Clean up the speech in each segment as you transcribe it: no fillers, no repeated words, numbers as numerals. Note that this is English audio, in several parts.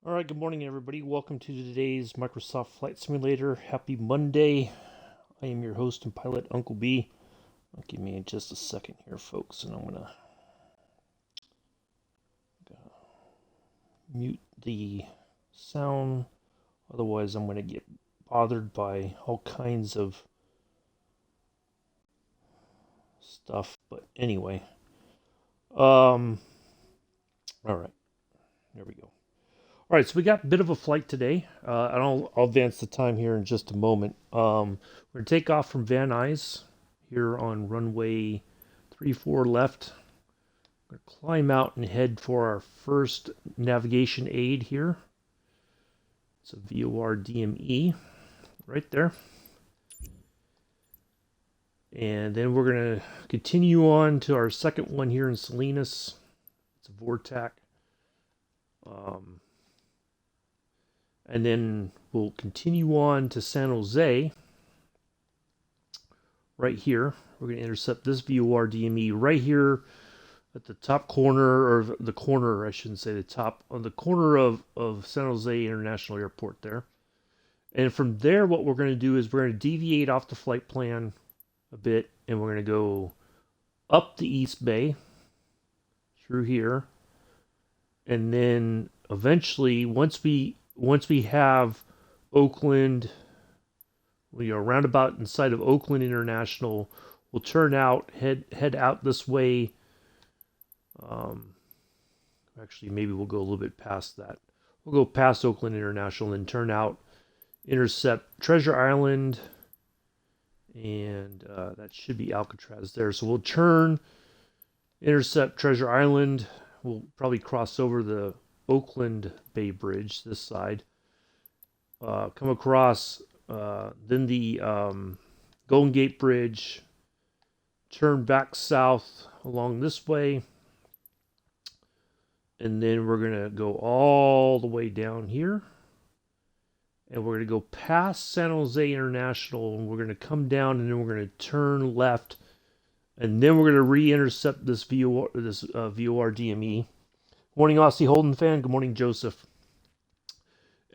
All right, good morning, everybody. Welcome to today's Microsoft Flight Simulator. Happy Monday. I am your host and pilot, Uncle B. Give me just a second here, folks, and I'm going to mute the sound. Otherwise, I'm going to get bothered by all kinds of stuff. But anyway, all right, there we go. All right, so we got a bit of a flight today. I'll advance the time here in just a moment. We're going to take off from Van Nuys here on runway 34 left. We're going to climb out and head for our first navigation aid here. It's a VOR DME right there. And then we're going to continue on to our second one here in Salinas. It's a VORTAC. And then we'll continue on to San Jose. Right here, we're going to intercept this VOR DME right here at the top corner, or the corner, I shouldn't say the top, on the corner of San Jose International Airport there. And from there, what we're going to do is we're going to deviate off the flight plan a bit, and we're going to go up the East Bay through here. And then eventually, once we have Oakland, roundabout inside of Oakland International, we'll turn out, head out this way. Actually, maybe we'll go a little bit past that. We'll go past Oakland International and then turn out, intercept Treasure Island, and that should be Alcatraz there. So we'll turn, intercept Treasure Island. We'll probably cross over the Oakland Bay Bridge this side. Come across then the Golden Gate Bridge, turn back south along this way, and then we're going to go all the way down here, and we're going to go past San Jose International, and we're going to come down, and then we're going to turn left, and then we're going to re-intercept this VOR DME. Good morning, Aussie Holden fan. Good morning, Joseph.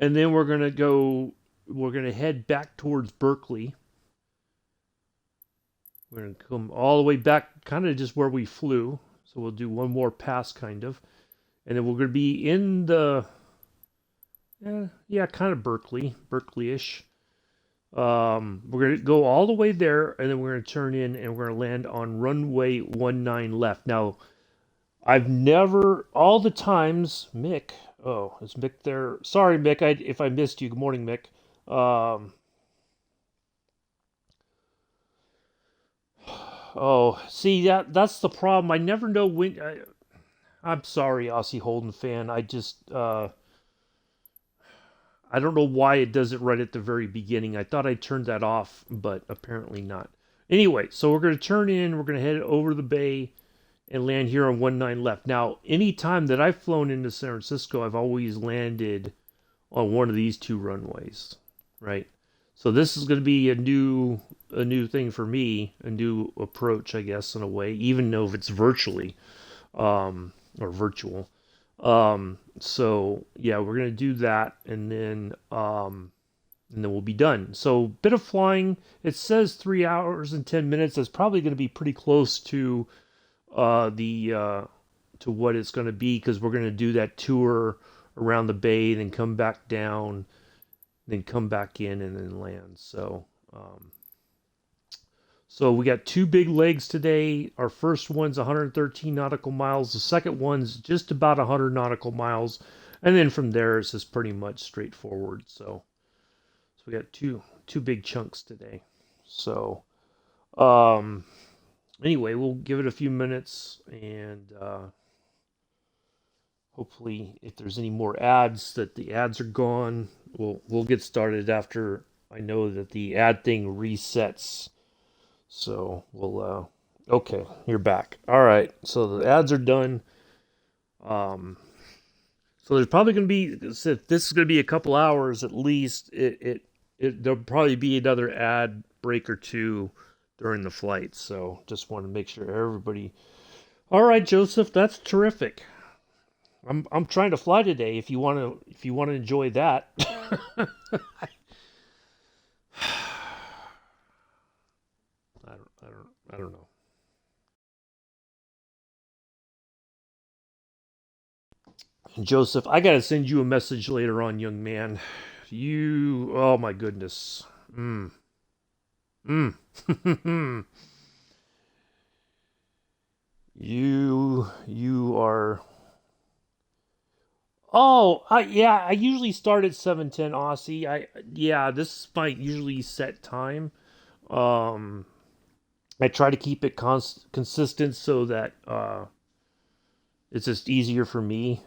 And then we're going to head back towards Berkeley. We're going to come all the way back, kind of just where we flew. So we'll do one more pass, kind of. And then we're going to be in the, kind of Berkeley-ish. We're going to go all the way there, and then we're going to turn in, and we're going to land on runway 19 left. Now, I've never, all the times, Mick, oh, is Mick there? Sorry, Mick, if I missed you. Good morning, Mick. See, that's the problem. I never know when. I'm sorry, Aussie Holden fan. I just, I don't know why it does it right at the very beginning. I thought I turned that off, but apparently not. Anyway, so we're going to turn in. We're going to head over the bay and land here on 19 left. Now, any time that I've flown into San Francisco, I've always landed on one of these two runways, right? So this is going to be a new thing for me, a new approach, I guess, in a way, even though if it's virtually, or virtual. So yeah, we're going to do that, and then we'll be done. So bit of flying. It says 3 hours and 10 minutes. That's probably going to be pretty close to to what it's going to be, because we're going to do that tour around the bay, then come back down, then come back in, and then land. So we got two big legs today. Our first one's 113 nautical miles. The second one's just about 100 nautical miles, and then from there it's just pretty much straightforward. So we got two big chunks today. So anyway, we'll give it a few minutes, and hopefully, if there's any more ads, that the ads are gone. We'll get started after I know that the ad thing resets. So we'll okay, you're back. All right, so the ads are done. So there's probably going to be, if this is going to be a couple hours at least, there'll probably be another ad break or two during the flight. So just want to make sure everybody. All right, Joseph, that's terrific. I'm trying to fly today. If you want to enjoy that. I don't know. Joseph, I gotta send you a message later on, young man. Oh my goodness. Mm. Mm. you are. Oh, yeah. I usually start at 7:10 Aussie. Yeah. This is my usually set time. Um, I try to keep it consistent so that it's just easier for me.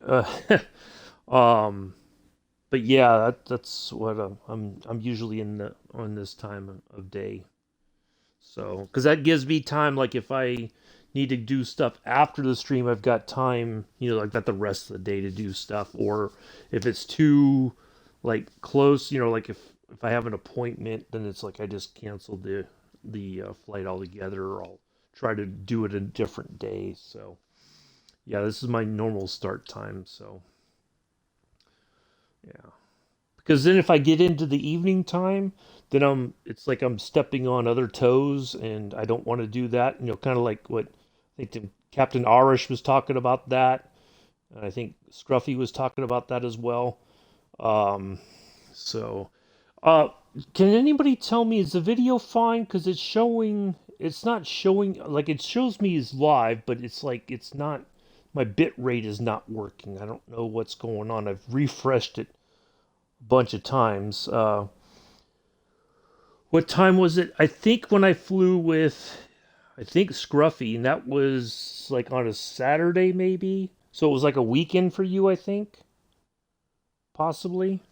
Uh, um, but yeah, that's what I'm usually in the on this time of day. So, because that gives me time, like if I need to do stuff after the stream, I've got time, like got the rest of the day to do stuff. Or if it's too like close, like if I have an appointment, then it's like I just cancel the flight altogether, or I'll try to do it a different day. So yeah, this is my normal start time. So yeah. Because then if I get into the evening time, then it's like I'm stepping on other toes, and I don't want to do that. Kind of like what I think Captain Arish was talking about that. And I think Scruffy was talking about that as well. Um, so, uh, can anybody tell me, is the video fine? Because it's not showing, like it shows me as live, but it's like it's not, my bit rate is not working. I don't know what's going on. I've refreshed it bunch of times. What time was it? I think when I flew with, I think Scruffy, and that was like on a Saturday, maybe. So it was like a weekend for you, I think, possibly.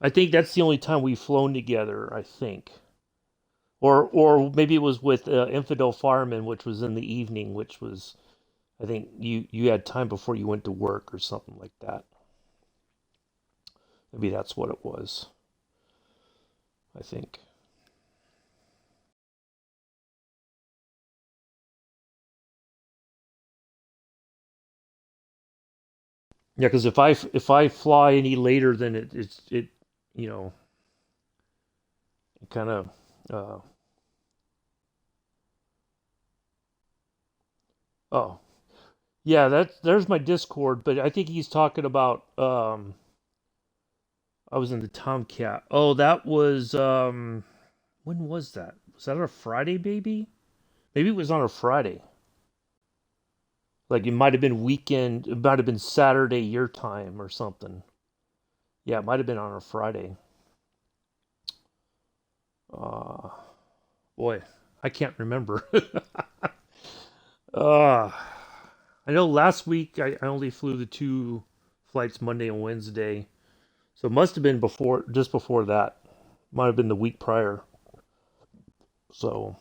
I think that's the only time we've flown together. I think, or maybe it was with Infidel Fireman, which was in the evening, which was, I think you had time before you went to work or something like that. Maybe that's what it was. I think. Yeah, because if I fly any later, then it you know it kind of uh oh yeah, there's my Discord, but I think he's talking about I was in the Tomcat. Oh, that was when was that? Was that on a Friday, maybe? Maybe it was on a Friday. Like it might have been weekend. It might have been Saturday your time or something. Yeah, it might have been on a Friday. Uh Boy, I can't remember. uh I know last week I only flew the two flights Monday and Wednesday. So it must have been just before that. Might have been the week prior. So,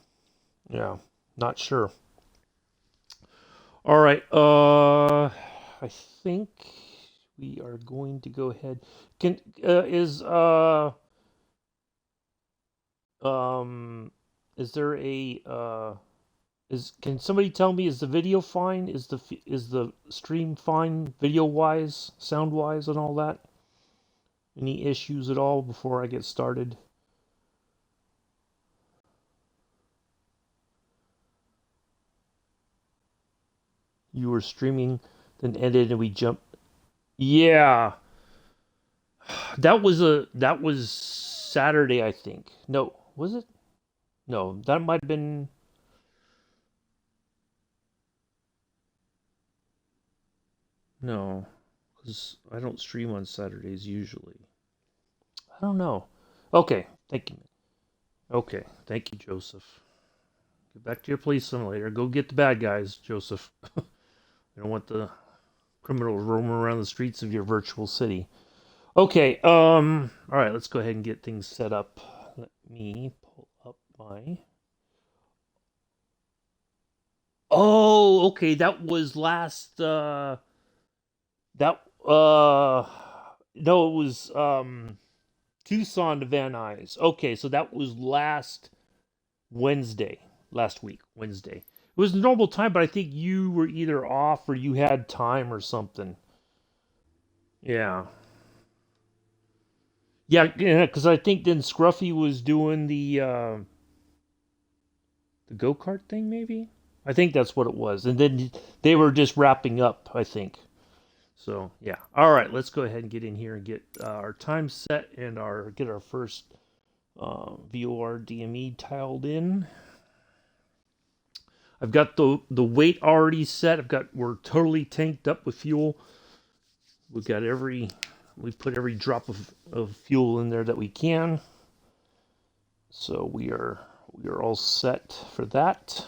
yeah, not sure. All right. I think we are going to go ahead. Can um is there a is can somebody tell me, is the video fine? Is the stream fine video wise, sound wise, and all that? Any issues at all before I get started? You were streaming, then ended, and we jumped. Yeah, that was Saturday, I think. No, was it? No, that might have been. No, because I don't stream on Saturdays usually. I don't know. Okay, thank you. Okay, thank you, Joseph. Get back to your police simulator. Go get the bad guys, Joseph. I don't want the criminals roaming around the streets of your virtual city. Okay, all right, let's go ahead and get things set up. Let me pull up my. Oh, okay, that was last, that, no, it was, Tucson to Van Nuys. Okay, so that was last Wednesday, last week, Wednesday. It was normal time, but I think you were either off or you had time or something. Yeah. Yeah, because I think then Scruffy was doing the go-kart thing, maybe? I think that's what it was. And then they were just wrapping up, I think. So, yeah. All right, let's go ahead and get in here and get our time set and get our first VOR DME tiled in. I've got the weight already set. We're totally tanked up with fuel. We've put every drop of fuel in there that we can. So we are all set for that.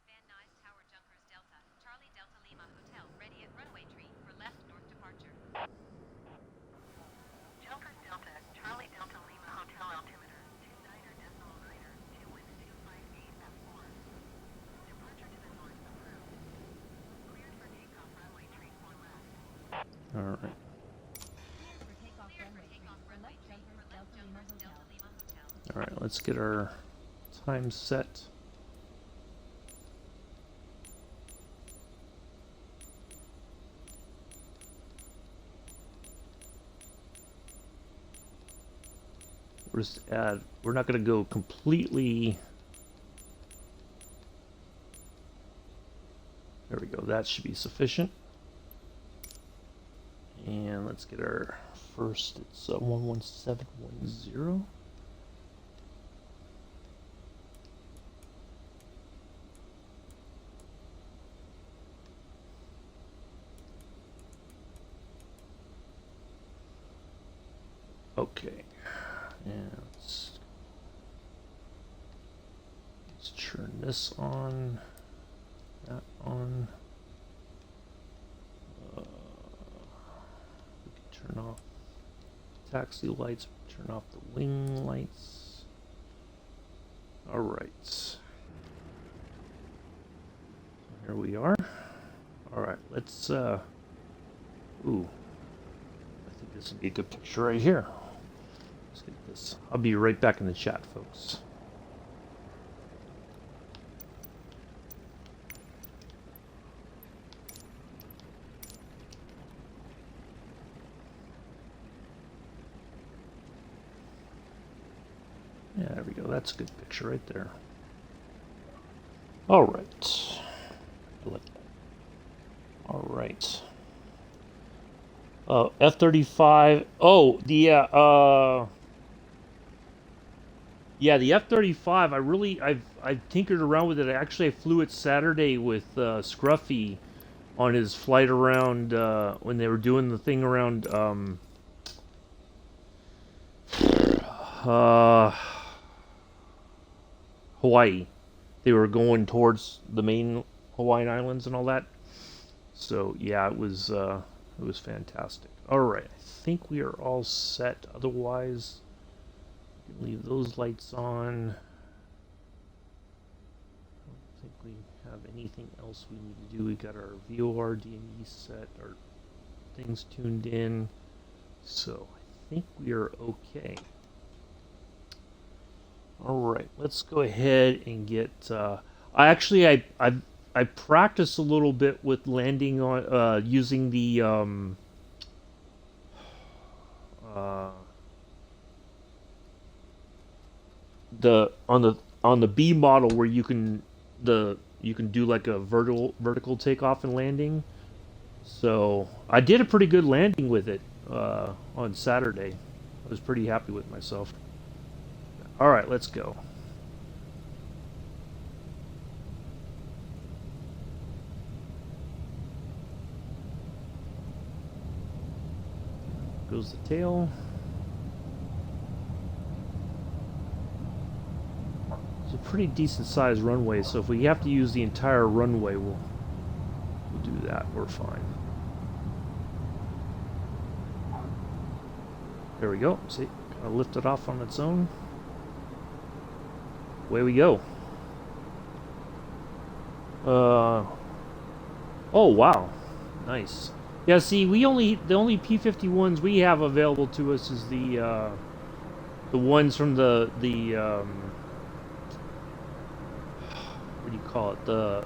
Van Nuys Tower Junkers Delta, Charlie Delta Lima Hotel, ready at runway tree for left north departure. Junkers Delta, Charlie Delta Lima Hotel altimeter, 29er.9er, 2 winds 258 at 4. Departure to the north approved. Cleared for takeoff runway tree for left. All right. All right, let's get our time set. We're not going to go completely. There we go. That should be sufficient. And let's get our first. It's 11710. Okay. And let's turn this on, that on. We can turn off taxi lights, turn off the wing lights. All right. Here we are. All right, let's, ooh. I think this would be a good picture right here. Let's get this. I'll be right back in the chat, folks. Yeah, there we go. That's a good picture right there. All right. I like that. All right. F-35. Oh, yeah, the F-35. I've tinkered around with it. I flew it Saturday with Scruffy on his flight around when they were doing the thing around Hawaii. They were going towards the main Hawaiian Islands and all that. So yeah, it was fantastic. All right, I think we are all set. Otherwise, we can leave those lights on. I don't think we have anything else we need to do. We got our VOR DME set, our things tuned in. So I think we are okay. All right, let's go ahead and get. I practiced a little bit with landing on using uh, the on the B model where you can do like a vertical takeoff and landing. So I did a pretty good landing with it on Saturday. I was pretty happy with myself. All right, let's go. Goes the tail. It's a pretty decent sized runway, so if we have to use the entire runway, we'll do that. We're fine. There we go. See, kind of lift it off on its own. Away we go. Oh wow, nice. Yeah, see, the only P-51s we have available to us is the ones from the what do you call it, the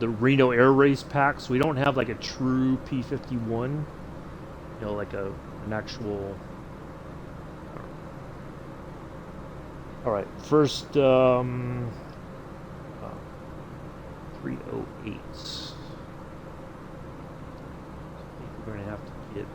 Reno Air Race packs. We don't have like a true P-51, you know, like an actual. All right, first 308. We're gonna have to get.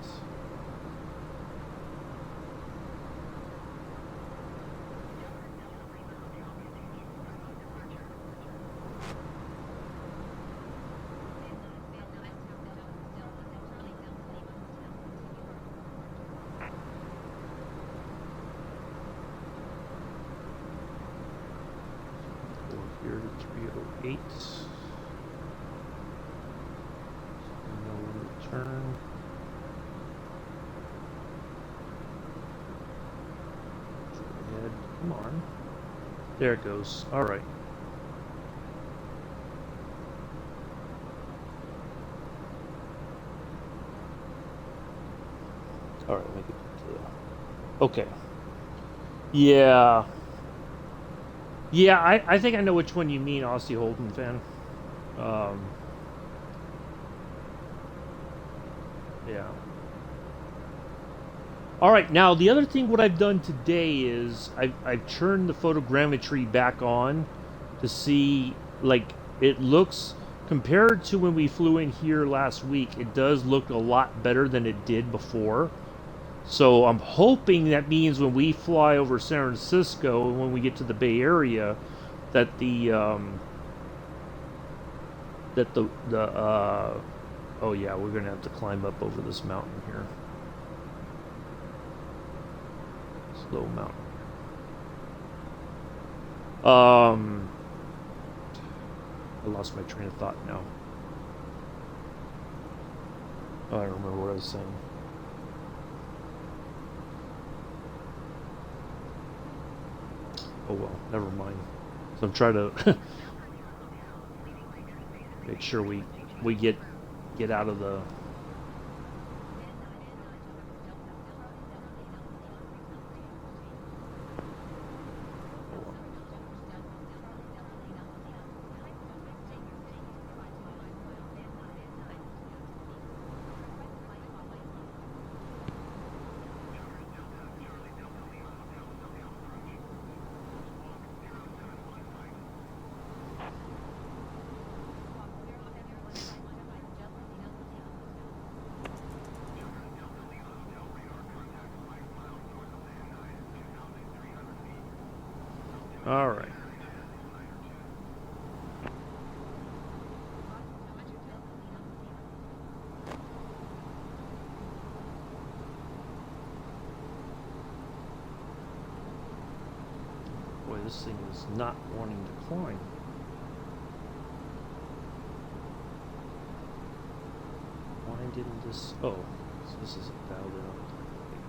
Here to 308. No return. Head. Come on. There it goes. All right. All right. Make it to the. Okay. Yeah. Yeah. I think I know which one you mean, Aussie Holden fan. Um. Yeah. All right, now the other thing what I've done today is I've turned the photogrammetry back on to see, like, it looks, compared to when we flew in here last week, it does look a lot better than it did before. So I'm hoping that means when we fly over San Francisco and when we get to the Bay Area, that the oh yeah, we're gonna have to climb up over this mountain here. Slow mountain. I lost my train of thought now. I don't remember what I was saying. Oh well, never mind. So I'm trying to make sure we get out of the. All right. Boy, this thing is not wanting to climb. Why didn't this? Oh, so this isn't dialed in.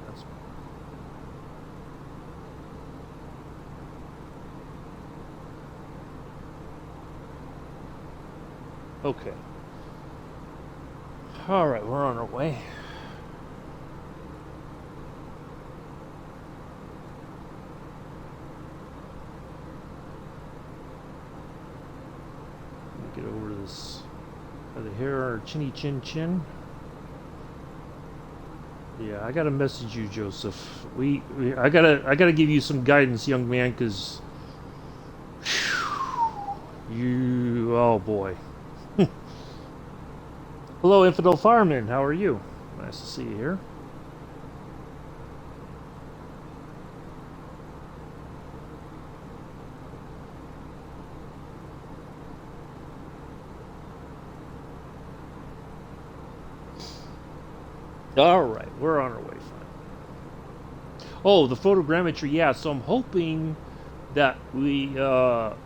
That's. Okay. All right, we're on our way. Let me get over this. The hair, chinny chin chin. Yeah, I gotta message you, Joseph. I gotta give you some guidance, young man, because you. Oh boy. Hello, Infidel Fireman. How are you? Nice to see you here. All right, we're on our way. Fine. Oh, the photogrammetry. Yeah, so I'm hoping that there'll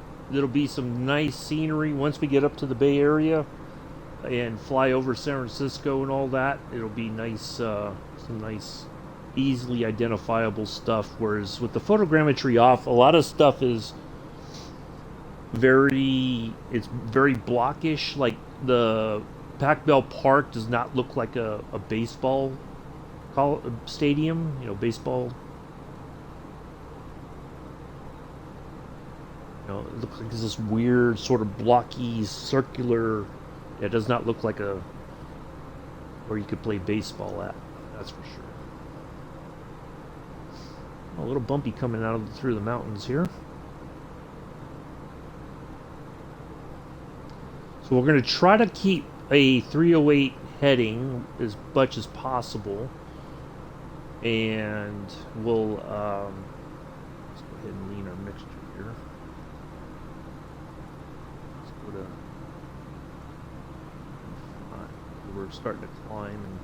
be some nice scenery once we get up to the Bay Area and fly over San Francisco and all that. It'll be nice, some nice, easily identifiable stuff. Whereas with the photogrammetry off, a lot of stuff is it's very blockish. Like Pac Bell Park does not look like a baseball stadium. You know, baseball. You know, it looks like it's this weird sort of blocky circular. It does not look like a where you could play baseball at. That's for sure. A little bumpy coming out through the mountains here. So we're going to try to keep a 308 heading as much as possible, and we'll let's go ahead and lean our mixture here. Let's go to we're starting to climb and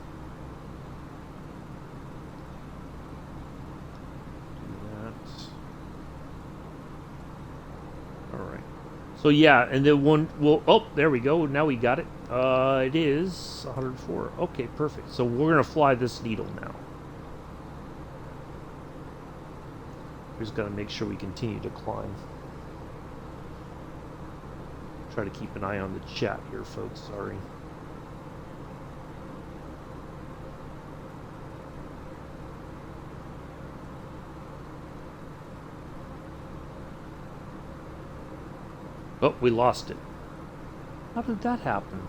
all right. So yeah, and then one will. Oh, there we go. Now we got it. It is 104. Okay, perfect. So we're gonna fly this needle now. We just gotta make sure we continue to climb. Try to keep an eye on the chat here, folks. Sorry. Oh, we lost it. How did that happen?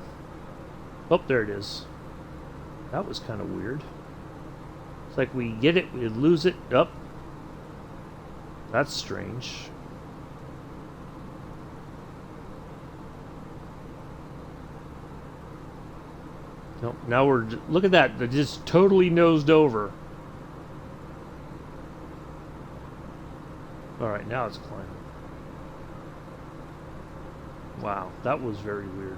Oh, there it is. That was kind of weird. It's like we get it, we lose it. Oh. That's strange. Nope, now we're... Look at that. They're just totally nosed over. Alright, now it's climbing. Wow, that was very weird.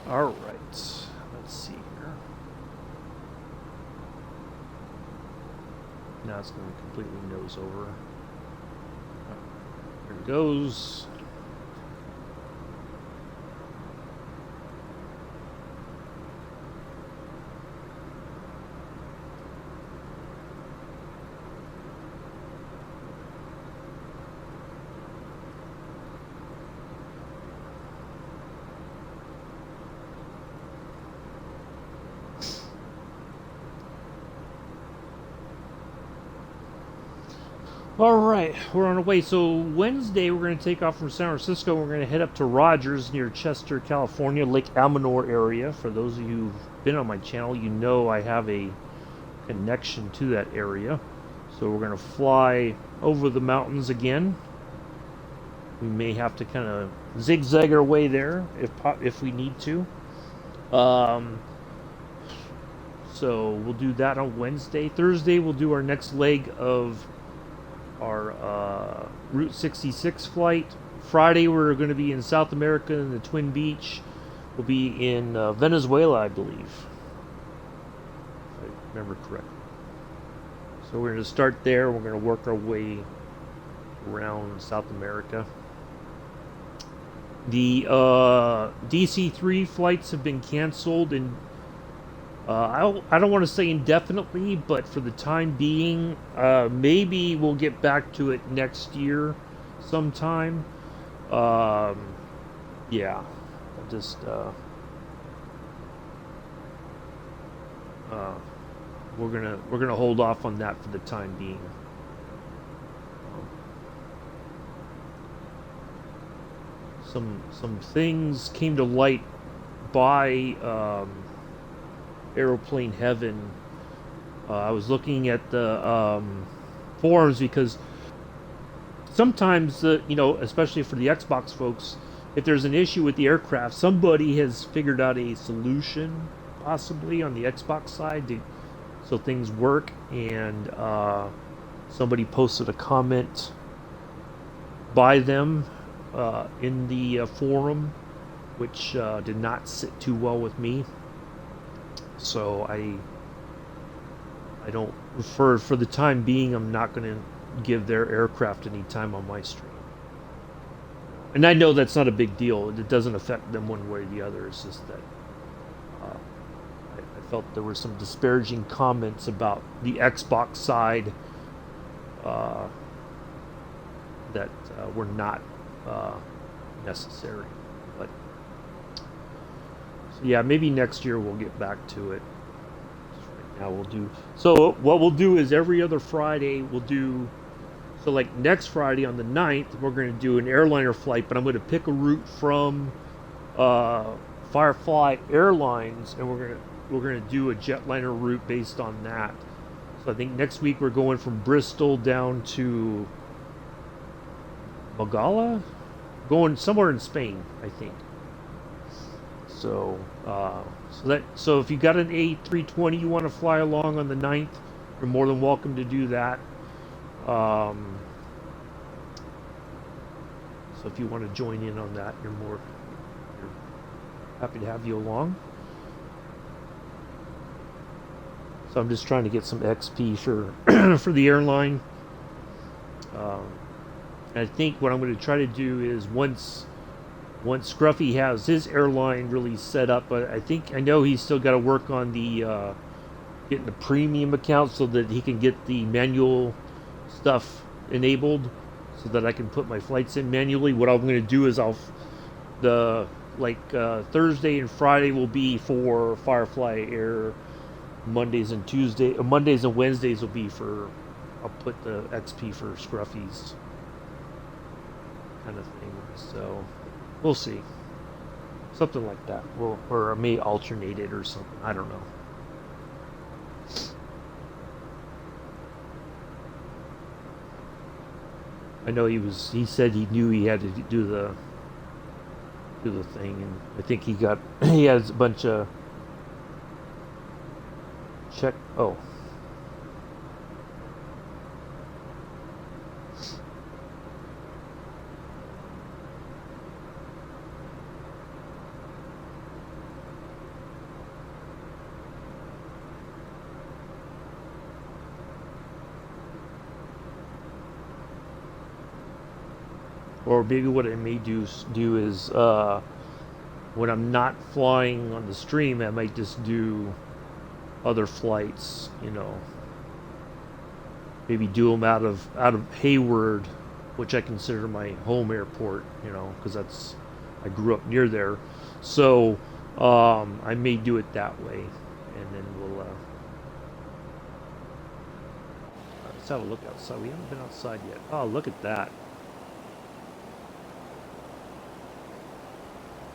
All right, let's see here. Now it's going to completely nose over. There it goes. All right, we're on our way. So Wednesday, we're going to take off from San Francisco. We're going to head up to Rogers near Chester, California, Lake Almanor area. For those of you who've been on my channel, you know I have a connection to that area. So we're going to fly over the mountains again. We may have to kind of zigzag our way there if we need to. So we'll do that on Wednesday. Thursday, we'll do our next leg of our Route 66 flight. Friday, we're going to be in South America in the Twin Beach. We'll be in Venezuela, I believe, if I remember correctly. So we're going to start there. We're going to work our way around South America. The DC-3 flights have been canceled, and I don't want to say indefinitely, but for the time being, maybe we'll get back to it next year sometime. Yeah, just we're gonna hold off on that for the time being. Some things came to light by Aeroplane Heaven. I was looking at the forums because sometimes, especially for the Xbox folks, if there's an issue with the aircraft, somebody has figured out a solution, possibly on the Xbox side, so things work. And somebody posted a comment by them in the forum, which did not sit too well with me. So I don't, for the time being, I'm not going to give their aircraft any time on my stream. And I know that's not a big deal. It doesn't affect them one way or the other. It's just that I felt there were some disparaging comments about the Xbox side uh, that were not uh, necessary. But so yeah, maybe next year we'll get back to it. Right now we'll do. So what we'll do is every other Friday we'll do. So like next Friday on the 9th, we're going to do an airliner flight, but I'm going to pick a route from uh, Firefly Airlines, and we're gonna do a jetliner route based on that. So I think next week we're going from Bristol down to Magala, going somewhere in Spain, I think. So so if you got an A320 you want to fly along on the 9th, you're more than welcome to do that. Um, so if you want to join in on that, you're happy to have you along. So I'm just trying to get some XP for for the airline. Um, I think what I'm going to try to do is once Scruffy has his airline really set up, but I know he's still got to work on the getting the premium account so that he can get the manual stuff enabled, so that I can put my flights in manually. What I'm going to do is Thursday and Friday will be for Firefly Air. Mondays and Wednesdays will be for. I'll put the XP for Scruffy's kind of thing. So we'll see, something like that. Or I may alternate it or something. I don't know. I know he said he knew he had to do the thing, and I think he has a bunch of check. Oh. Or maybe what I may do is when I'm not flying on the stream, I might just do other flights. Maybe do them out of Hayward, which I consider my home airport. Because I grew up near there, so I may do it that way, and then let's have a look outside. We haven't been outside yet. Oh, look at that.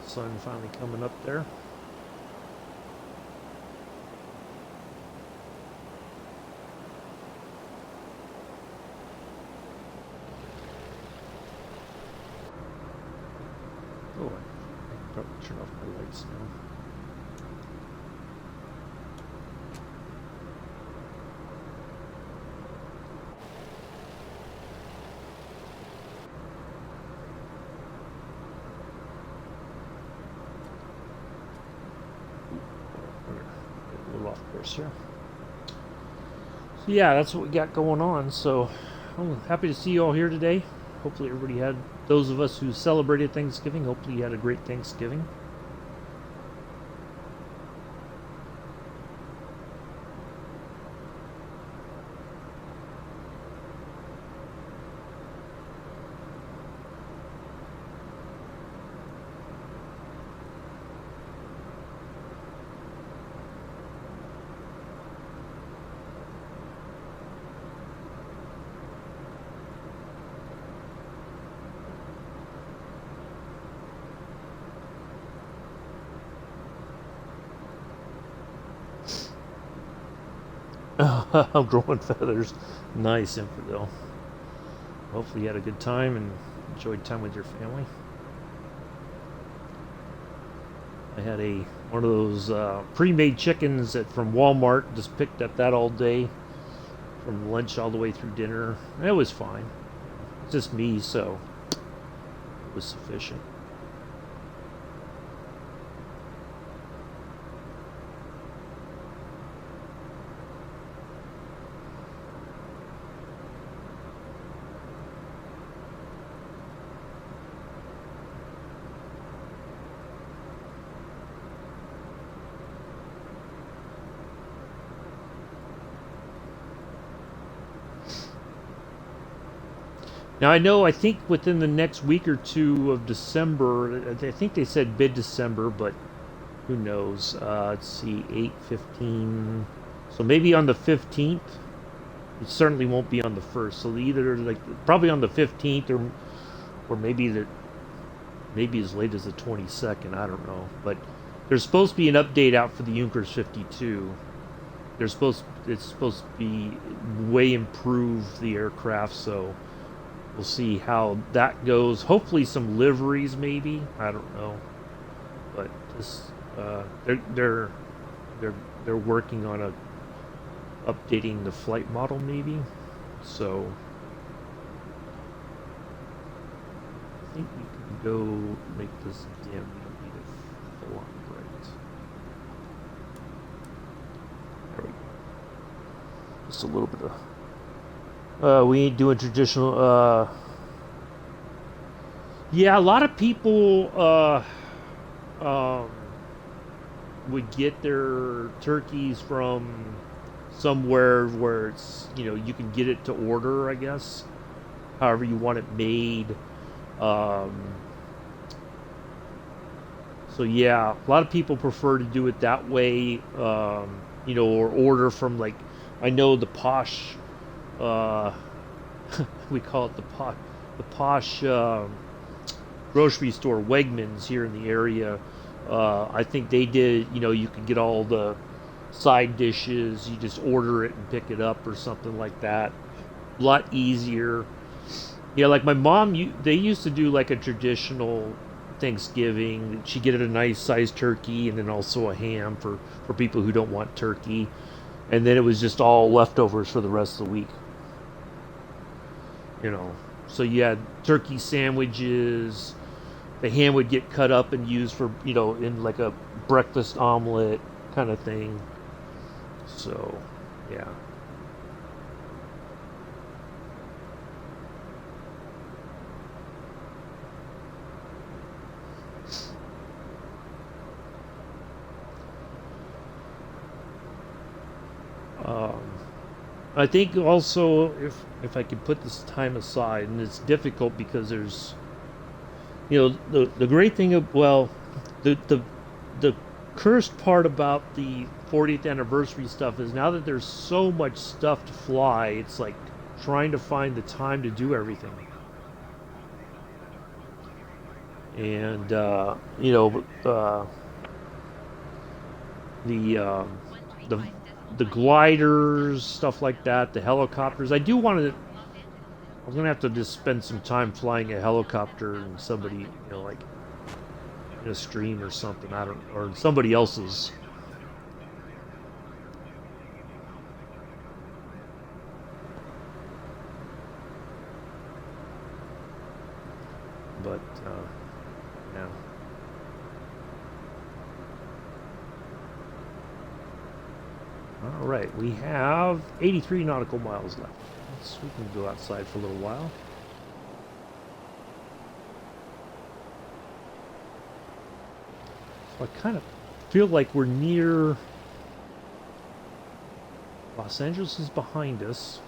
Sun finally coming up there. Oh, I can probably turn off my lights now. A little off course here. So yeah, that's what we got going on. So I'm happy to see you all here today. Hopefully everybody had, those of us who celebrated Thanksgiving, hopefully you had a great Thanksgiving. I'm growing feathers. Nice, Infidel. Hopefully you had a good time and enjoyed time with your family. I had one of those pre-made chickens from Walmart. Just picked up that all day, from lunch all the way through dinner. It was fine. It's just me, so it was sufficient. Now I know I think within the next week or two of December, I think they said mid-December, but who knows? Let's see, 8/15. So maybe on the 15th. It certainly won't be on the first. So either like probably on the 15th or maybe as late as the 22nd. I don't know, but there's supposed to be an update out for the Junkers 52. It's supposed to be way improve the aircraft, so we'll see how that goes. Hopefully some liveries maybe. I don't know, but this they're they're working on a updating the flight model maybe. So I think we can go make this dim. We don't need it full on bright. There we go. Just a little bit of. We ain't doing traditional. Yeah, a lot of people um, would get their turkeys from somewhere where it's you can get it to order, I guess, however you want it made. Um, so yeah, a lot of people prefer to do it that way, or order from like I know the posh, uh, we call it the posh grocery store Wegmans here in the area. I think they did. You could get all the side dishes. You just order it and pick it up or something like that. A lot easier. Yeah, like my mom, they used to do like a traditional Thanksgiving. She get a nice sized turkey and then also a ham for people who don't want turkey, and then it was just all leftovers for the rest of the week. You know, so you had turkey sandwiches. The ham would get cut up and used for in like a breakfast omelet kind of thing. So, yeah. Um, I think also if I could put this time aside, and it's difficult because there's the great thing of the the cursed part about the 40th anniversary stuff is now that there's so much stuff to fly, it's like trying to find the time to do everything. And the the the gliders, stuff like that, the helicopters. I do want to. I'm gonna have to just spend some time flying a helicopter and somebody, like in a stream or something. I don't, or somebody else's. But yeah. All right, we have 83 nautical miles left. We can go outside for a little while. So I kind of feel like we're near. Los Angeles is behind us.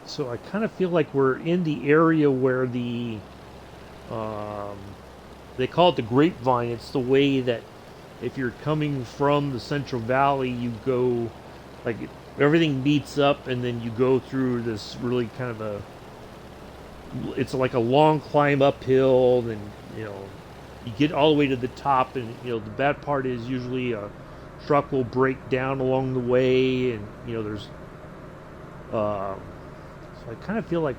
So I kind of feel like we're in the area where um, they call it the grapevine. It's the way that if you're coming from the Central Valley, you go like everything meets up, and then you go through this really kind of it's like a long climb uphill, and you get all the way to the top, and the bad part is usually a truck will break down along the way, and there's so I kind of feel like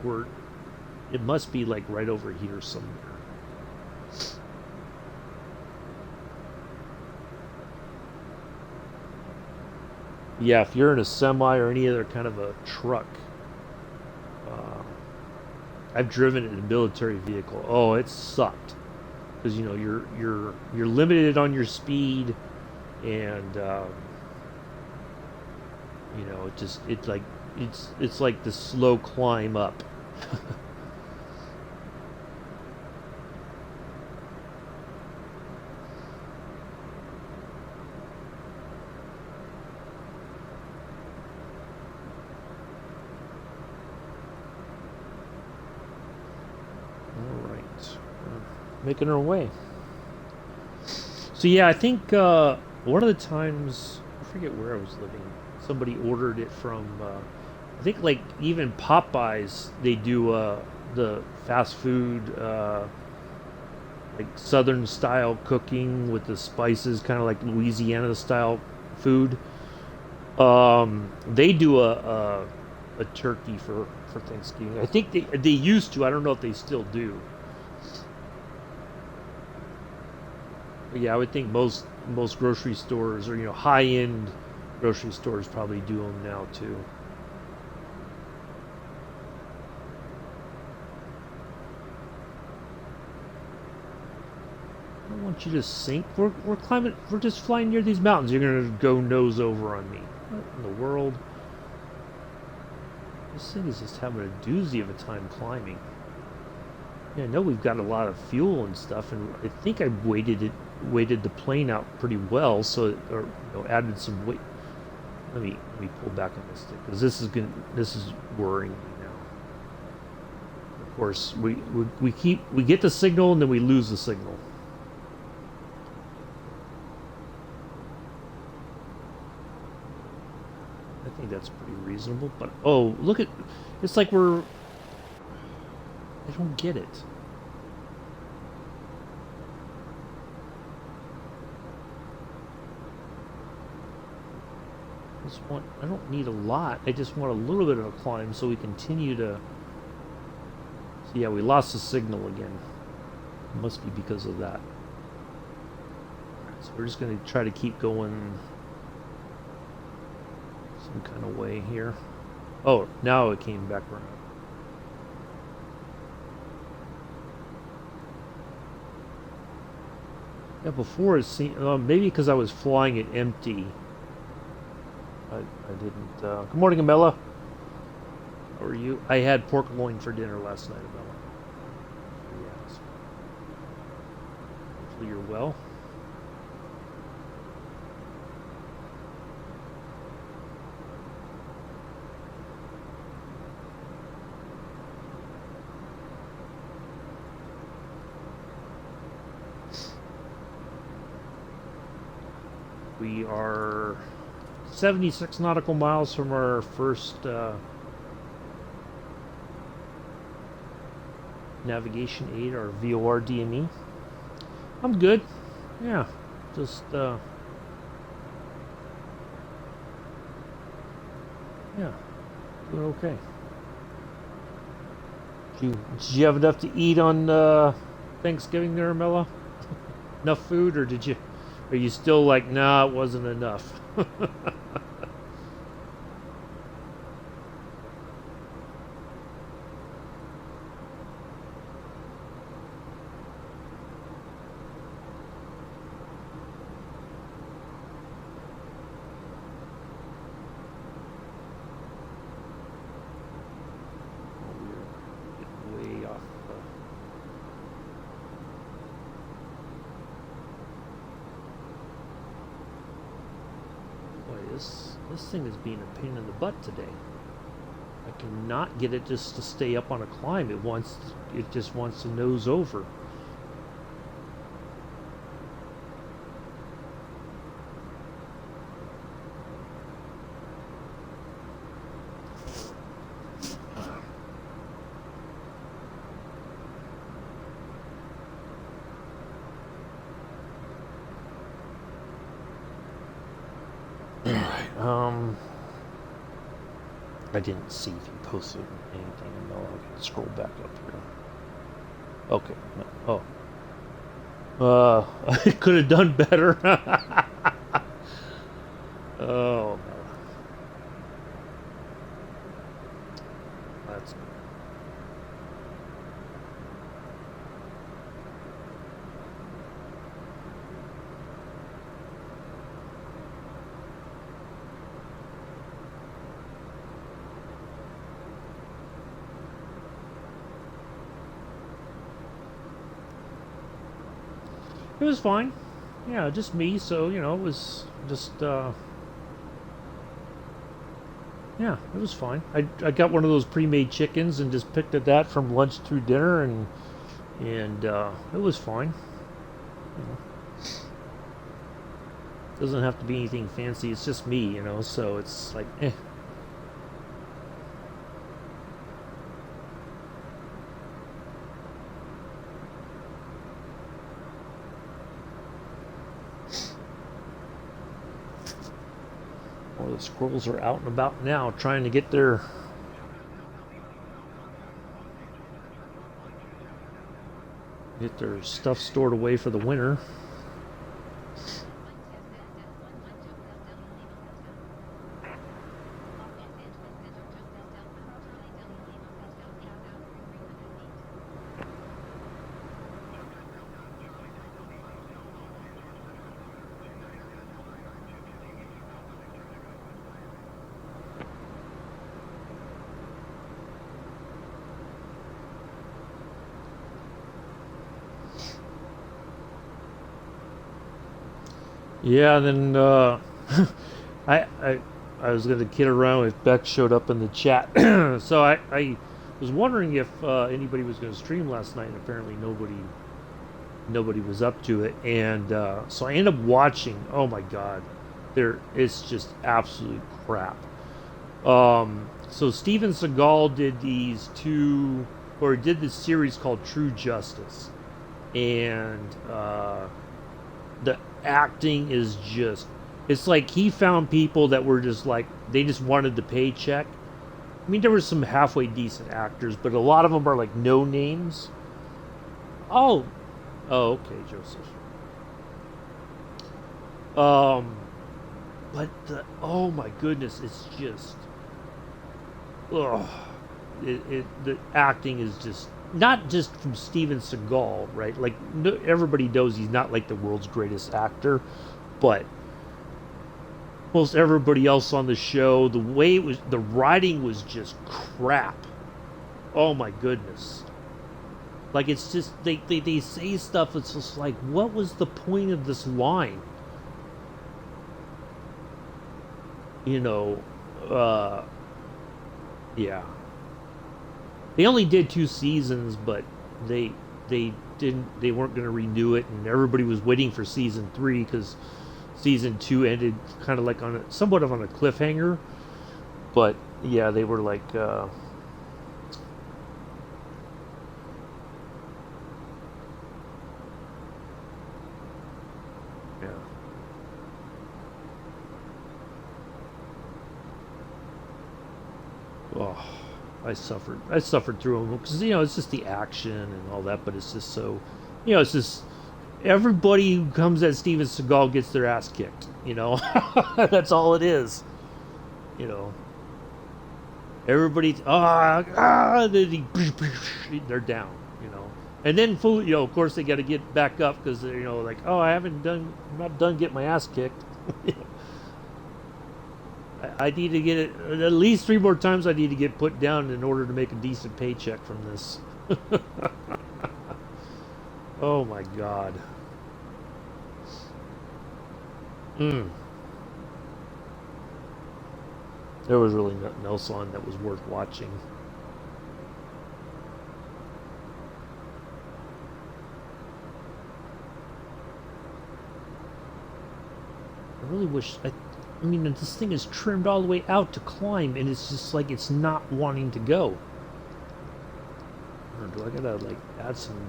it must be like right over here somewhere. Yeah, if you're in a semi or any other kind of a truck, uh, I've driven it in a military vehicle. Oh, it sucked because you're limited on your speed, and it's like the slow climb up. making our way. So yeah, I think one of the times, I forget where I was living, somebody ordered it from. I think like even Popeyes, they do the fast food, like Southern style cooking with the spices, kind of like Louisiana style food. They do a turkey for Thanksgiving. I think they used to. I don't know if they still do. But yeah, I would think most grocery stores or high end grocery stores probably do them now too. I don't want you to sink. We're climbing. We're just flying near these mountains. You're gonna go nose over on me. What in the world? This thing is just having a doozy of a time climbing. Yeah, I know we've got a lot of fuel and stuff, and I think I weighted the plane out pretty well, so or added some weight. Let me pull back on this thing because this is worrying me now. Of course, we get the signal and then we lose the signal. I think that's pretty reasonable. But oh, look at it's like we're I don't get it. I don't need a lot. I just want a little bit of a climb so we continue to. So yeah, we lost the signal again. It must be because of that. So we're just going to try to keep going some kind of way here. Oh, now it came back around. Yeah, before it seemed maybe because I was flying it empty. I didn't. Good morning, Amela. How are you? I had pork loin for dinner last night, Amela. Yes. Hopefully you're well. We are 76 nautical miles from our first navigation aid, our VOR DME. I'm good. Yeah, just yeah, doing okay. Did you have enough to eat on Thanksgiving there, Mela? Enough food, or did you? Are you still like, nah, it wasn't enough? Way off. Boy, this thing is being a pain in the butt today. I cannot get it just to stay up on a climb. It just wants to nose over. Um, I didn't see if you posted anything. No, I can scroll back up here. Okay. No. Oh. I could have done better. Oh, that's good. It was fine. Yeah, just me. So it was just yeah, it was fine. I got one of those pre-made chickens and just picked at that from lunch through dinner, and and it was fine. You know, doesn't have to be anything fancy. It's just me, you know. So it's like, eh. Well, the squirrels are out and about now, trying to get their stuff stored away for the winter. Yeah, then I, I I was gonna kid around if Beck showed up in the chat. So I was wondering if anybody was gonna stream last night. And apparently nobody was up to it, and so I ended up watching. Oh my god, there it's just absolute crap. So Steven Seagal did these two, or did this series called True Justice, and the acting is just, it's like he found people that were just like, they just wanted the paycheck. I mean, there were some halfway decent actors, but a lot of them are like no names. Oh, oh, okay, Joseph. Um, but oh my goodness, it's just, ugh. The acting is just not just from Steven Seagal, right? Like no, everybody knows he's not like the world's greatest actor, but most everybody else on the show, the way it was, the writing was just crap. Oh my goodness. Like it's just they say stuff. It's just like, what was the point of this line? You know, uh, yeah. They only did 2 seasons, but they they weren't going to renew it, and everybody was waiting for season 3 because season 2 ended kind of like on a somewhat of on a cliffhanger. But yeah, they were like, yeah. Oh, I suffered through them because it's just the action and all that, but it's just so, it's just everybody who comes at Steven Seagal gets their ass kicked. That's all it is. You know, everybody then they're down. And then of course they got to get back up because they're like, oh, I'm not done getting my ass kicked. I need to get it at least 3 more times. I need to get put down in order to make a decent paycheck from this. Oh my god. Mm. There was really nothing else on that was worth watching. I really wish. I mean, this thing is trimmed all the way out to climb, and it's just like it's not wanting to go. Or do I gotta like add some?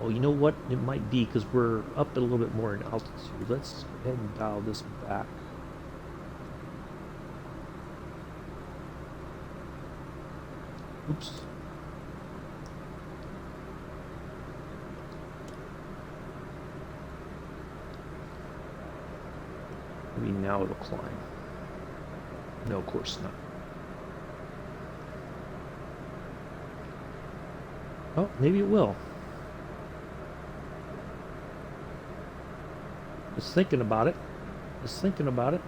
Oh, you know what? It might be because we're up a little bit more in altitude. Let's go ahead and dial this back. Oops. Maybe now it'll climb. No, of course not. Oh, maybe it will. Just thinking about it. Just thinking about it.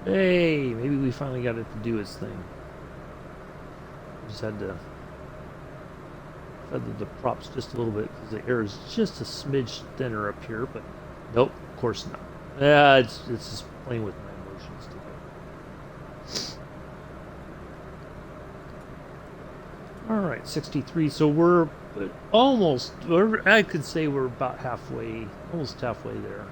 Hey, maybe we finally got it to do its thing. Just had to feather the props just a little bit because the air is just a smidge thinner up here, but nope, of course not. Yeah, it's just playing with my emotions today. All right, 63. So we're almost, I could say we're about halfway, almost halfway there.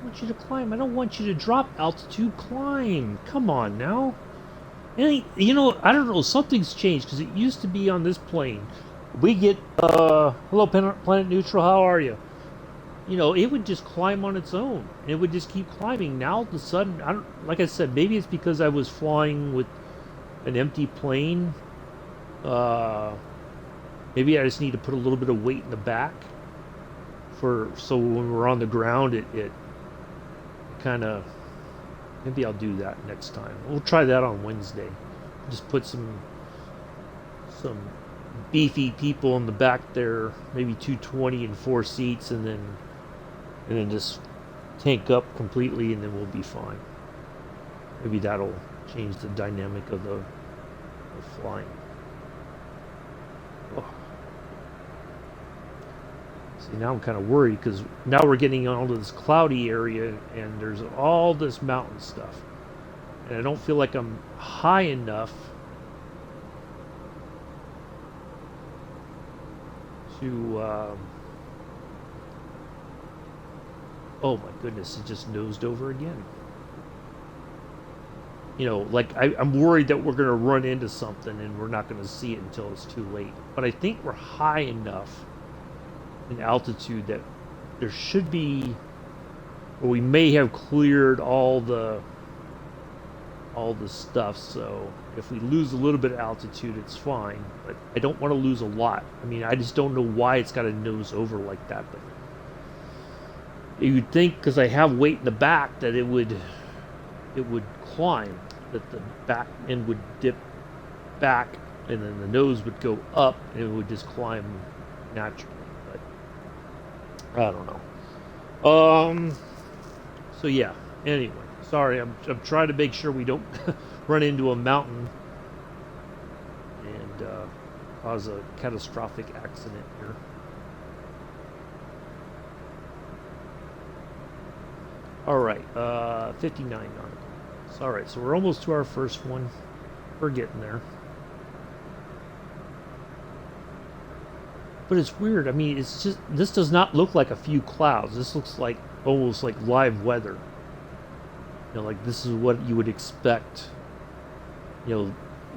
I want you to climb. I don't want you to drop altitude. Climb. Come on now. You know, I don't know. Something's changed because it used to be on this plane. We get, hello, Planet Neutral. How are you? You know, it would just climb on its own. It would just keep climbing. Now, all of a sudden, I don't. Like I said, maybe it's because I was flying with an empty plane. Uh, Maybe I just need to put a little bit of weight in the back so when we're on the ground, it kind of. Maybe I'll do that next time. We'll try that on Wednesday. Just put some beefy people in the back there, maybe 220 and 4 seats, and then just tank up completely, and then we'll be fine. Maybe that'll change the dynamic of the flying. Oh. See, now I'm kind of worried because now we're getting onto this cloudy area, and there's all this mountain stuff, and I don't feel like I'm high enough to. Oh my goodness! It just nosed over again. You know, like I'm worried that we're going to run into something and we're not going to see it until it's too late. But I think we're high enough in altitude that there should be, or we may have cleared all the stuff. So if we lose a little bit of altitude, it's fine. But I don't want to lose a lot. I mean, I just don't know why it's got to nose over like that. But you'd think because I have weight in the back that it would climb, that the back end would dip back and then the nose would go up and it would just climb naturally. But I don't know. So yeah. Anyway, sorry. I'm trying to make sure we don't run into a mountain and cause a catastrophic accident here. All right, 59 nautical. All right, so we're almost to our first one. We're getting there. But it's weird. I mean, it's just, this does not look like a few clouds. This looks like almost like live weather. You know, like this is what you would expect. You know,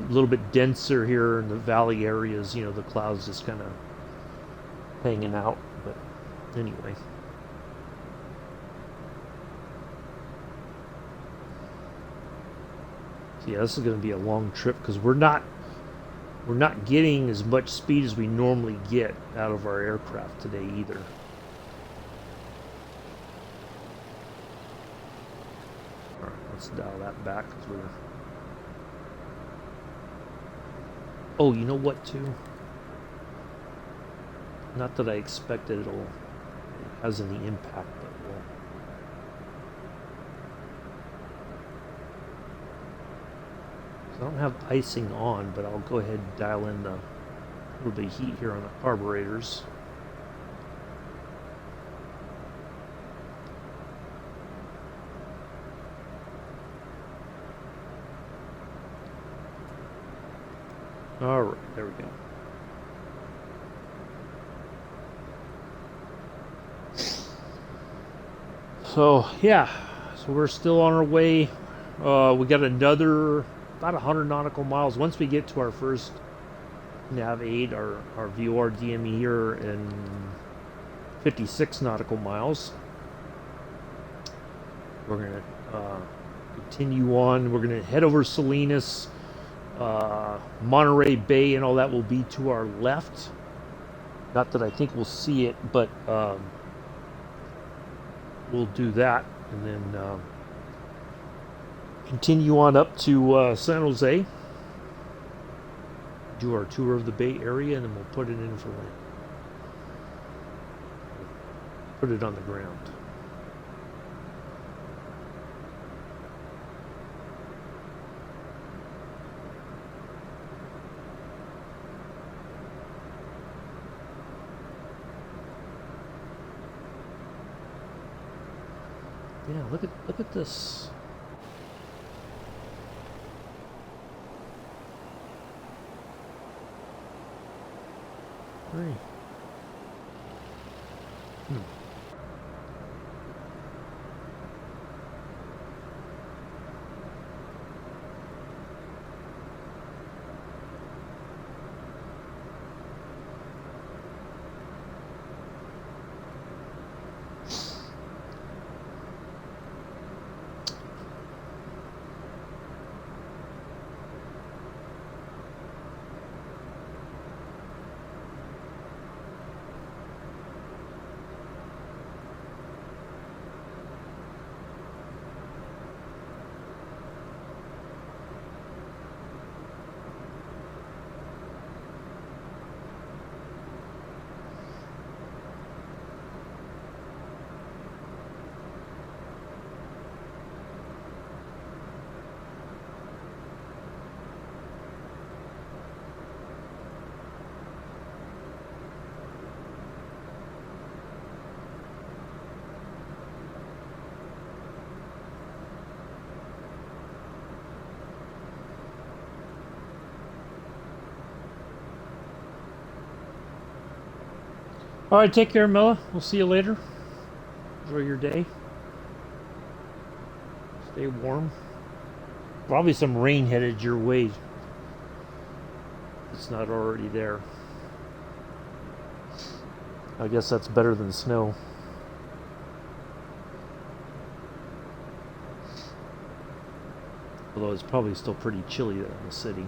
a little bit denser here in the valley areas. You know, the clouds just kind of hanging out. But anyway. So yeah, this is going to be a long trip because we're not getting as much speed as we normally get out of our aircraft today either. All right, let's dial that back because we're. Oh, you know what too? Not that I expected it has any impact, but well. I don't have icing on, but I'll go ahead and dial in the little bit of heat here on the carburetors. All right, there we go. So yeah, so we're still on our way. We got another about 100 nautical miles. Once we get to our first nav 8, our VOR DME here in 56 nautical miles, we're going to continue on. We're going to head over Salinas, Monterey Bay, and all that will be to our left. Not that I think we'll see it, but we'll do that, and then continue on up to San Jose, do our tour of the Bay Area, and then we'll put it in for land. Put it on the ground. Yeah, look at this. Hey. Hmm. All right, take care, Mella. We'll see you later. Enjoy your day. Stay warm. Probably some rain headed your way. It's not already there. I guess that's better than snow. Although it's probably still pretty chilly in the city.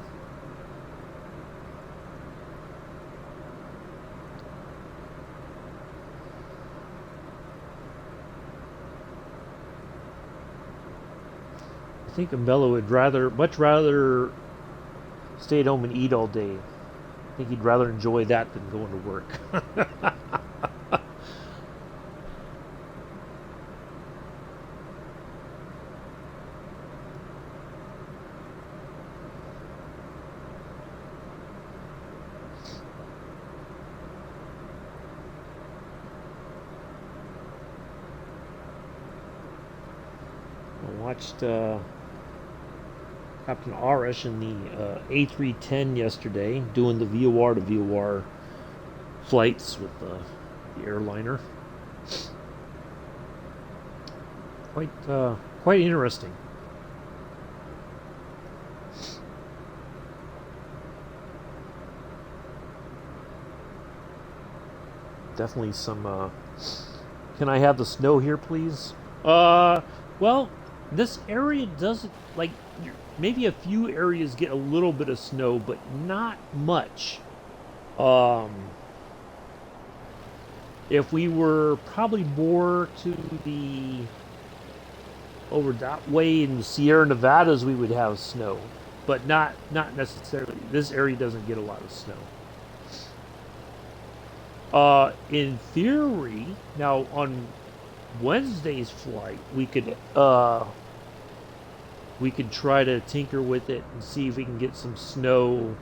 I think Bella would much rather stay at home and eat all day. I think he'd rather enjoy that than going to work. I watched Captain Arish in the A310 yesterday, doing the VOR to VOR flights with the airliner. Quite interesting. Definitely some. Can I have the snow here, please? Well, this area doesn't like. Maybe a few areas get a little bit of snow, but not much. Um, if we were probably more to the over that way in the Sierra Nevadas, we would have snow, but not necessarily. This area doesn't get a lot of snow. In theory, now on Wednesday's flight, we could try to tinker with it and see if we can get some snow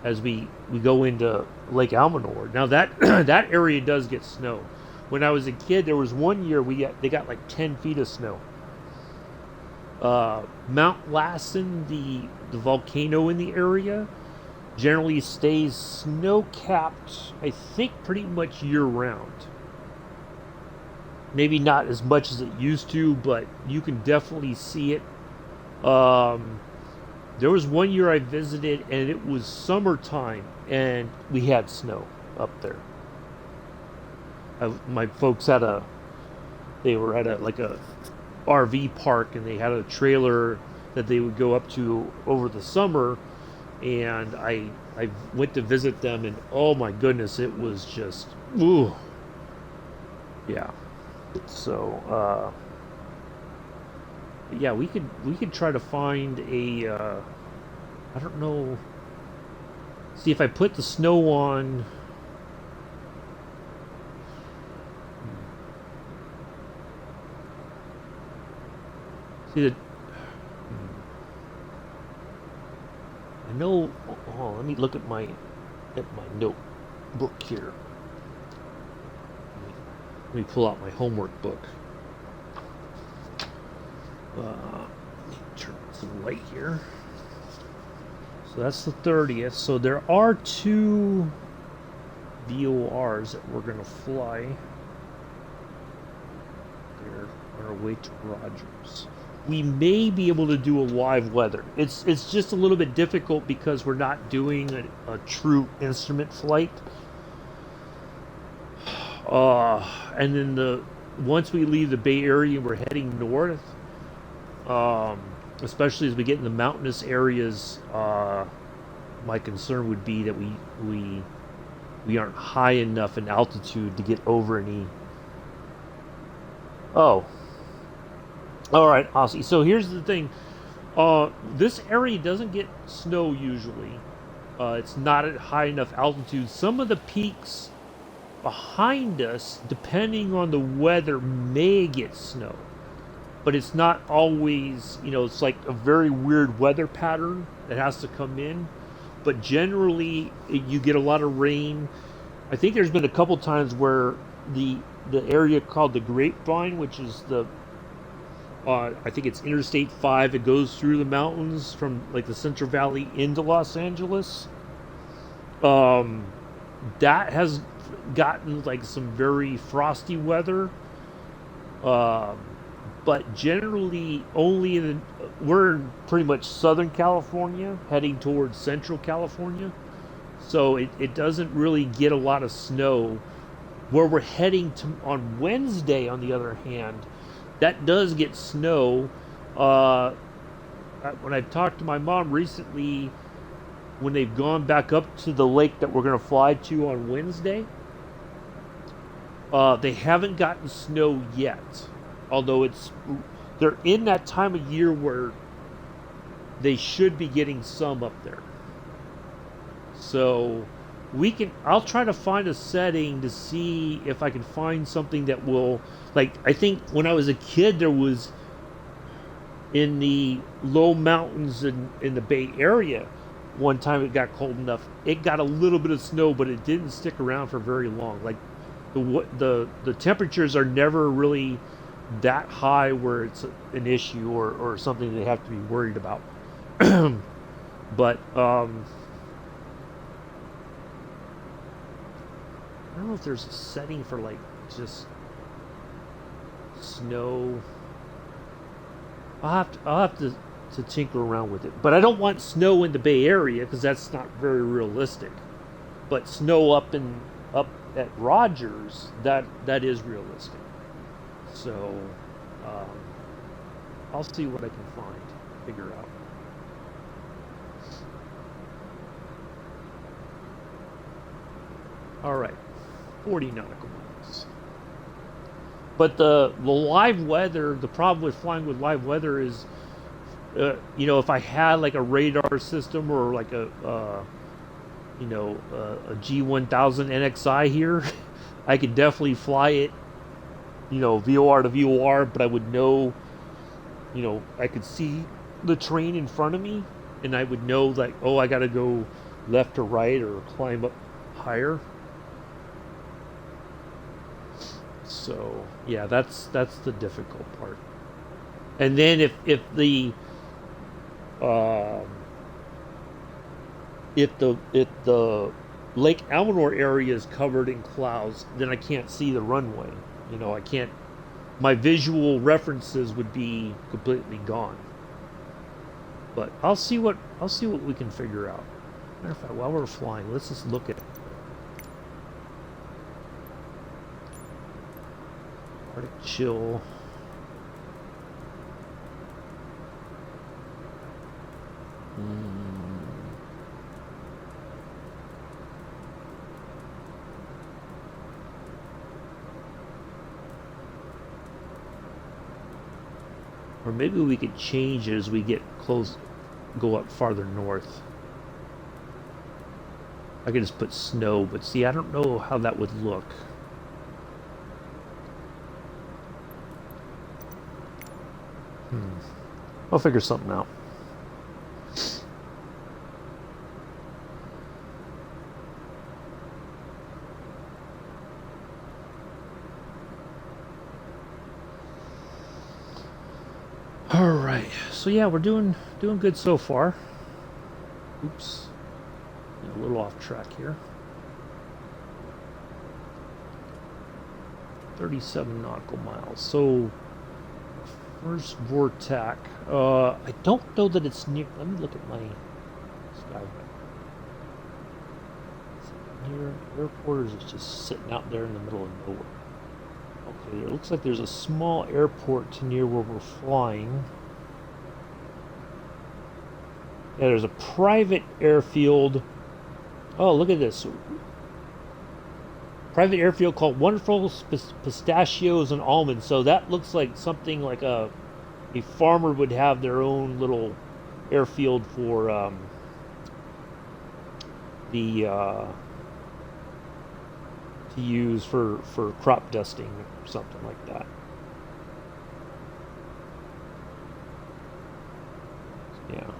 as we go into Lake Almanor. Now that that area does get snow. When I was a kid, there was one year they got like 10 feet of snow. Mount Lassen, the volcano in the area, generally stays snow capped. I think pretty much year round. Maybe not as much as it used to, but you can definitely see it. There was one year I visited, and it was summertime, and we had snow up there. My folks they were at a RV park, and they had a trailer that they would go up to over the summer, and I went to visit them, and oh my goodness, it was just ooh, yeah. So yeah, we could try to find a I don't know. See if I put the snow on. See the. I know. Oh, let me look at my notebook here. Let me pull out my homework book. Let me turn on some light here. So that's the 30th. So there are two VORs that we're going to fly. They're on our way to Rogers. We may be able to do a live weather. It's just a little bit difficult because we're not doing a true instrument flight. And then once we leave the Bay Area, we're heading north. Especially as we get in the mountainous areas, my concern would be that we aren't high enough in altitude to get over any. Oh, all right, Aussie. So here's the thing. This area doesn't get snow usually. It's not at high enough altitude. Some of the peaks behind us, depending on the weather, may get snow. But it's not always, it's like a very weird weather pattern that has to come in. But generally, you get a lot of rain. I think there's been a couple times where the area called the Grapevine, which is I think it's Interstate 5. It goes through the mountains from like the Central Valley into Los Angeles. That has gotten like some very frosty weather. But generally only we're in pretty much Southern California, heading towards Central California. So it doesn't really get a lot of snow. Where we're heading to on Wednesday, on the other hand, that does get snow. When I've talked to my mom recently, when they've gone back up to the lake that we're going to fly to on Wednesday, they haven't gotten snow yet. Although they're in that time of year where they should be getting some up there. So I'll try to find a setting to see if I can find something that will, like, I think when I was a kid, there was in the low mountains in the Bay Area, one time it got cold enough, it got a little bit of snow, but it didn't stick around for very long. Like the temperatures are never really that high where it's an issue or something they have to be worried about. But I don't know if there's a setting for like just snow. I'll have to tinker around with it. But I don't want snow in the Bay Area because that's not very realistic. But snow up at Rogers, that is realistic. So I'll see what I can figure out. All right, 40 nautical miles. But the live weather, the problem with flying with live weather is, if I had like a radar system or like a G1000 NXI here, I could definitely fly it, VOR to VOR, but I would know, I could see the terrain in front of me, and I would know like, oh, I got to go left or right or climb up higher. So yeah, that's the difficult part. And then if the Lake Almanor area is covered in clouds, then I can't see the runway. I can't. My visual references would be completely gone. But I'll see what we can figure out. Matter of fact, while we're flying, let's just look at Arctic chill. Or maybe we could change it as we get close, go up farther north. I could just put snow, but see, I don't know how that would look. I'll figure something out. All right. So yeah, we're doing good so far. Oops. A little off track here. 37 nautical miles. So first vortex. I don't know that it's near. Let me look at my sky map. Is it near airport, or is it just sitting out there in the middle of nowhere? Okay, it looks like there's a small airport near where we're flying. Yeah, there's a private airfield. Oh, look at this. Private airfield called Wonderful Pistachios and Almonds. So that looks like something like a farmer would have their own little airfield for the to use for crop dusting or something like that. Yeah.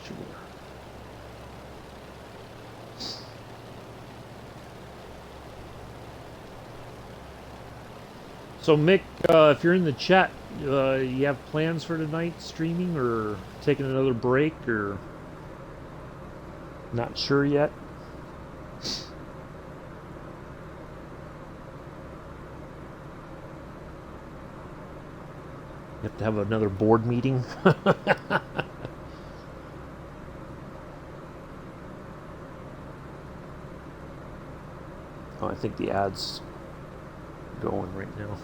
Sure. So Mick, if you're in the chat, you have plans for tonight streaming or taking another break or not sure yet? You have to have another board meeting. Oh, I think the ad's going right now.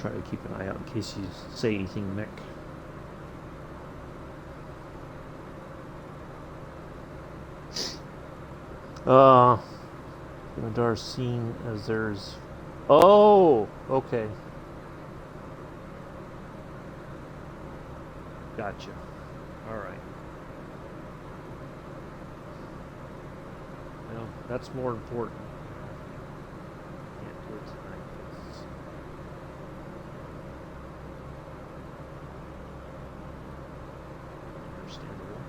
Try to keep an eye out in case you say anything, Mick. Radar seen as there's. Oh, okay. Gotcha. All right. Well, that's more important. Can't do it tonight. It's understandable.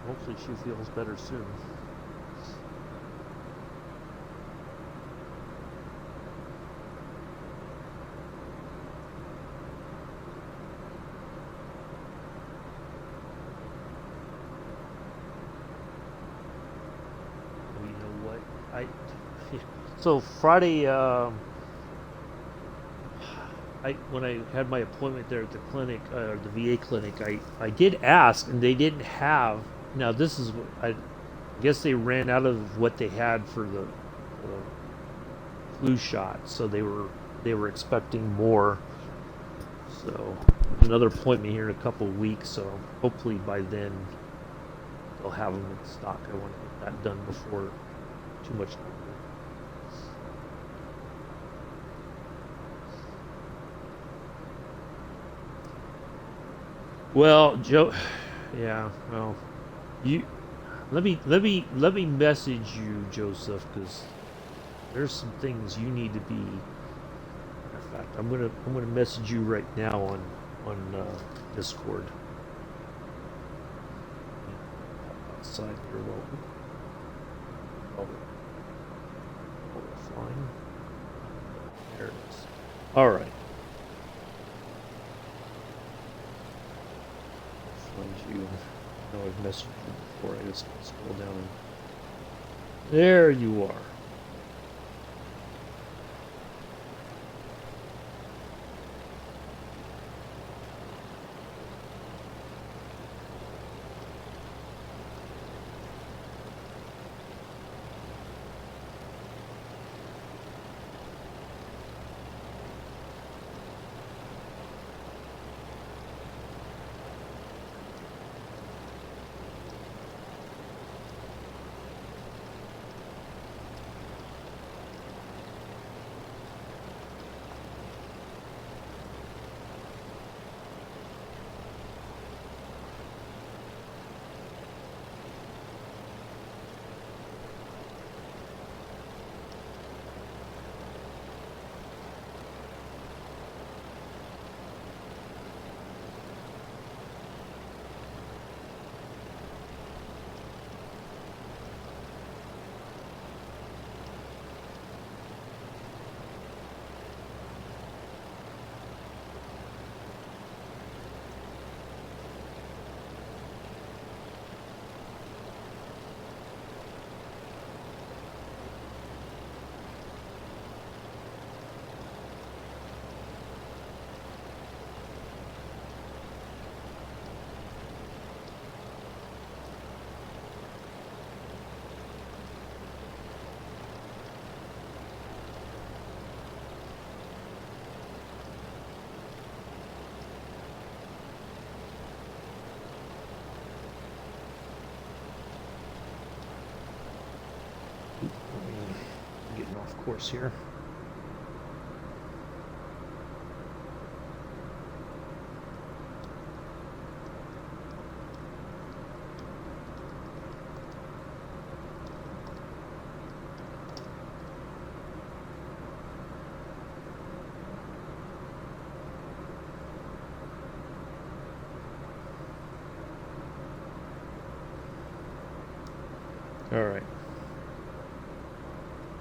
Hopefully she feels better soon. Well, you know what? So Friday, when I had my appointment there at the clinic, the VA clinic, I did ask, and they didn't have. Now this is I guess they ran out of what they had for the flu shot, so they were expecting more. So another appointment here in a couple of weeks. So hopefully by then they'll have them in stock. I want to get that done before too much longer. Well, Joe, yeah. Well, you let me message you, Joseph, because there's some things you need to be. In fact, I'm gonna message you right now on Discord. Outside here, well, flying. There it is. All right. Find you. I know I've messaged you before. I just scroll down and there you are. Getting off course here. All right.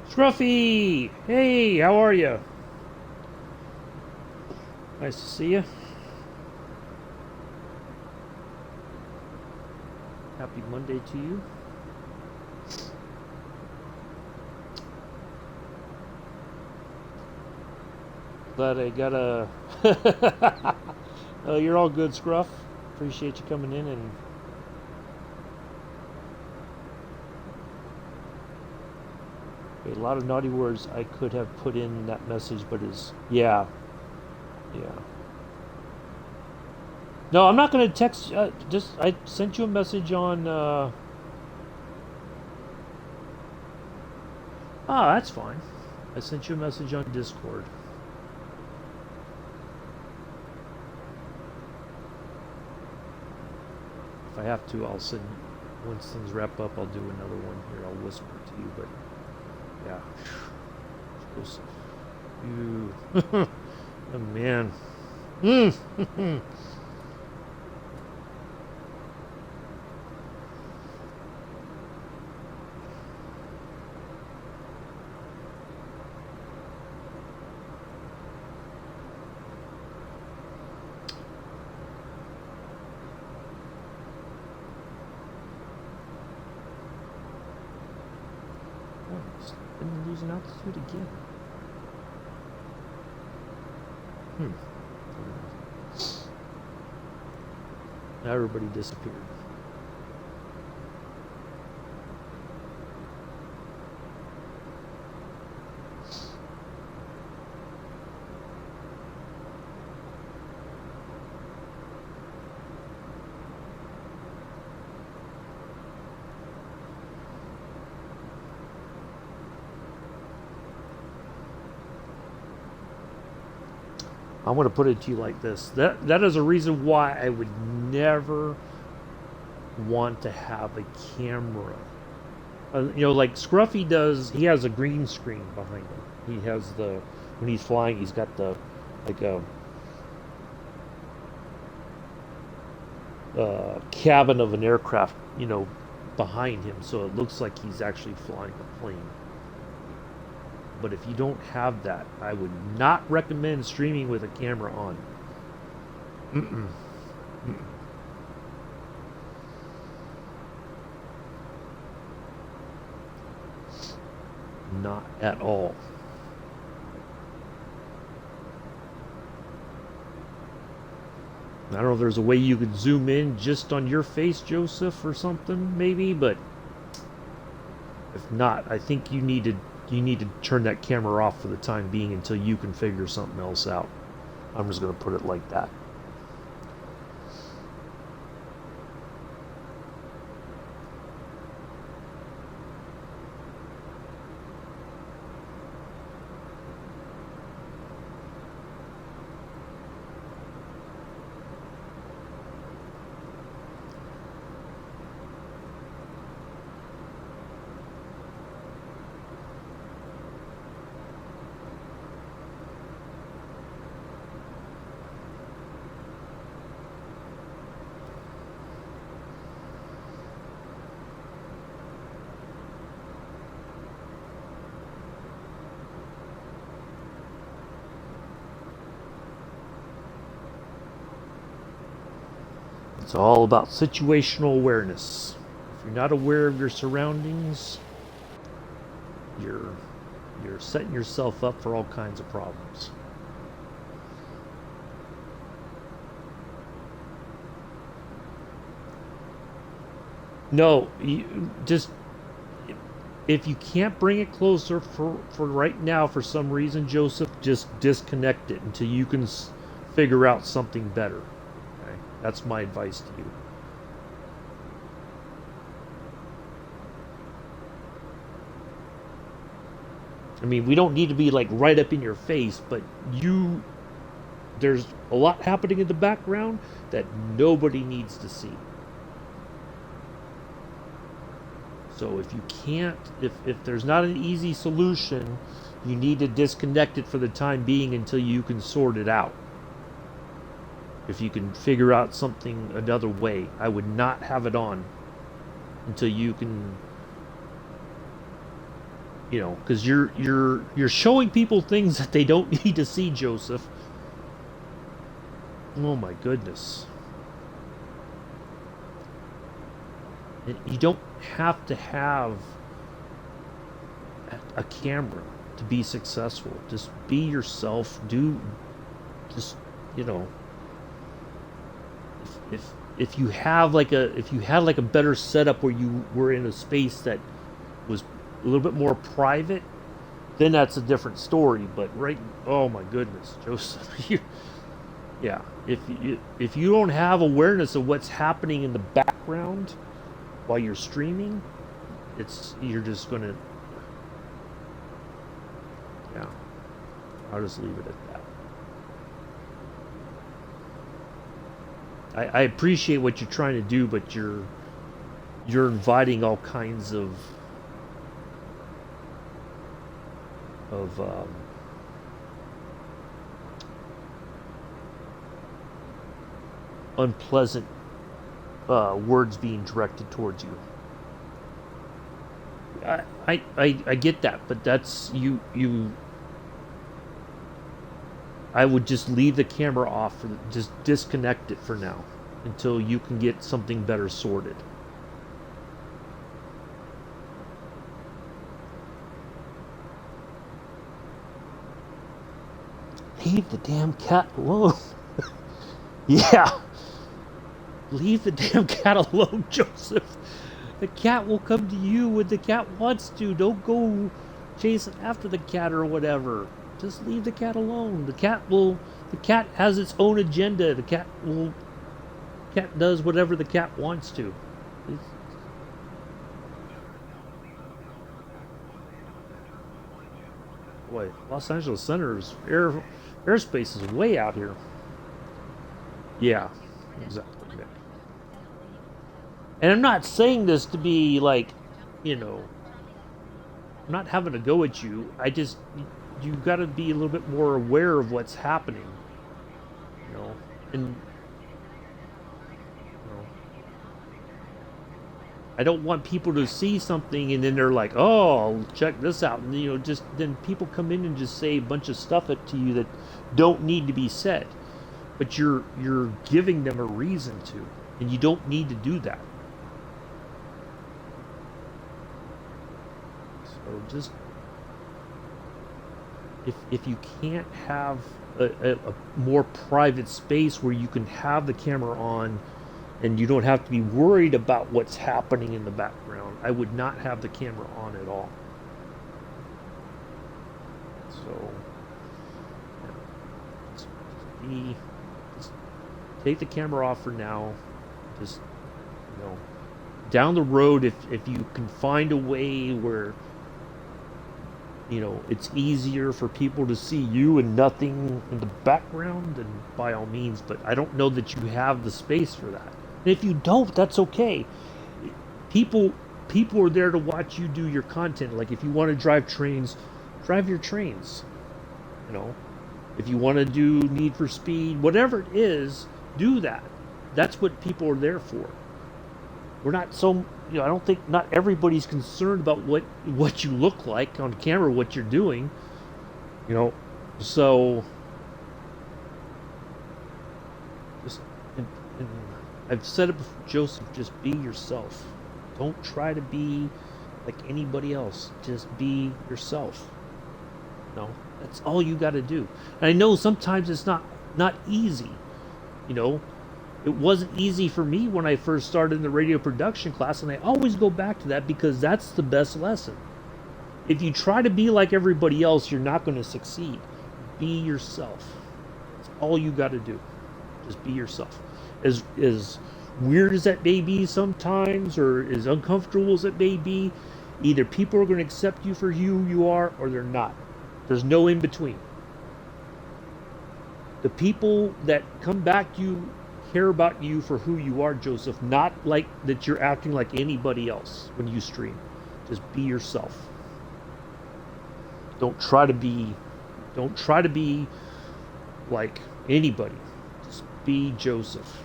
Scruffy! Hey, how are you? Nice to see you. Happy Monday to you. Glad I got a... you're all good, Scruff. Appreciate you coming in and... A lot of naughty words I could have put in that message, but is... Yeah. Yeah. No, I'm not going to text... I sent you a message on... that's fine. I sent you a message on Discord. If I have to, I'll send... Once things wrap up, I'll do another one here. I'll whisper to you, but... Yeah. You. Oh, man. Been losing altitude again. Now everybody disappeared. I'm going to put it to you like this. That is a reason why I would never want to have a camera Like Scruffy does. He has a green screen behind him. He has the when he's flying, he's got the like a cabin of an aircraft, behind him, so it looks like he's actually flying a plane. But if you don't have that, I would not recommend streaming with a camera on. Mm-mm. Mm-mm. Not at all. I don't know if there's a way you could zoom in just on your face, Joseph, or something, maybe, but if not, I think you need to turn that camera off for the time being until you can figure something else out. I'm just gonna put it like that. It's all about situational awareness. If you're not aware of your surroundings, you're you're setting yourself up for all kinds of problems. No, just if you can't bring it closer for right now for some reason, Joseph, just disconnect it until you can figure out something better. Okay? That's my advice to you. I mean, we don't need to be like right up in your face, but there's a lot happening in the background that nobody needs to see. So if you can't, if there's not an easy solution, you need to disconnect it for the time being until you can sort it out. If you can figure out something another way, I would not have it on until you can, because you're showing people things that they don't need to see, Joseph. Oh my goodness. You don't have to have a camera to be successful. Just be yourself. Just you know, if you have if you had like a better setup where you were in a space that was a little bit more private, then that's a different story. But right, oh my goodness, Joseph, yeah. If you don't have awareness of what's happening in the background while you're streaming, you're just gonna, yeah. I'll just leave it at that. I appreciate what you're trying to do, but you're inviting all kinds of unpleasant words being directed towards you. I get that, but that's you. I would just leave the camera off, just disconnect it for now until you can get something better sorted. Leave the damn cat alone. Yeah, leave the damn cat alone, Joseph. The cat will come to you when the cat wants to. Don't go chasing after the cat or whatever. Just leave the cat alone. The cat has its own agenda. Cat does whatever the cat wants to. It's, boy, Los Angeles Center's airspace is way out here. Yeah, exactly. Yeah. And I'm not saying this to be like, you know, I'm not having to go at you. I just you got to be a little bit more aware of what's happening, you know. And you know, I don't want people to see something and then they're like, "Oh, check this out," and just then people come in and just say a bunch of stuff to you that don't need to be said, but you're giving them a reason to, and you don't need to do that. So just if you can't have a more private space where you can have the camera on and you don't have to be worried about what's happening in the background, I would not have the camera on at all. So just, just take the camera off for now. Just down the road, if you can find a way where it's easier for people to see you and nothing in the background, then by all means. But I don't know that you have the space for that. And if you don't, that's okay. People people are there to watch you do your content. Like if you want to drive trains, drive your trains. You know, if you want to do Need for Speed, whatever it is, do that. That's what people are there for. We're not so, I don't think not everybody's concerned about what you look like on camera, what you're doing. You know, so just and I've said it before, Joseph, just be yourself. Don't try to be like anybody else. Just be yourself. No, that's all you got to do. And I know sometimes it's not easy. You know, it wasn't easy for me when I first started in the radio production class, and I always go back to that because that's the best lesson. If you try to be like everybody else, you're not going to succeed. Be yourself. That's all you got to do. Just be yourself. As weird as that may be sometimes, or as uncomfortable as it may be, either people are going to accept you for who you are, or they're not. There's no in between. The people that come back to you care about you for who you are, Joseph, not like that you're acting like anybody else when you stream. Just be yourself. Don't try to be like anybody. Just be Joseph.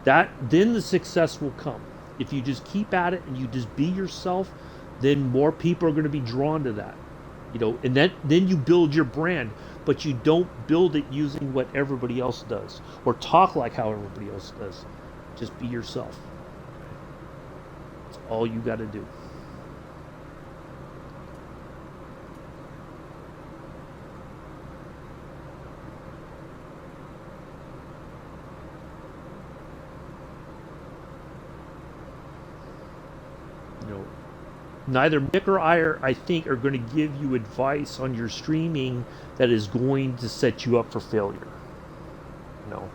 Okay? Then the success will come. If you just keep at it and you just be yourself, then more people are going to be drawn to that. And then you build your brand, but you don't build it using what everybody else does or talk like how everybody else does. Just be yourself. That's all you got to do. Neither Mick or I think, are going to give you advice on your streaming that is going to set you up for failure. No.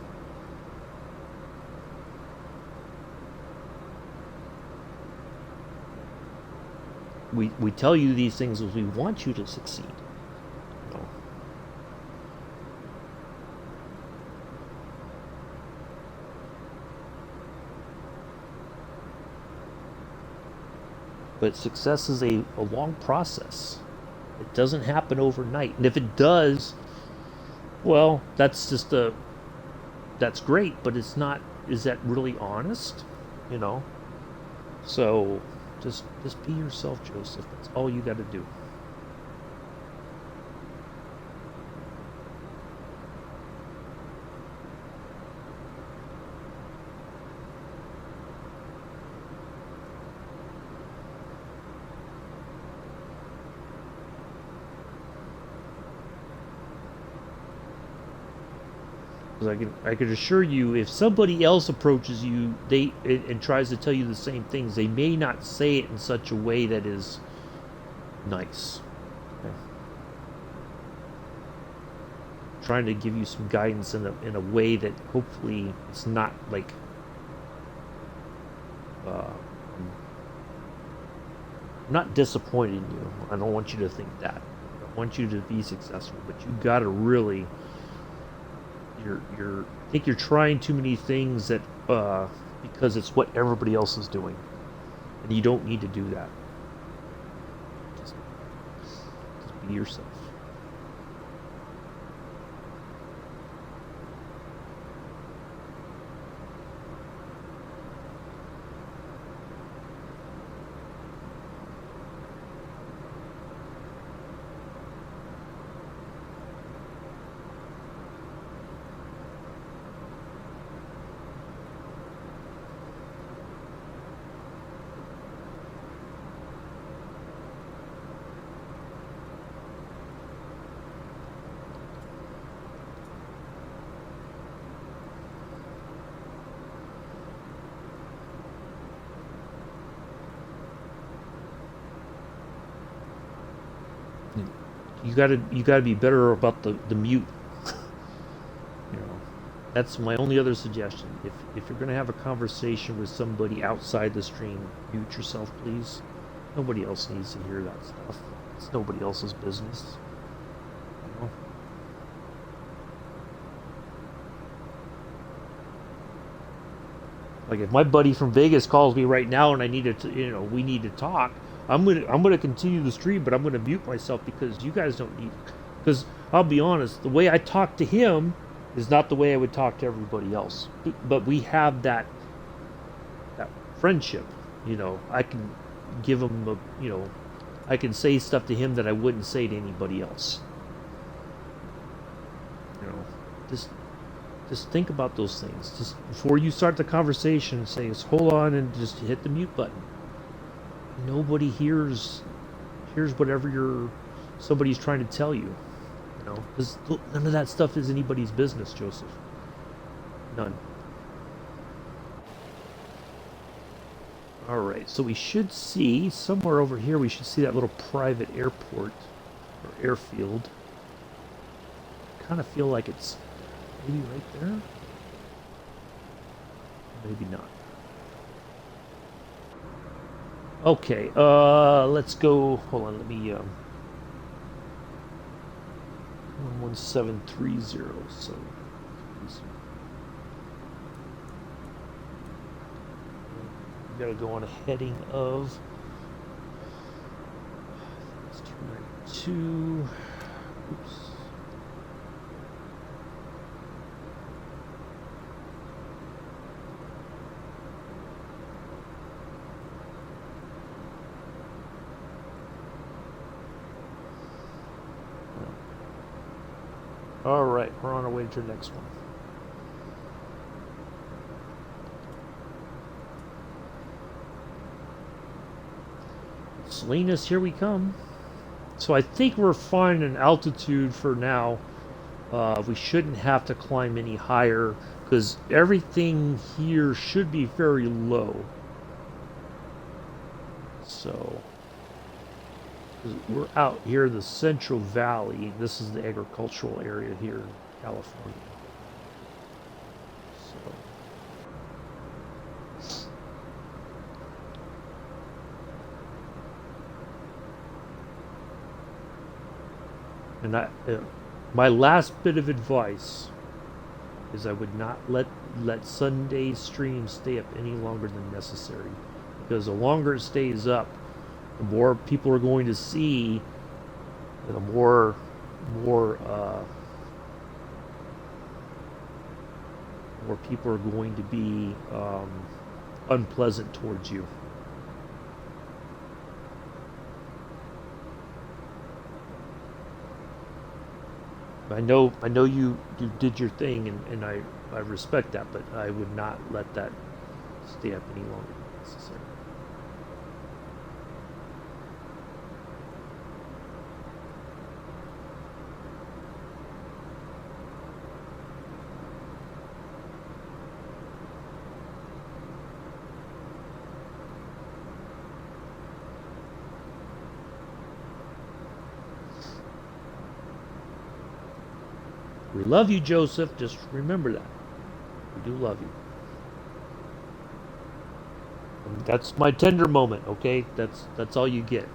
We tell you these things as we want you to succeed. No. But success is a long process. It doesn't happen overnight. And if it does, well, that's great, but it's not, is that really honest? So just be yourself, Joseph. That's all you got to do. I could assure you, if somebody else approaches you, and tries to tell you the same things, they may not say it in such a way that is nice. Okay. Trying to give you some guidance in a way that hopefully it's not like I'm not disappointing you. I don't want you to think that. I want you to be successful, but you got to really. I think you're trying too many things that because it's what everybody else is doing, and you don't need to do that. Be yourself. You gotta be better about the mute. You know, that's my only other suggestion. If you're gonna have a conversation with somebody outside the stream, mute yourself, please. Nobody else needs to hear that stuff. It's nobody else's business. You know? Like if my buddy from Vegas calls me right now and I need to, we need to talk. I'm gonna continue the stream, but I'm gonna mute myself because you guys don't need. Because I'll be honest, the way I talk to him is not the way I would talk to everybody else. But we have that friendship. I can give him I can say stuff to him that I wouldn't say to anybody else. You know, just think about those things. Just before you start the conversation, say, hold on and just hit the mute button. Nobody hears whatever somebody's trying to tell you. Because none of that stuff is anybody's business, Joseph. None. Alright, so we should see, somewhere over here, we should see that little private airport, or airfield. I kind of feel like it's maybe right there? Maybe not. Okay, let's go, hold on, let me, 11730, so... We gotta go on a heading of... Let's turn right to... Oops. Alright, we're on our way to the next one. Salinas, here we come. So I think we're fine in altitude for now. We shouldn't have to climb any higher because everything here should be very low. So we're out here in the Central Valley. This is the agricultural area here in California. And my last bit of advice is I would not let Sunday's stream stay up any longer than necessary, because the longer it stays up, the more people are going to see, the more people are going to be unpleasant towards you. I know you did your thing, and I respect that, but I would not let that stay up any longer than necessary. We love you, Joseph. Just remember that. We do love you. And that's my tender moment, okay? That's all you get.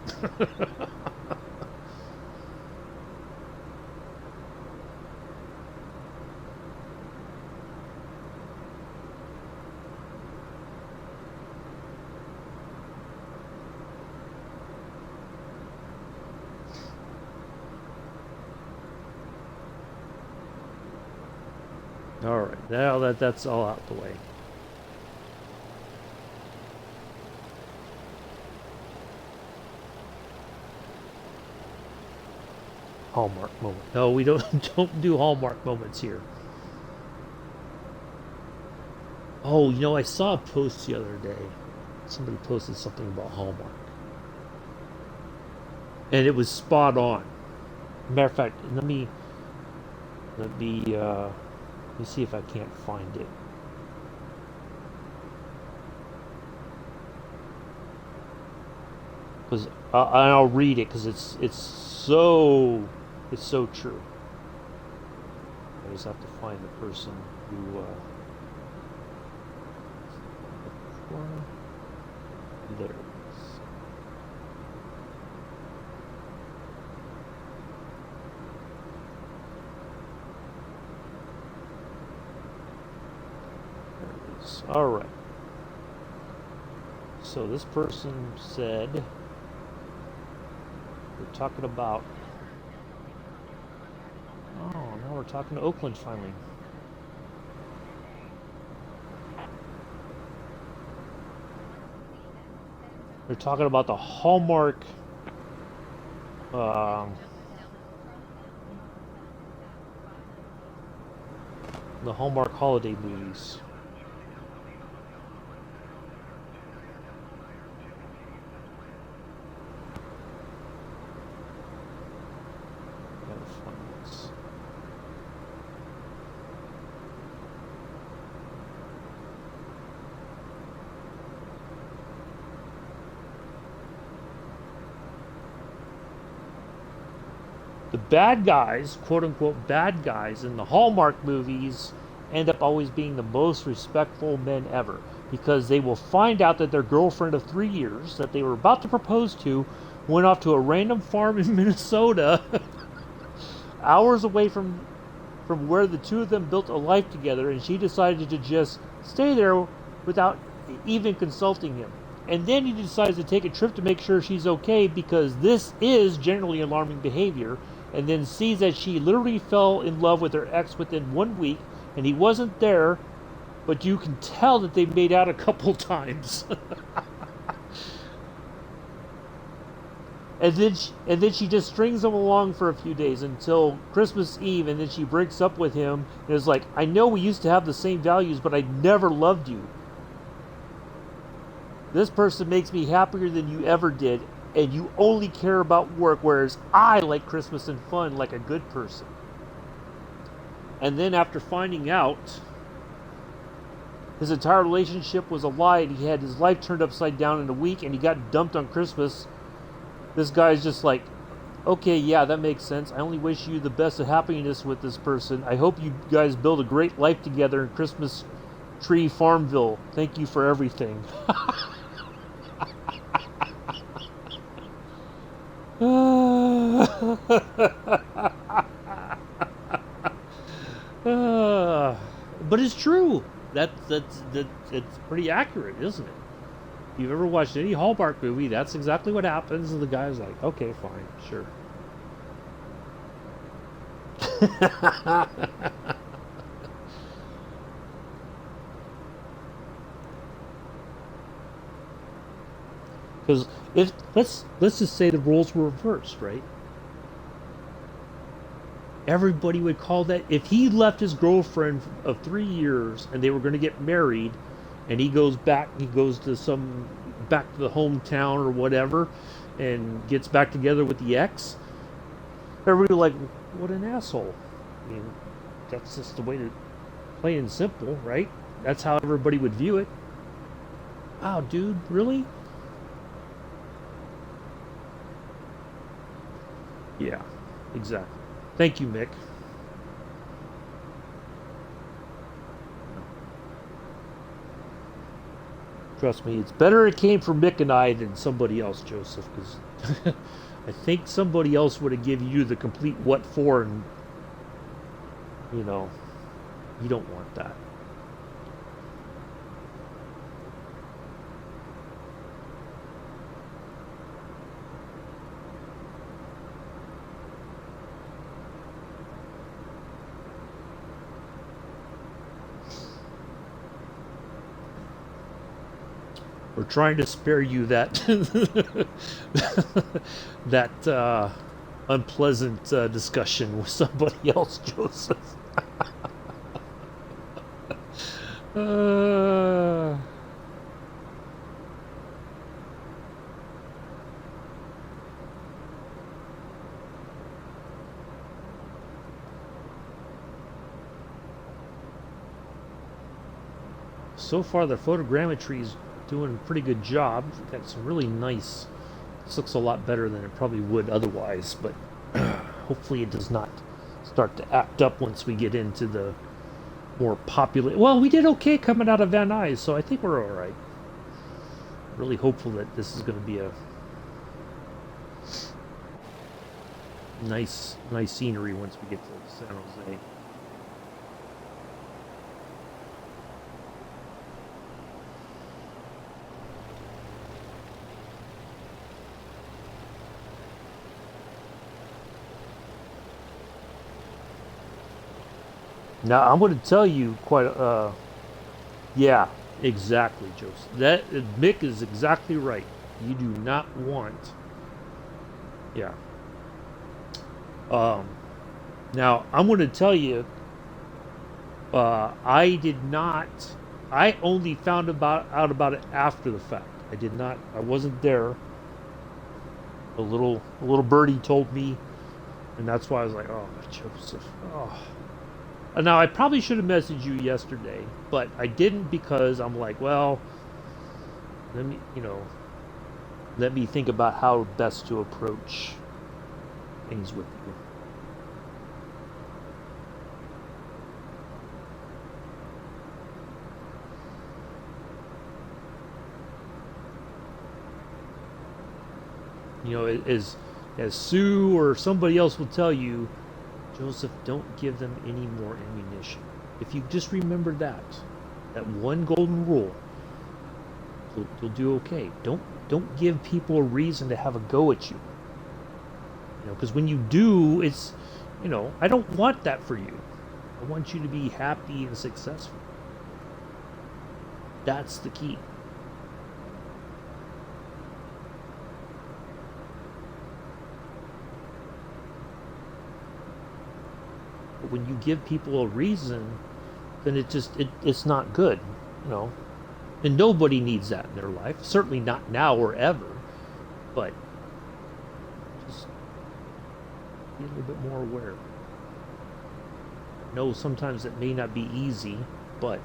All right, now that's all out the way. Hallmark moment. No, we don't don't do Hallmark moments here. Oh, I saw a post the other day. Somebody posted something about Hallmark, and it was spot on. Matter of fact, let me see if I can't find it. Because I'll read it because it's so true. I just have to find the person who. There it is. There it is. All right. So this person said we're talking about. Oh, now we're talking to Oakland finally. They're talking about um, the Hallmark holiday movies. Gotta find this. The bad guys, quote unquote bad guys in the Hallmark movies, end up always being the most respectful men ever because they will find out that their girlfriend of 3 years that they were about to propose to went off to a random farm in Minnesota, hours away from where the two of them built a life together, and she decided to just stay there without even consulting him. And then he decides to take a trip to make sure she's okay because this is generally alarming behavior, and then sees that she literally fell in love with her ex within 1 week, and he wasn't there, but you can tell that they made out a couple times. And then she just strings him along for a few days until Christmas Eve, and then she breaks up with him and is like, I know we used to have the same values, but I never loved you. This person makes me happier than you ever did, and you only care about work, whereas I like Christmas and fun like a good person. And then after finding out his entire relationship was a lie and he had his life turned upside down in a week and he got dumped on Christmas, this guy's just like, okay, yeah, that makes sense. I only wish you the best of happiness with this person. I hope you guys build a great life together in Christmas Tree Farmville. Thank you for everything. But it's true. It's pretty accurate, isn't it? If you've ever watched any Hallmark movie, that's exactly what happens. And the guy's like, okay, fine, sure. Because if let's just say the roles were reversed, right? Everybody would call that, if he left his girlfriend of 3 years and they were going to get married, and he goes to back to the hometown or whatever, and gets back together with the ex. Everybody like, what an asshole. I mean, that's just the way to, plain and simple, right? That's how everybody would view it. Wow, dude, really? Yeah, exactly. Thank you, Mick. Trust me, it's better it came from Mick and I than somebody else, Joseph, because I think somebody else would have given you the complete what for, and you know, you don't want that. We're trying to spare you that that unpleasant discussion with somebody else, Joseph. Uh, so far, the photogrammetry is doing a pretty good job. We've got some really nice. This looks a lot better than it probably would otherwise, but hopefully it does not start to act up once we get into the more popular. Well, we did okay coming out of Van Nuys, so I think we're all right. Really hopeful that this is going to be a nice scenery once we get to San Jose. Now I'm going to tell you quite. Yeah, exactly, Joseph. That Mick is exactly right. You do not want. Yeah. Um. Now I'm going to tell you. I did not. I only found out about it after the fact. I did not. I wasn't there. A little birdie told me, and that's why I was like, "Oh, Joseph." Oh. Now I probably should have messaged you yesterday, but I didn't because I'm like, well, let me, let me think about how best to approach things with you. As Sue or somebody else will tell you, Joseph, don't give them any more ammunition. If you just remember that one golden rule, you'll do okay. Don't give people a reason to have a go at you. Because when you do, it's, I don't want that for you. I want you to be happy and successful. That's the key. But when you give people a reason, then it's not good, you know. And nobody needs that in their life. Certainly not now or ever. But just be a little bit more aware. No, sometimes it may not be easy, but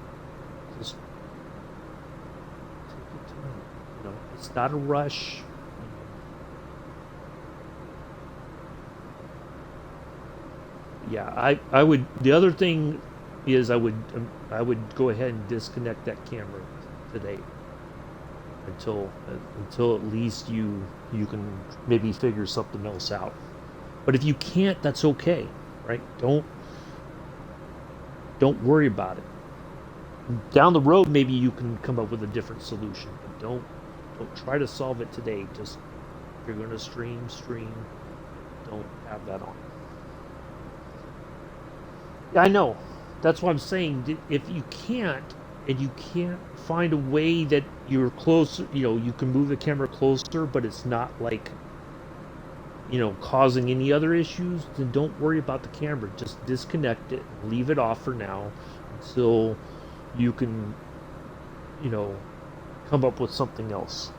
just take your time. It's not a rush. Yeah, I would. The other thing is I would go ahead and disconnect that camera today until at least you can maybe figure something else out. But if you can't, that's okay, right? Don't worry about it. Down the road, maybe you can come up with a different solution. But don't try to solve it today. Just if you're going to stream. Don't have that on. Yeah, I know. That's what I'm saying. If you can't, and you can't find a way that you're closer, you can move the camera closer, but it's not like, causing any other issues, then don't worry about the camera. Just disconnect it, leave it off for now until you can, you know, come up with something else.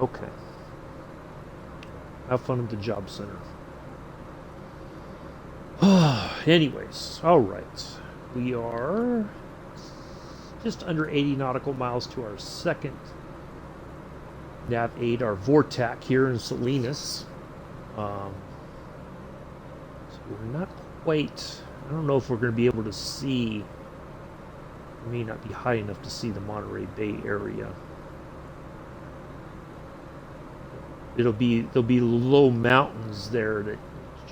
Okay. Have fun at the job center. Anyways, all right. We are just under 80 nautical miles to our second nav 8, our Vortac here in Salinas. So we're not quite, I don't know if we're going to be able to see, we may not be high enough to see the Monterey Bay area. There'll be low mountains there that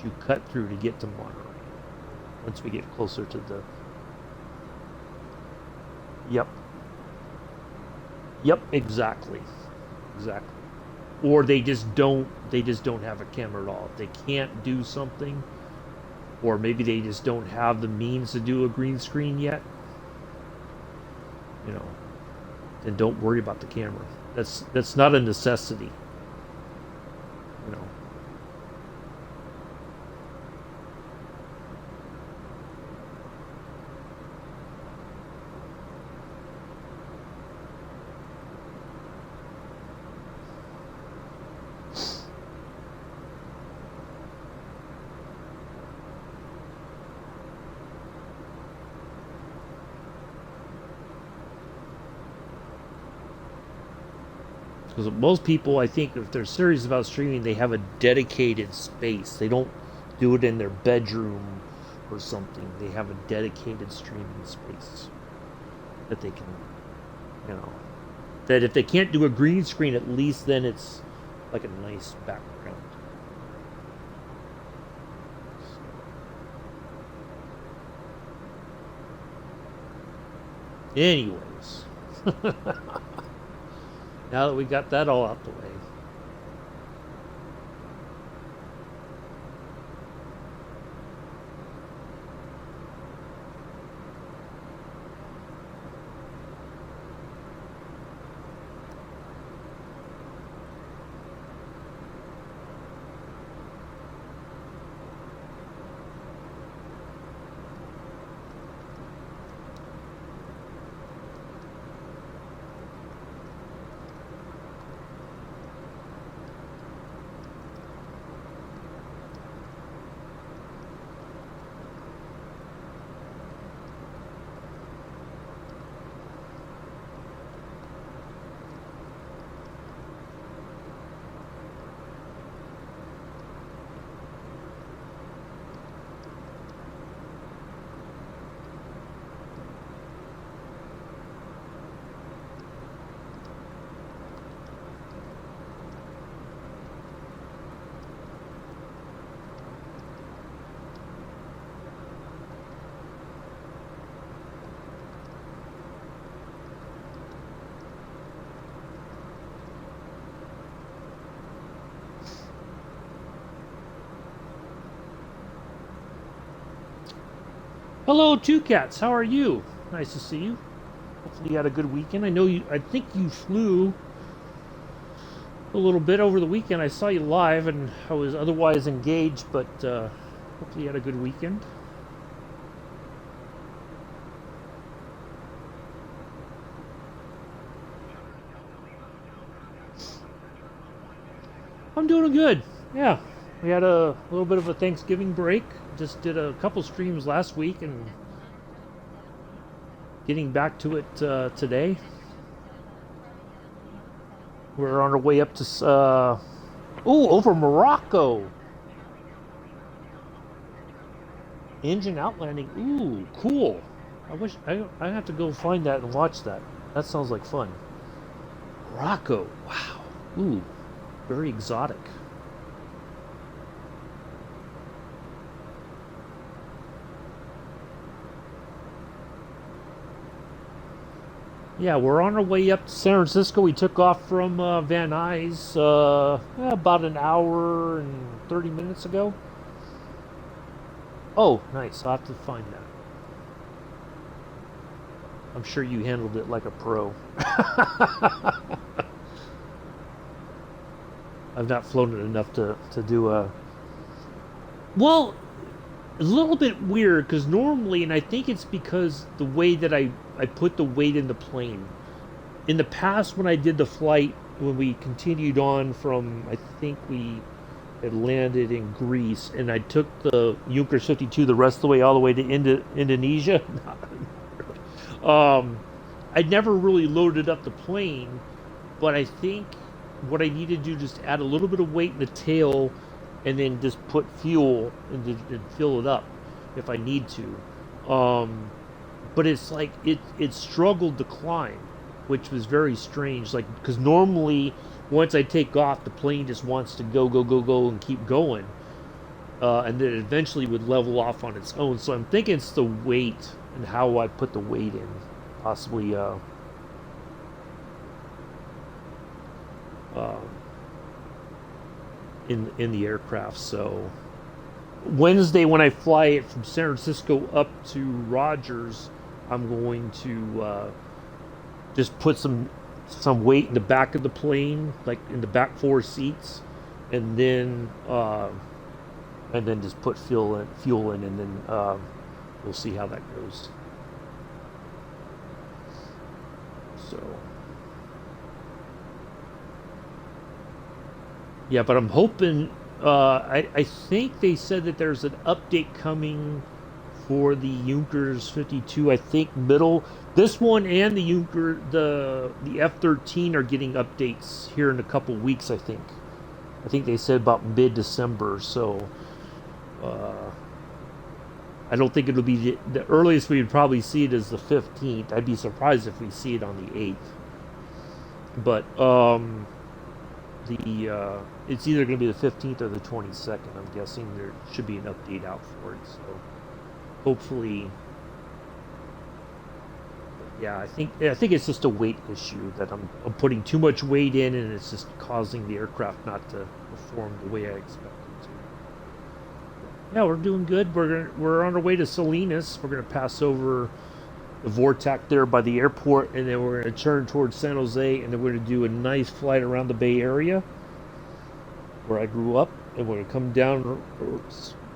you cut through to get to Monterey. Once we get closer to the, yep, exactly. Or they just don't have a camera at all. If they can't do something, or maybe they just don't have the means to do a green screen yet, you know, then don't worry about the camera. That's not a necessity, you know. Because most people, I think, if they're serious about streaming, they have a dedicated space. They don't do it in their bedroom or something. They have a dedicated streaming space that they can, you know, that if they can't do a green screen, at least then it's like a nice background. Anyways, now that we got that all out the way, hello, Two Cats. How are you? Nice to see you. Hopefully, you had a good weekend. I know you. I think you flew a little bit over the weekend. I saw you live, and I was otherwise engaged, but hopefully, you had a good weekend. I'm doing good. Yeah, we had a little bit of a Thanksgiving break. Just did a couple streams last week, and getting back to it today. We're on our way up to over Morocco. Engine outlanding. Ooh, cool. I have to go find that and watch that. That sounds like fun. Morocco. Wow. Ooh, very exotic. Yeah, we're on our way up to San Francisco. We took off from Van Nuys about an hour and 30 minutes ago. Oh, nice. I'll have to find that. I'm sure you handled it like a pro. I've not flown it enough to do a. Well, a little bit weird because normally, and I think it's because the way that I put the weight in the plane. In the past, when I did the flight, when we continued on from, I think we had landed in Greece, and I took the Junkers 52 the rest of the way all the way to Indonesia. I never really loaded up the plane, but I think what I need to do just add a little bit of weight in the tail, and then just put fuel and fill it up if I need to. But it's like it struggled to climb, which was very strange. Like because normally once I take off, the plane just wants to go go go go and keep going, and then it eventually would level off on its own. So I'm thinking it's the weight and how I put the weight in, possibly. Uh, in the aircraft. So Wednesday when I fly it from San Francisco up to Rogers, I'm going to just put some weight in the back of the plane, like in the back four seats, and then just put fuel in, and then we'll see how that goes. So yeah, but I'm hoping. I think they said that there's an update coming for the Junkers 52. I think middle this one and the the F-13 are getting updates here in a couple weeks. I think they said about mid-December. So uh, I don't think it'll be the earliest we would probably see it is the 15th. I'd be surprised if we see it on the 8th. But the it's either going to be the 15th or the 22nd. I'm guessing there should be an update out for it. So hopefully, yeah, I think it's just a weight issue that I'm putting too much weight in, and it's just causing the aircraft not to perform the way I expect it to. Yeah, we're doing good. We're on our way to Salinas. We're gonna pass over the Vortac there by the airport, and then we're gonna turn towards San Jose, and then we're gonna do a nice flight around the Bay Area where I grew up, and we're gonna come down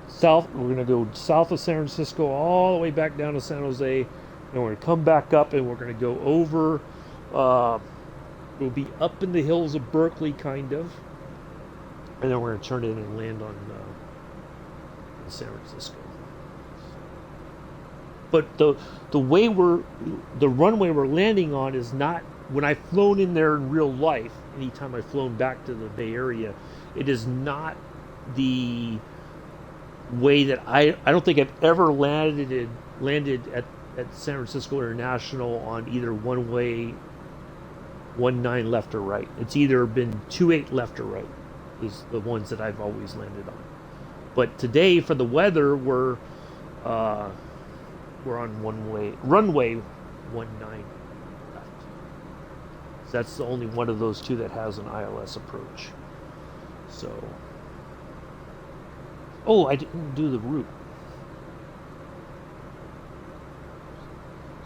south. We're gonna go south of San Francisco all the way back down to San Jose, and we're gonna come back up, and we're gonna go over. Uh, we'll be up in the hills of Berkeley, kind of, and then we're gonna turn in and land on in San Francisco. But the runway we're landing on is not. When I've flown in there in real life, anytime I've flown back to the Bay Area, it is not the way that I don't think I've ever landed at San Francisco International on either one way, 19 left or right. It's either been 28 left or right is the ones that I've always landed on. But today for the weather uh, we're on runway 19 left. So that's the only one of those two that has an ILS approach. So, oh, I didn't do the route.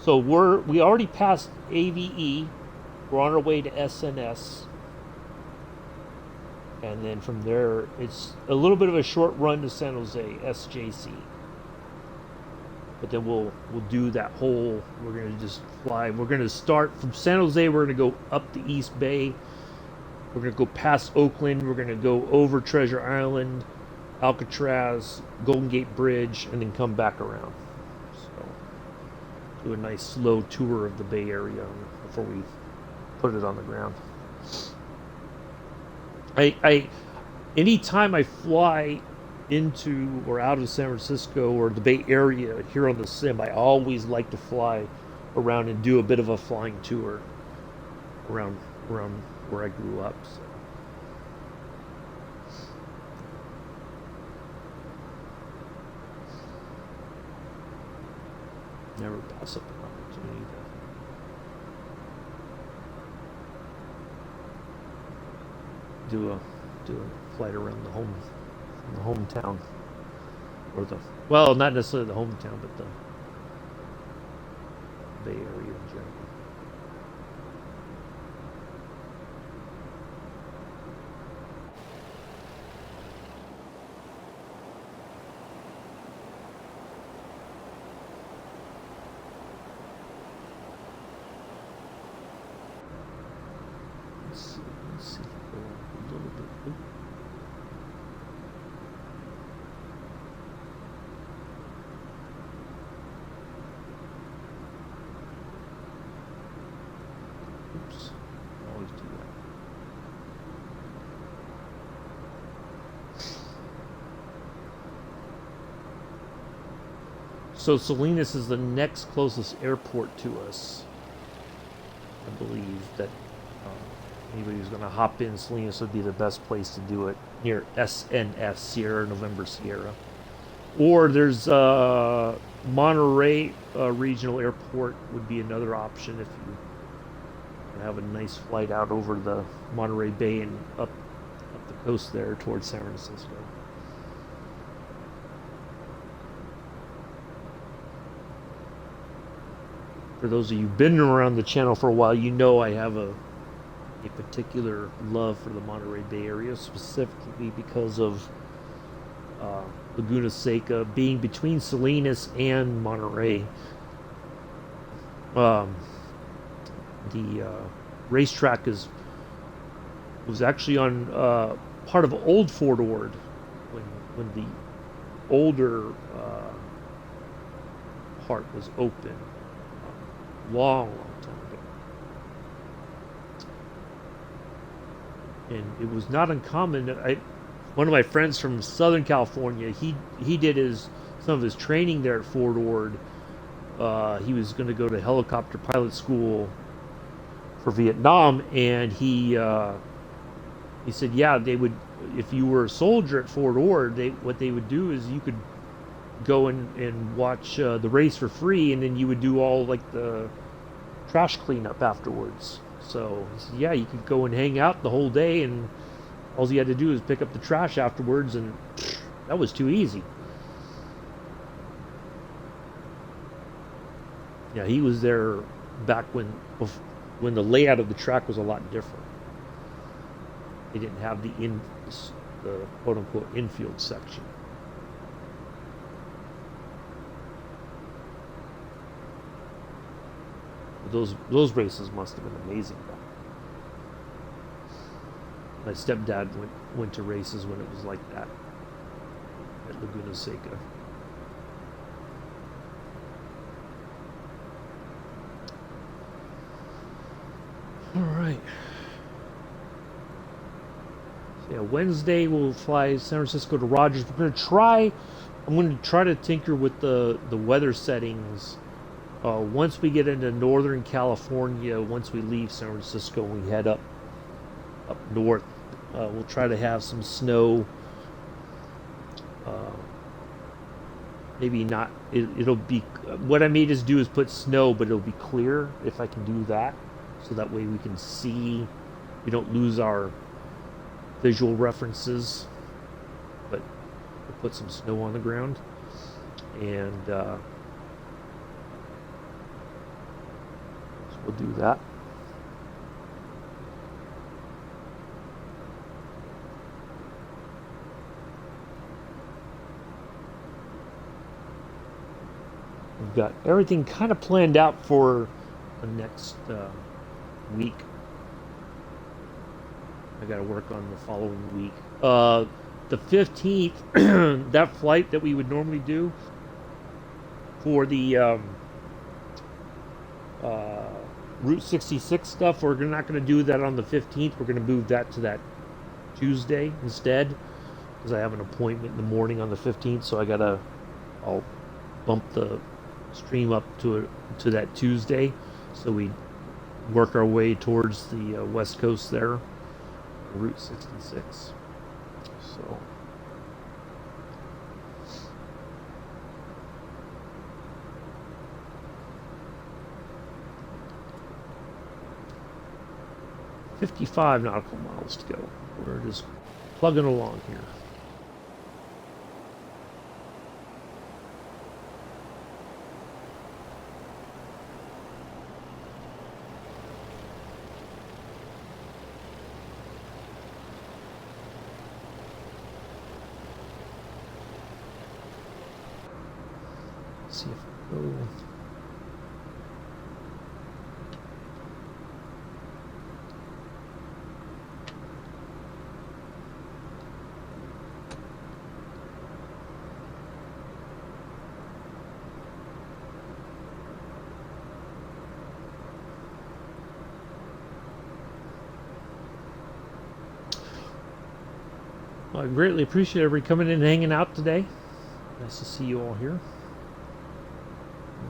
So we already passed AVE. We're on our way to SNS, and then from there it's a little bit of a short run to San Jose SJC. But then we'll do that whole. We're gonna just fly. We're gonna start from San Jose. We're gonna go up the East Bay. We're gonna go past Oakland. We're gonna go over Treasure Island, Alcatraz, Golden Gate Bridge, and then come back around. So do a nice slow tour of the Bay Area before we put it on the ground. I anytime I fly into or out of San Francisco or the Bay Area here on the sim, I always like to fly around and do a bit of a flying tour around where I grew up. So. Never pass up an opportunity to do a flight around the hometown, or not necessarily the hometown, but the Bay Area in general. Let's see if I go a little bit. Oop. Oops. I always do that. So Salinas is the next closest airport to us. I believe that anybody who's going to hop in Salinas would be the best place to do it, near SNF, Sierra November Sierra. Or there's Monterey Regional Airport would be another option if you have a nice flight out over the Monterey Bay and up the coast there towards San Francisco. For those of you who've been around the channel for a while, you know I have a particular love for the Monterey Bay Area, specifically because of Laguna Seca being between Salinas and Monterey. Um, the racetrack was actually on part of Old Fort Ord when the older part was open, long time ago. And it was not uncommon. One of my friends from Southern California, he did some of his training there at Fort Ord. He was going to go to helicopter pilot school for Vietnam, and he said, yeah, they would, if you were a soldier at Fort Ord, what they would do is you could go and watch the race for free, and then you would do all like the trash cleanup afterwards. So he said, yeah, you could go and hang out the whole day, and all you had to do is pick up the trash afterwards, and that was too easy. Yeah, he was there back when the layout of the track was a lot different. They didn't have the quote unquote infield section. Those races must have been amazing back then. My stepdad went to races when it was like that at Laguna Seca. All right. So yeah, Wednesday we'll fly San Francisco to Rogers. I'm going to try to tinker with the weather settings. Once we get into Northern California, once we leave San Francisco and we head up north, we'll try to have some snow. Maybe not. It'll be. What I may just do is put snow, but it'll be clear if I can do that, so that way we can see. We don't lose our visual references, but we'll put some snow on the ground, and so we'll do that. We've got everything kind of planned out for the next week. I got to work on the following week. The 15th, that flight that we would normally do for the Route 66 stuff, we're not going to do that on the 15th. We're going to move that to that Tuesday instead, because I have an appointment in the morning on the 15th. So I'll bump the stream up to that Tuesday, so we work our way towards the west coast there, Route 66. So $55 nautical miles to go. We're just plugging along here. See if I go. I greatly appreciate everybody coming in and hanging out today. Nice to see you all here.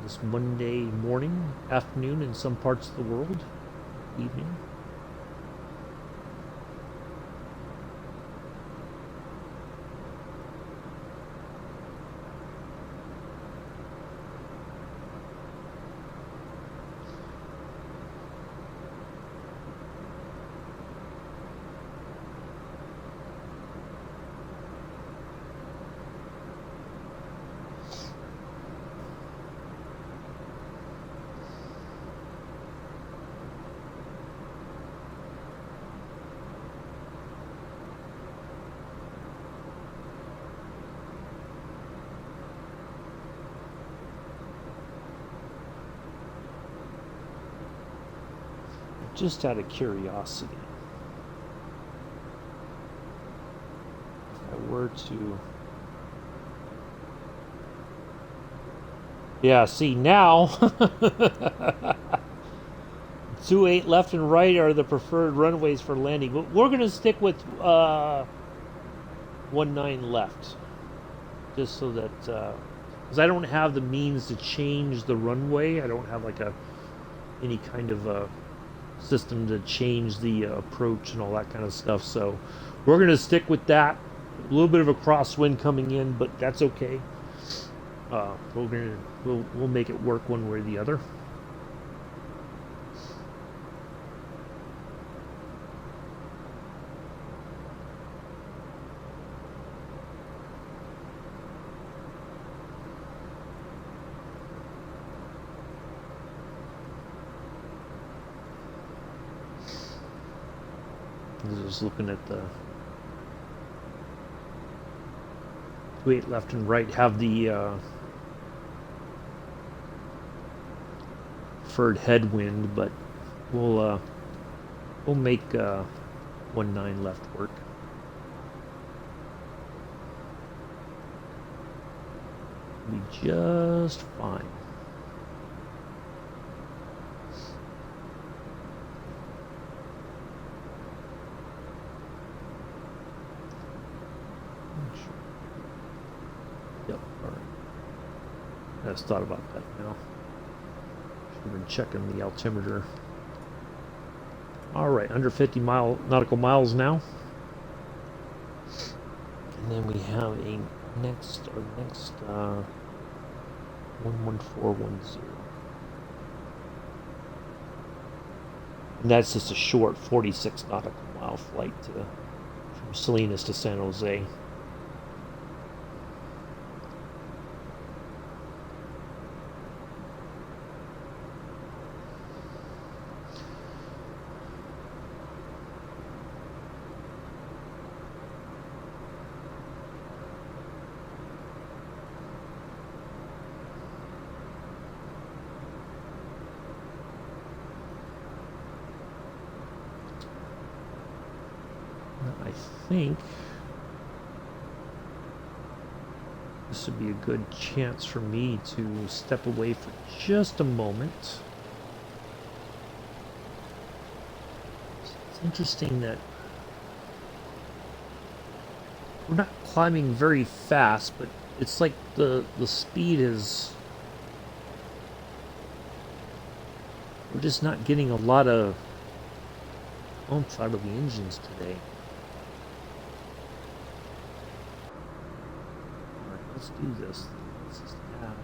This Monday morning, afternoon in some parts of the world, evening. just out of curiosity, if I were to... Yeah, see, now 2-8 left and right are the preferred runways for landing. But we're going to stick with 1-9 left. Just so that... because I don't have the means to change the runway. I don't have like any kind of a system to change the approach and all that kind of stuff. So we're going to stick with that. A little bit of a crosswind coming in, but that's okay. We'll make it work one way or the other. Just looking at the 2-8 left and right have the preferred headwind, but we'll make 1-9 left work. Be just fine. Yep, all right. I just thought about that now. Should have been checking the altimeter. All right, under 50 nautical miles now. And then we have a next 11410. And that's just a short 46 nautical mile flight from Salinas to San Jose. I think this would be a good chance for me to step away for just a moment. It's interesting that we're not climbing very fast, but it's like the speed is... We're just not getting a lot of oomph out of the engines today. Let's do this. Let's just add.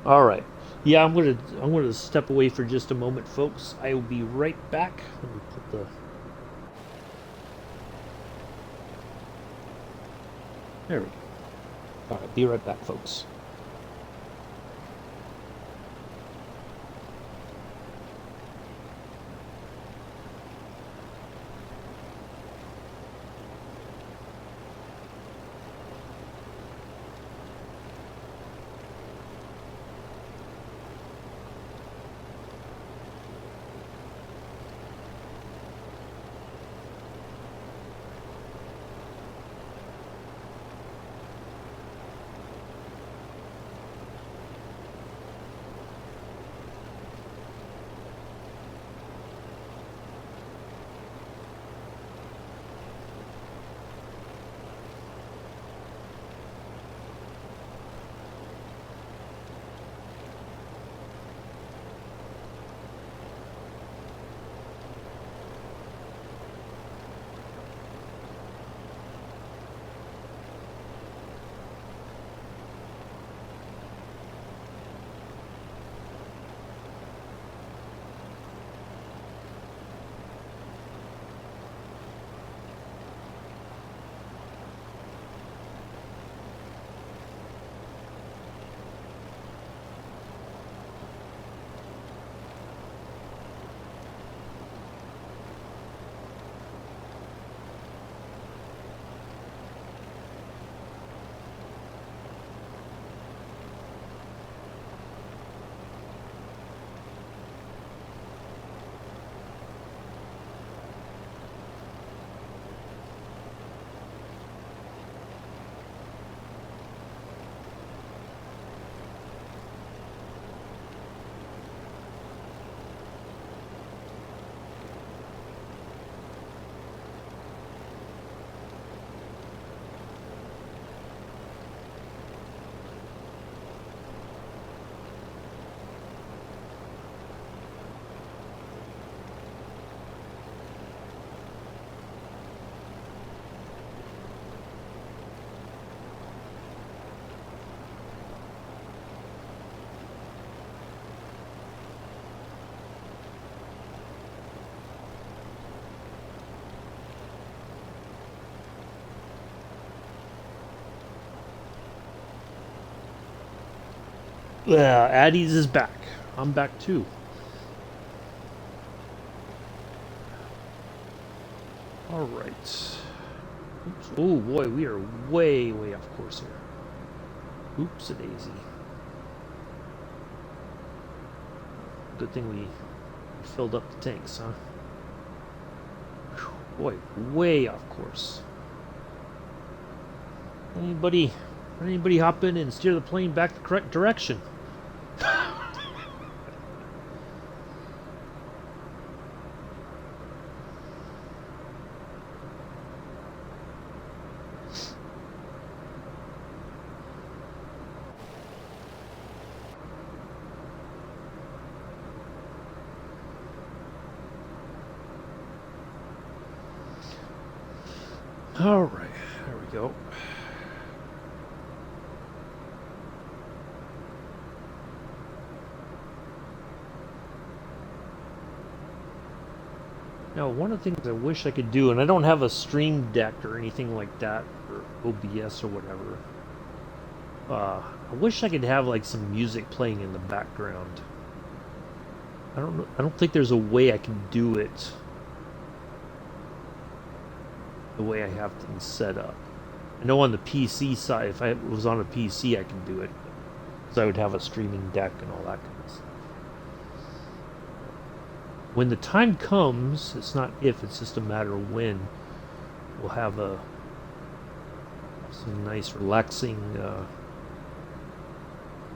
All right. Yeah, I'm gonna step away for just a moment, folks. I will be right back. Let me put the... There we go. All right, be right back, folks. Addie's is back. I'm back too. All right. Oops. Oh boy, we are way, way off course here. Oops, a daisy. Good thing we filled up the tanks, huh? Whew, boy, way off course. Anybody hop in and steer the plane back the correct direction? All right, there we go. Now, one of the things I wish I could do, and I don't have a stream deck or anything like that, or OBS or whatever. I wish I could have like some music playing in the background. I don't know. I don't think there's a way I can do it the way I have things set up. I know on the PC side, if I was on a PC, I can do it, because I would have a streaming deck and all that kind of stuff. When the time comes, it's not if, it's just a matter of when. We'll have some nice relaxing.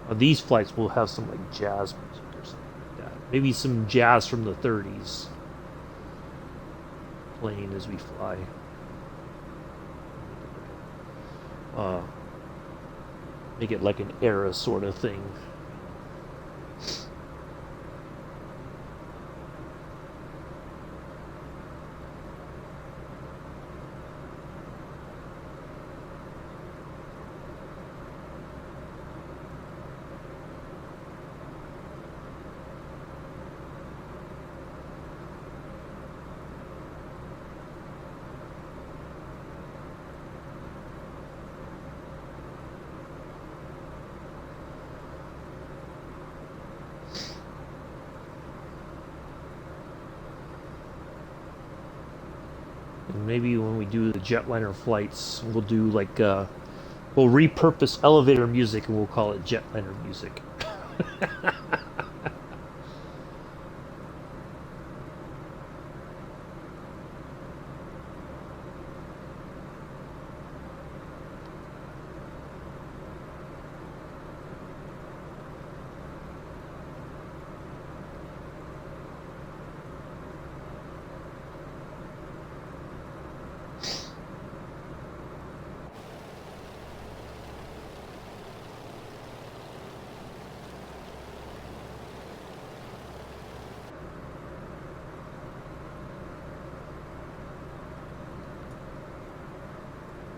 On these flights, we'll have some like jazz music or something like that. Maybe some jazz from the 30s playing as we fly. Make it like an era sort of thing. And maybe when we do the jetliner flights, we'll do like we'll repurpose elevator music and we'll call it jetliner music.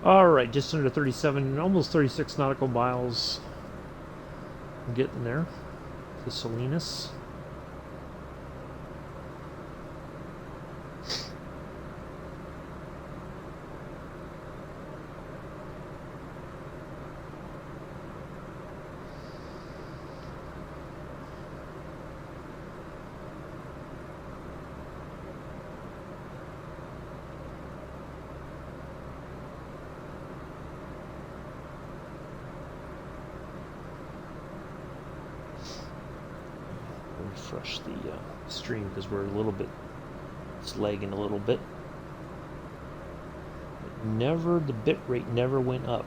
Alright, just under 37, almost 36 nautical miles. I'm getting there to Salinas. Refresh the stream because we're a little bit, it's lagging a little bit. The bit rate never went up.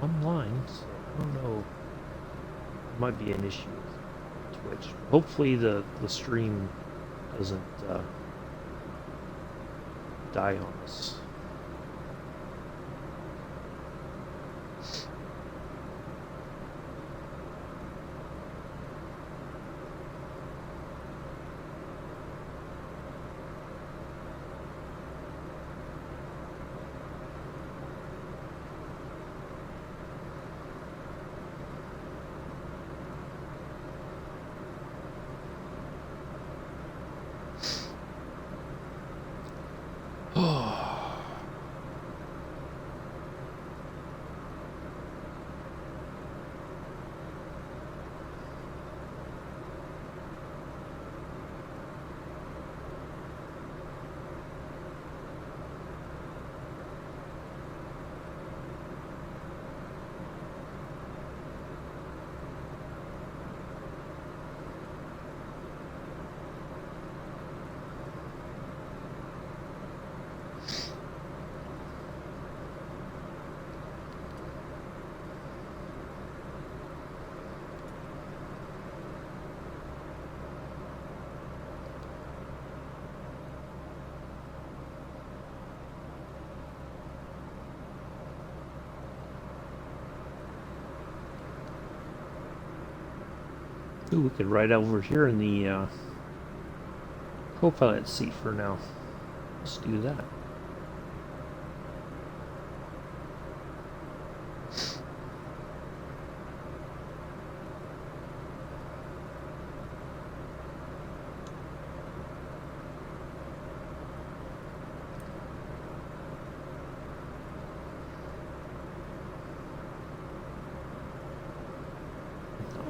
Online, so I don't know. It might be an issue with Twitch. Hopefully the stream doesn't die on us. Ooh, we could ride over here in the co-pilot seat for now. Let's do that.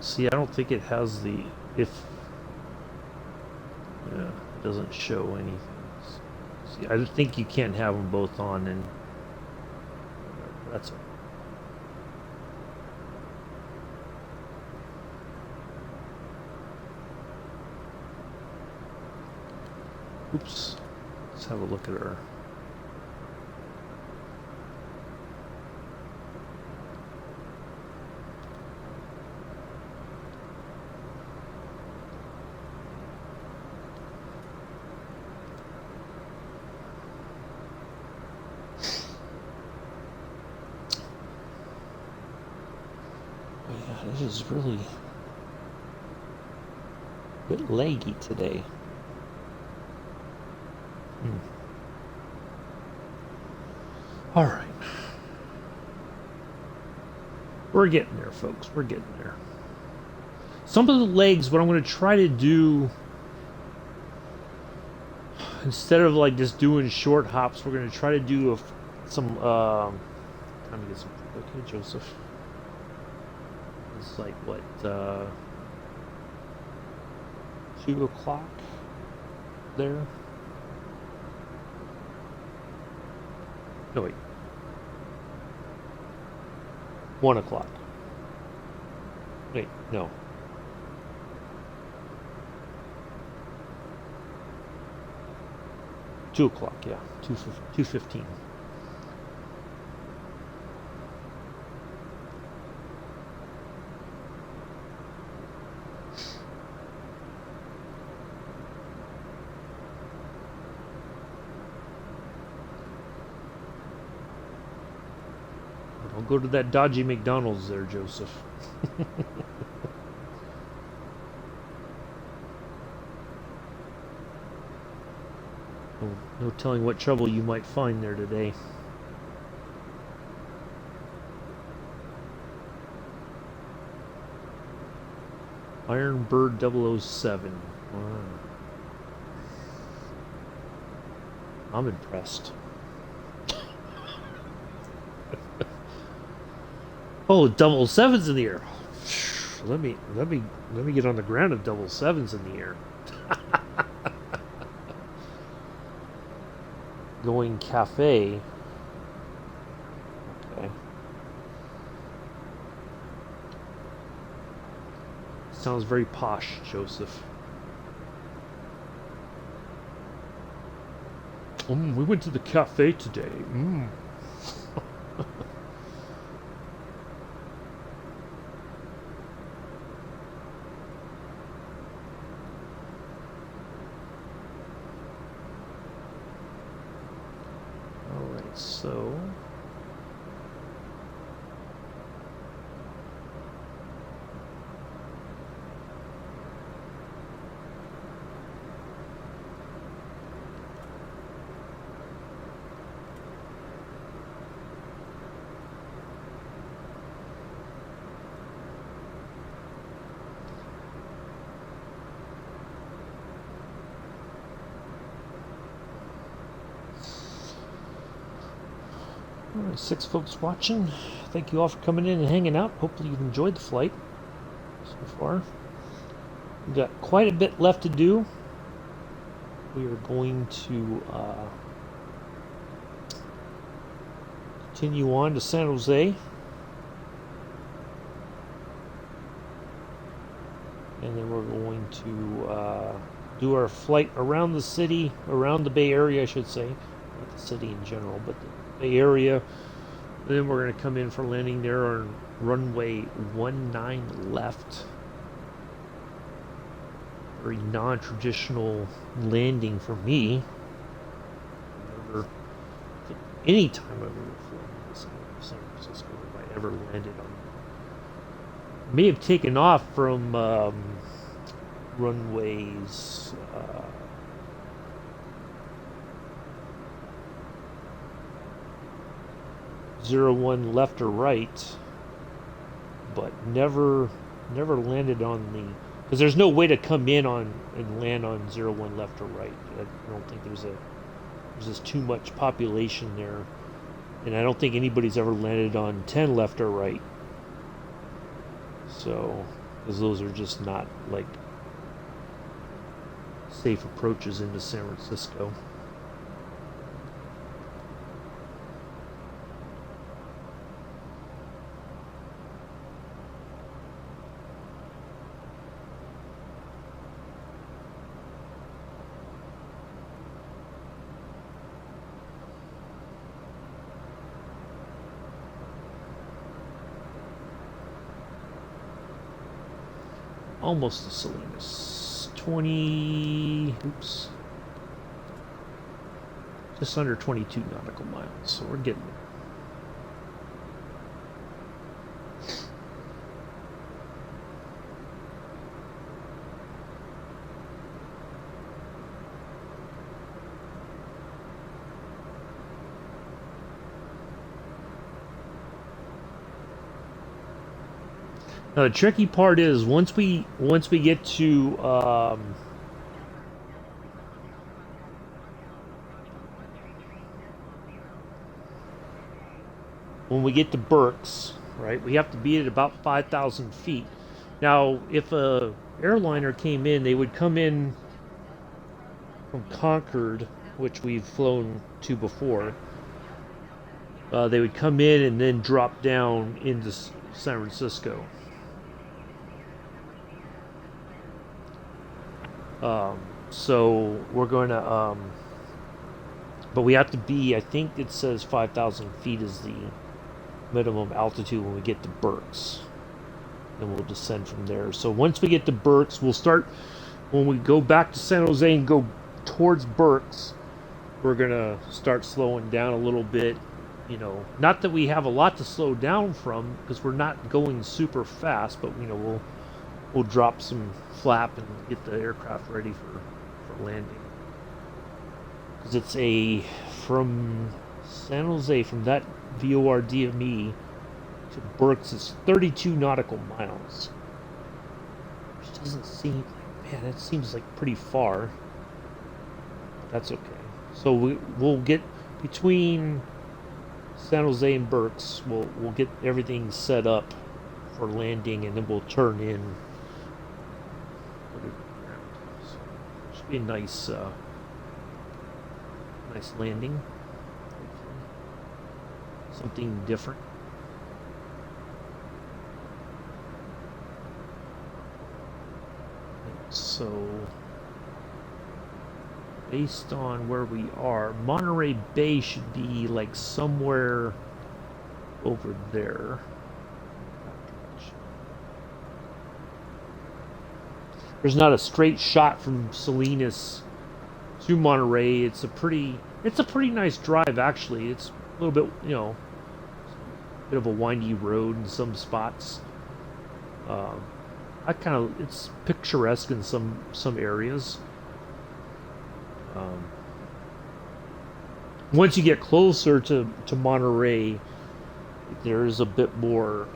See, I don't think it has the if. Yeah, it doesn't show anything. See, I think you can't have them both on, and that's. Oops. Let's have a look at her. It is really a bit laggy today. All right. We're getting there, folks. We're getting there. Some of the legs, what I'm going to try to do, instead of like just doing short hops, we're going to try to do some, time to get some, okay, Joseph. It's like, what, 2 o'clock there? No, wait. 1 o'clock. Wait, no. Two o'clock, yeah. 2:15. Don't go to that dodgy McDonald's there, Joseph. No telling what trouble you might find there today. Iron Bird 007. Wow. I'm impressed. Oh, 007's in the air. Let me get on the ground if 007's in the air. Going cafe. Okay. Sounds very posh, Joseph. We went to the cafe today. Alright, so alright, 6 folks watching. Thank you all for coming in and hanging out. Hopefully you've enjoyed the flight so far. We've got quite a bit left to do. We are going to continue on to San Jose. And then we're going to do our flight around the city, around the Bay Area, I should say. Not the city in general, but the Bay Area. And then we're going to come in for landing there on runway 19 left. Very non-traditional landing for me. Any time I've ever flown to San Francisco, if I ever landed on. May have taken off from runways. 01 left or right, but never landed on the, because there's no way to come in on and land on 01 left or right. I don't think there's just too much population there, and I don't think anybody's ever landed on 10 left or right. So, because those are just not like safe approaches into San Francisco. Almost to Salinas. 20. Oops. Just under 22 nautical miles. So we're getting there. Now the tricky part is once we get to when we get to Berks, right? We have to be at about 5,000 feet. Now, if a airliner came in, they would come in from Concord, which we've flown to before. They would come in and then drop down into San Francisco. So we're going to, but we have to be, I think it says 5,000 feet is the minimum altitude when we get to Berks. Then we'll descend from there. So once we get to Berks, we'll start, when we go back to San Jose and go towards Berks, we're going to start slowing down a little bit. You know, not that we have a lot to slow down from, because we're not going super fast, but, you know, we'll drop some flap and get the aircraft ready for landing. Because it's from San Jose, from that VORDME to Berks, it's 32 nautical miles. Which doesn't seem, man, that seems like pretty far. But that's okay. So we'll get between San Jose and Berks, we'll get everything set up for landing, and then we'll turn in. So should be a nice landing. Something different. So, based on where we are, Monterey Bay should be like somewhere over there. There's not a straight shot from Salinas to Monterey. It's a pretty nice drive, actually. It's a little bit, you know, bit of a windy road in some spots. It's picturesque in some areas. Once you get closer to Monterey, there's a bit more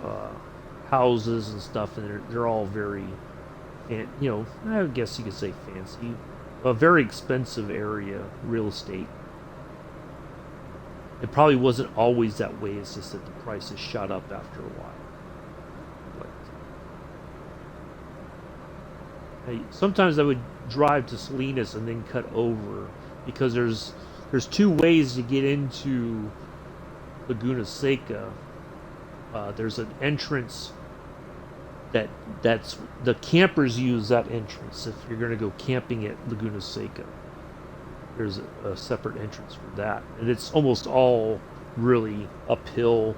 houses and stuff, and they're all very, and you know, I guess you could say fancy. A very expensive area, real estate. It probably wasn't always that way. It's just that the prices shot up after a while. Sometimes I would drive to Salinas and then cut over, because there's two ways to get into Laguna Seca. There's an entrance that's the campers use that entrance if you're going to go camping at Laguna Seca. There's a separate entrance for that, and it's almost all really uphill.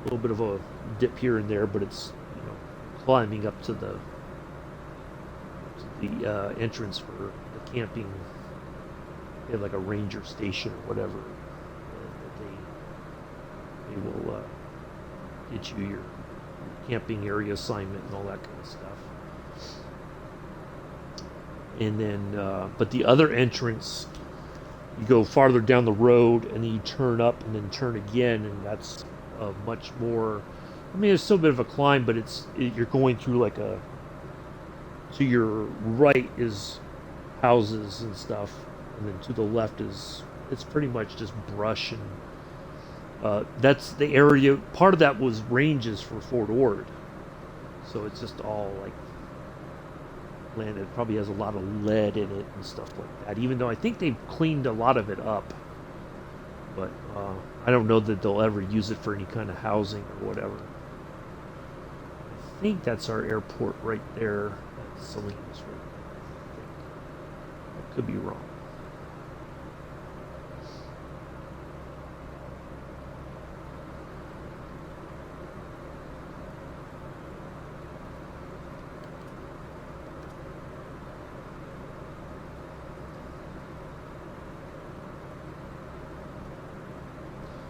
A little bit of a dip here and there, but it's, you know, climbing up to the entrance for the camping. They have like a ranger station or whatever. They will get you your camping area assignment and all that kind of stuff. and then but the other entrance, you go farther down the road and then you turn up and then turn again, and that's much more. I mean, it's still a bit of a climb, but you're going through like a. To your right is houses and stuff, and then to the left is it's pretty much just brush, and that's the area. Part of that was ranges for Fort Ord, so it's just all like land. It probably has a lot of lead in it and stuff like that. Even though I think they've cleaned a lot of it up, but I don't know that they'll ever use it for any kind of housing or whatever. I think that's our airport right there. That's Salinas right there. I could be wrong.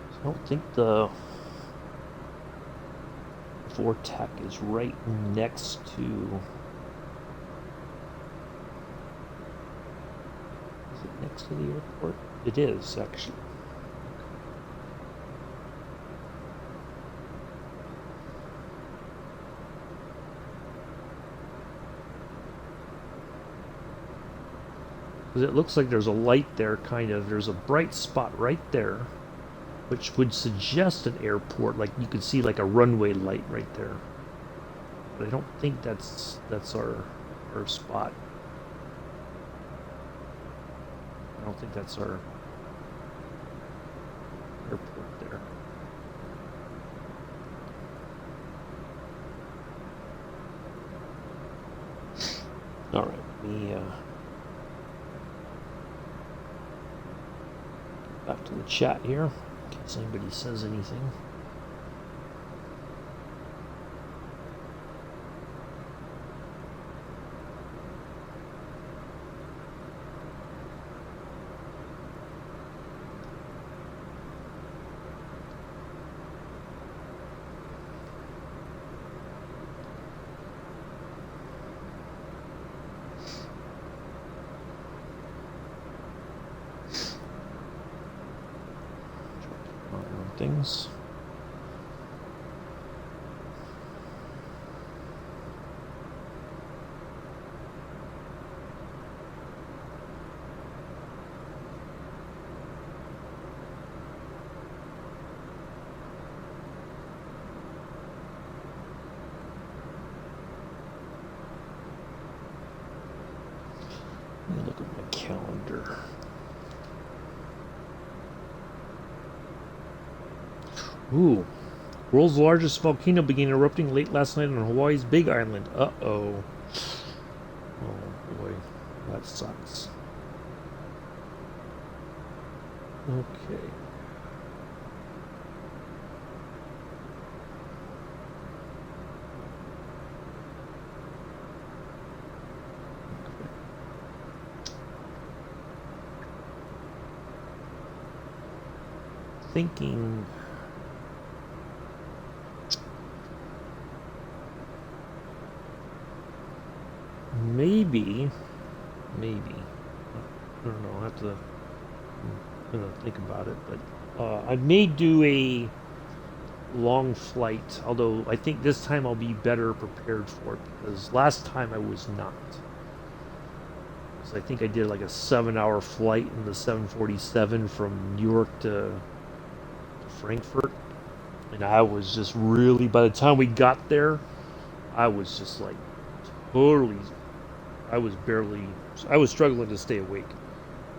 I don't think the Vortec is right next to. Is it next to the airport? It is, actually. Because it looks like there's a light there, kind of. There's a bright spot right there, which would suggest an airport. Like you could see like a runway light right there. But I don't think that's our spot. I don't think that's our airport there. All right, let me back to the chat here in case anybody says anything. Things. Let me look at my calendar. Ooh. World's largest volcano began erupting late last night on Hawaii's Big Island. Uh-oh. Oh, boy. That sucks. Okay. Thinking... Maybe. I don't know. I'm gonna think about it, but I may do a long flight. Although I think this time I'll be better prepared for it because last time I was not. So I think I did like a 7-hour flight in the 747 from New York to Frankfurt, and I was just really. By the time we got there, I was just like totally. I was struggling to stay awake.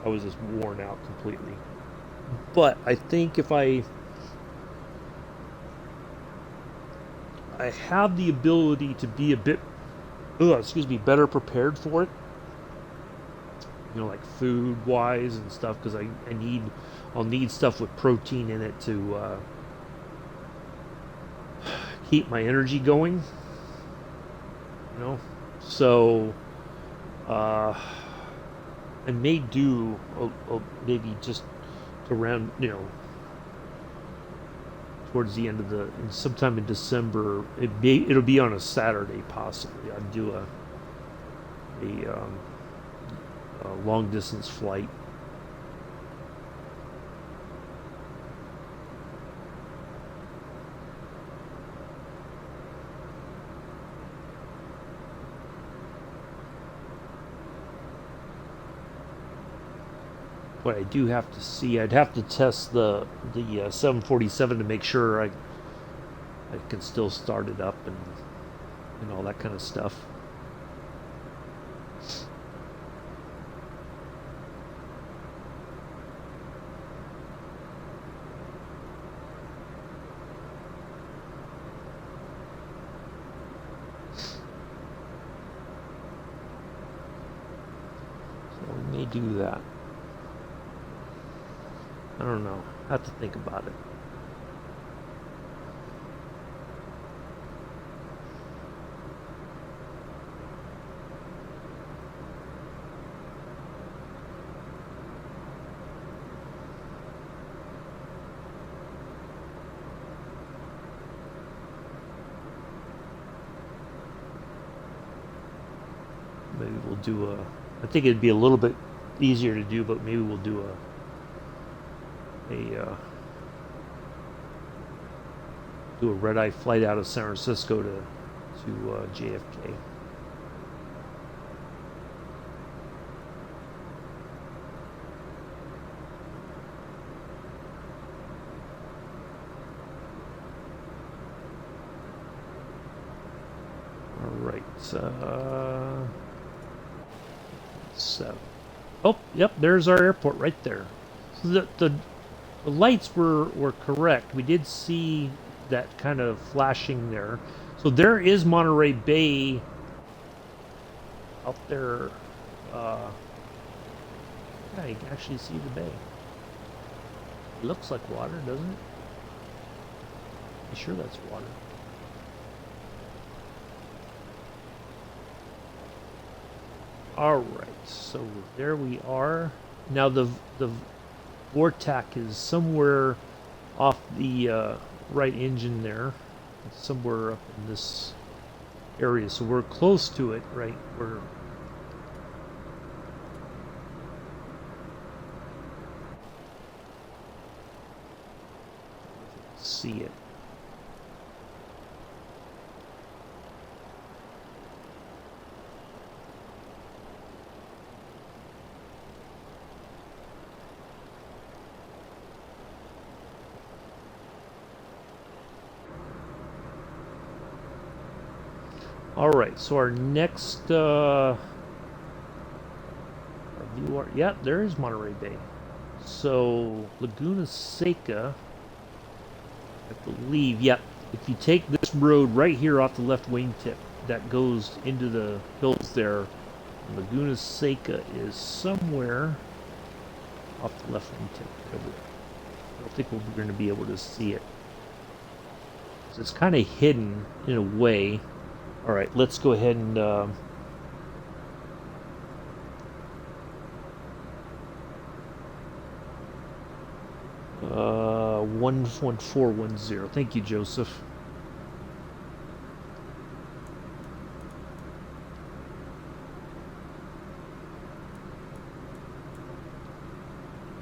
I was just worn out completely. But I think if I have the ability to be a bit, better prepared for it. You know, like food wise and stuff, because I'll need stuff with protein in it to keep my energy going. You know, so. I may do maybe just around, towards the end of sometime in December. It'll be on a Saturday possibly. I'd do a long distance flight. What I do have to see, I'd have to test the 747 to make sure I can still start it up and all that kind of stuff. So we may do that. I don't know. I have to think about it. Maybe we'll do a. I think it'd be a little bit easier to do, but maybe we'll do do a red-eye flight out of San Francisco to JFK. All right. So, oh, yep. There's our airport right there. So the lights were correct. We did see that kind of flashing there. So there is Monterey Bay out there. Yeah, you can actually see the bay. It looks like water, doesn't it? I'm sure that's water. All right, so there we are. Now the Vortac is somewhere off the right engine there. It's somewhere up in this area, so we're close to it, right? We're see it. All right, so our next view, yeah, there is Monterey Bay. So Laguna Seca, I believe, yeah. If you take this road right here off the left wingtip, that goes into the hills there. Laguna Seca is somewhere off the left wingtip. I don't think we're going to be able to see it. So it's kind of hidden in a way. All right, let's go ahead and 11410. Thank you, Joseph.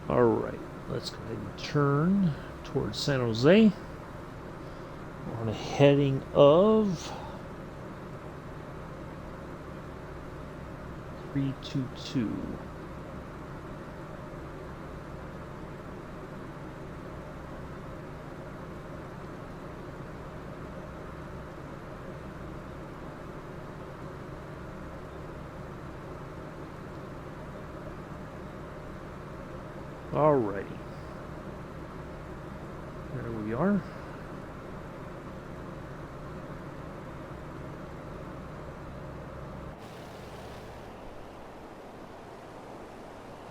All right, let's go ahead and turn towards San Jose. We're on a heading of 322. Alrighty. There we are.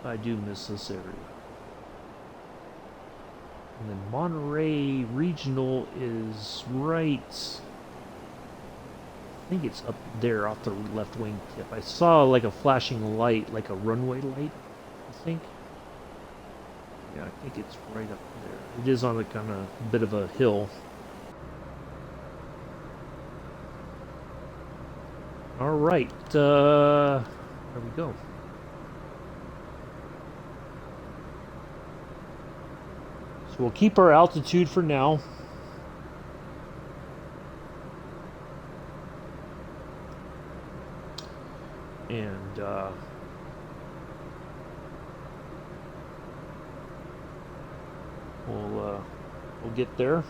I do miss this area. And then Monterey Regional is right. I think it's up there off the left wing tip. I saw like a flashing light, like a runway light, I think. Yeah, I think it's right up there. It is on a kind of bit of a hill. All right, there we go. So we'll keep our altitude for now. And we'll get there.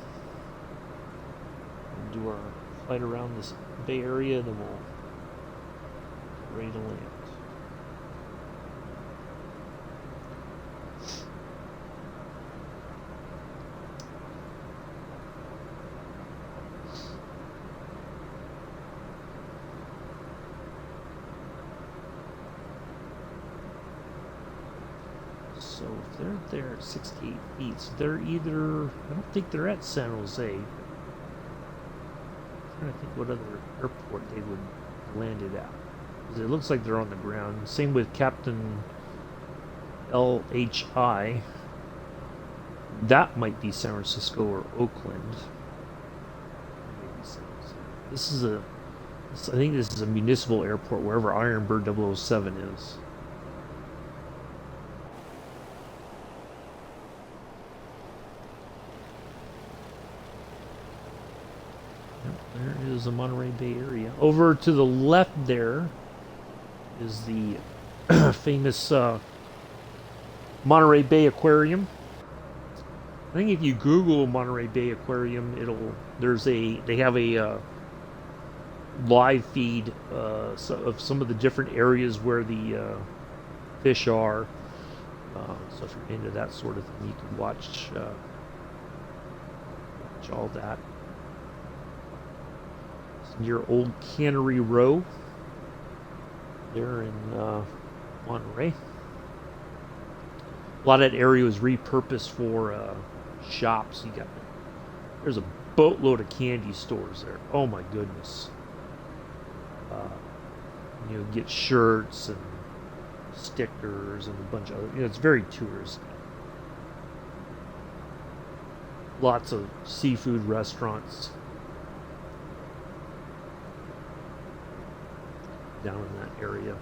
We'll do our flight around this Bay Area, then we'll get ready to land. So if they're there at 68 feet, so they're either, I don't think they're at San Jose. I'm trying to think what other airport they would land it at. Because it looks like they're on the ground. Same with Captain LHI. That might be San Francisco or Oakland. Maybe San Jose. I think this is a municipal airport wherever Ironbird 007 is. There is the Monterey Bay Area. Over to the left there is the famous Monterey Bay Aquarium. I think if you Google Monterey Bay Aquarium, they have a live feed of some of the different areas where the fish are. So if you're into that sort of thing, you can watch all that. Near Old Cannery Row there in Monterey. A lot of that area was repurposed for shops. There's a boatload of candy stores there. Oh my goodness. Get shirts and stickers and a bunch of other, it's very touristy. Lots of seafood restaurants down in that area.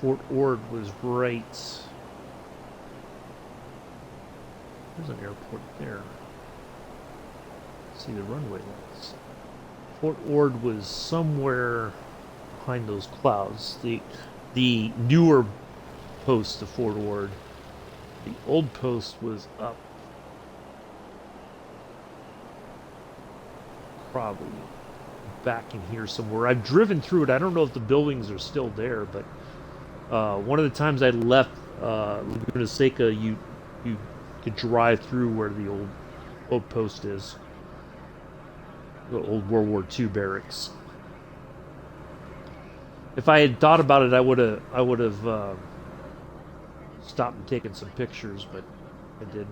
Fort Ord was right. There's an airport there. Let's see the runway lights. Fort Ord was somewhere behind those clouds. The newer post of Fort Ord. The old post was up. Probably back in here somewhere. I've driven through it. I don't know if the buildings are still there, but one of the times I left Laguna Seca, you could drive through where the old post is, the old World War II barracks. If I had thought about it, I would have stopped and taken some pictures, but I didn't.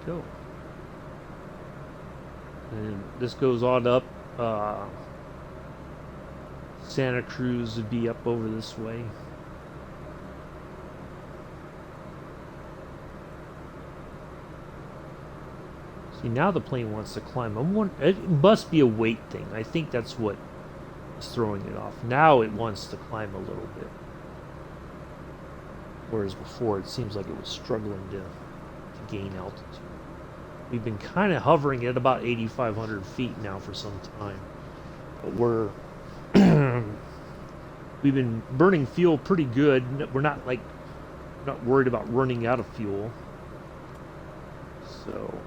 Go. And this goes on up. Santa Cruz would be up over this way. See, now the plane wants to climb. It must be a weight thing. I think that's what is throwing it off. Now it wants to climb a little bit. Whereas before it seems like it was struggling to gain altitude. We've been kind of hovering at about 8,500 feet now for some time. But we've been burning fuel pretty good. We're not worried about running out of fuel. So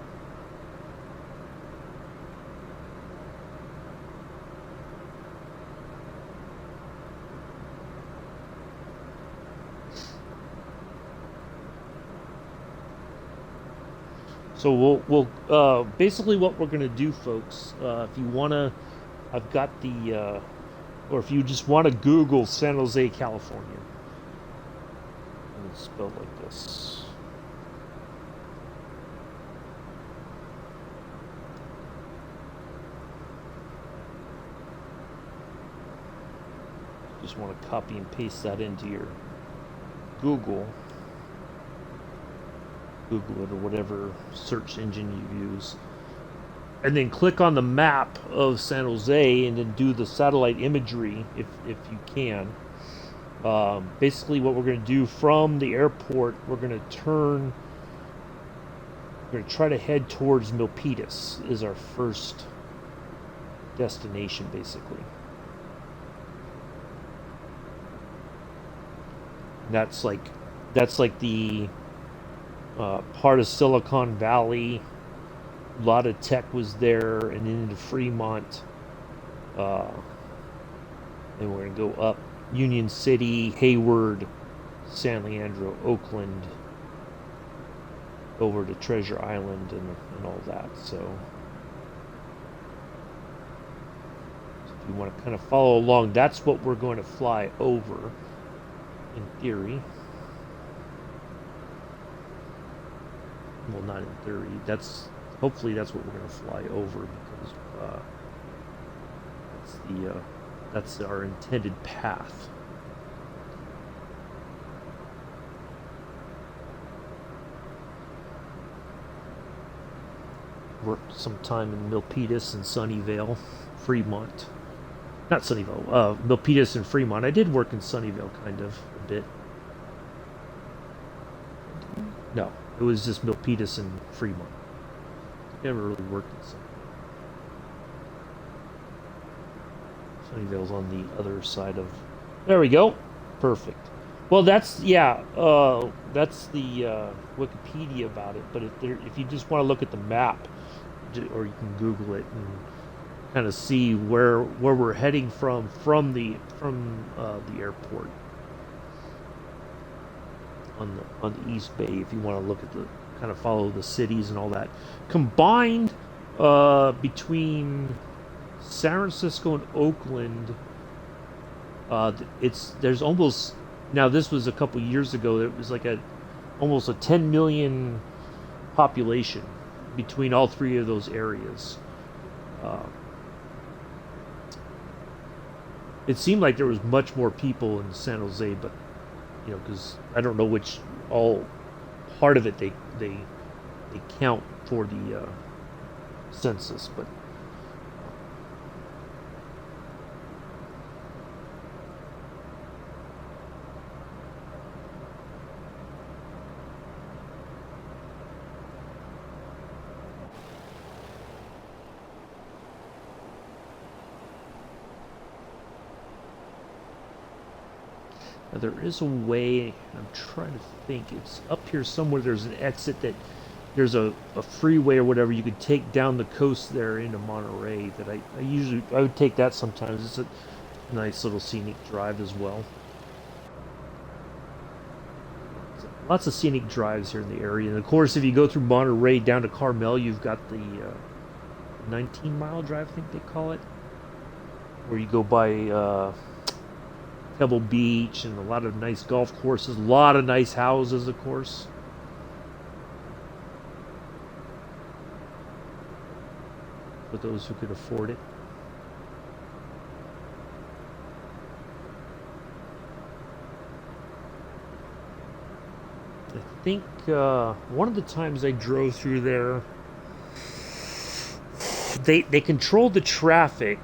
So basically what we're gonna do, folks. If you wanna, I've got or if you just want to Google San Jose, California, and it's spelled like this. Just want to copy and paste that into your Google it or whatever search engine you use, and then click on the map of San Jose, and then do the satellite imagery if you can. Basically, what we're going to do from the airport, we're going to try to head towards Milpitas is our first destination, basically. That's like the part of Silicon Valley. A lot of tech was there, and then into Fremont. Uh, and we're gonna go up Union City, Hayward, San Leandro, Oakland, over to Treasure Island, and all that. So if you want to kind of follow along, that's what we're going to fly over, in theory. Well, not in theory. Hopefully that's what we're going to fly over, because that's our intended path. Worked some time in Milpitas and Sunnyvale, Fremont. Not Sunnyvale, Milpitas and Fremont. I did work in Sunnyvale, kind of, a bit. No, it was just Milpitas and Fremont. Never really worked in Sunnyvale. Sunnyvale's on the other side of. There we go. Perfect. Well, that's the Wikipedia about it. But if you just want to look at the map, or you can Google it and kind of see where we're heading from the airport on the East Bay. If you want to look at the kind of follow the cities and all that combined, between San Francisco and Oakland, there's almost, now this was a couple years ago, it was like almost a 10 million population between all three of those areas. It seemed like there was much more people in San Jose, but because I don't know which all part of it they count for the census, but there is a way. I'm trying to think. It's up here somewhere. There's an exit that there's a freeway or whatever you could take down the coast there into Monterey. That I would take that sometimes. It's a nice little scenic drive as well. Lots of scenic drives here in the area, and of course, if you go through Monterey down to Carmel, you've got the 19-mile drive, I think they call it, where you go by Pebble Beach and a lot of nice golf courses, a lot of nice houses, of course. For those who could afford it. I think one of the times I drove through there, they controlled the traffic.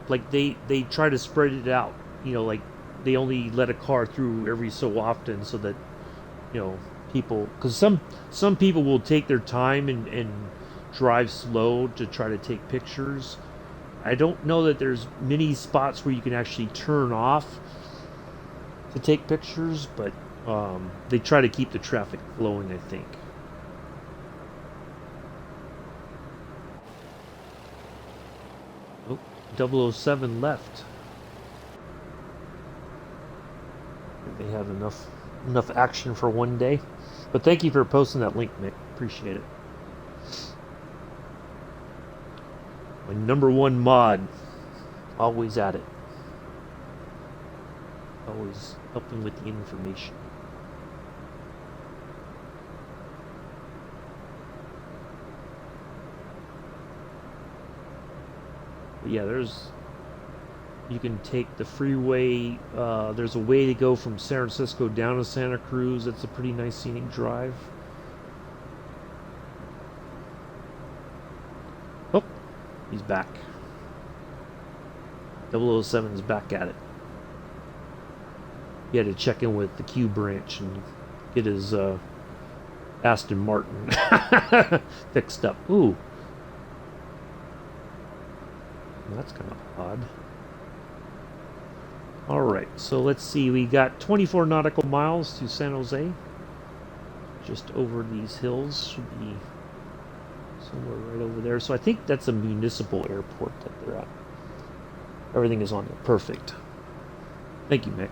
Like they try to spread it out, like they only let a car through every so often, so that people, because some people will take their time and drive slow to try to take pictures. I don't know that there's many spots where you can actually turn off to take pictures, but they try to keep the traffic flowing, I think. Oh, 007 left. They have enough action for one day. But thank you for posting that link, Mick. Appreciate it. My #1 mod. Always at it. Always helping with the information. But yeah, you can take the freeway. There's a way to go from San Francisco down to Santa Cruz. It's a pretty nice scenic drive. Oh, he's back. 007's back at it. He had to check in with the Q branch and get his Aston Martin fixed up. Ooh. That's kind of odd. Alright, so let's see. We got 24 nautical miles to San Jose. Just over these hills. Should be somewhere right over there. So I think that's a municipal airport that they're at. Everything is on there. Perfect. Thank you, Mick.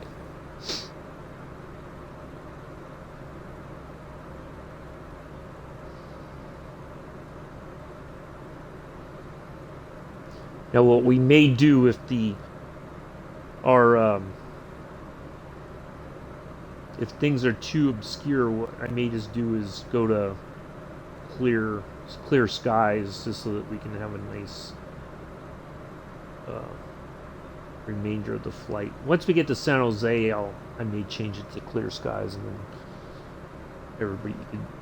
Now, what we may do if if things are too obscure, what I may just do is go to clear skies, just so that we can have a nice remainder of the flight. Once we get to San Jose, I may change it to clear skies, and then everybody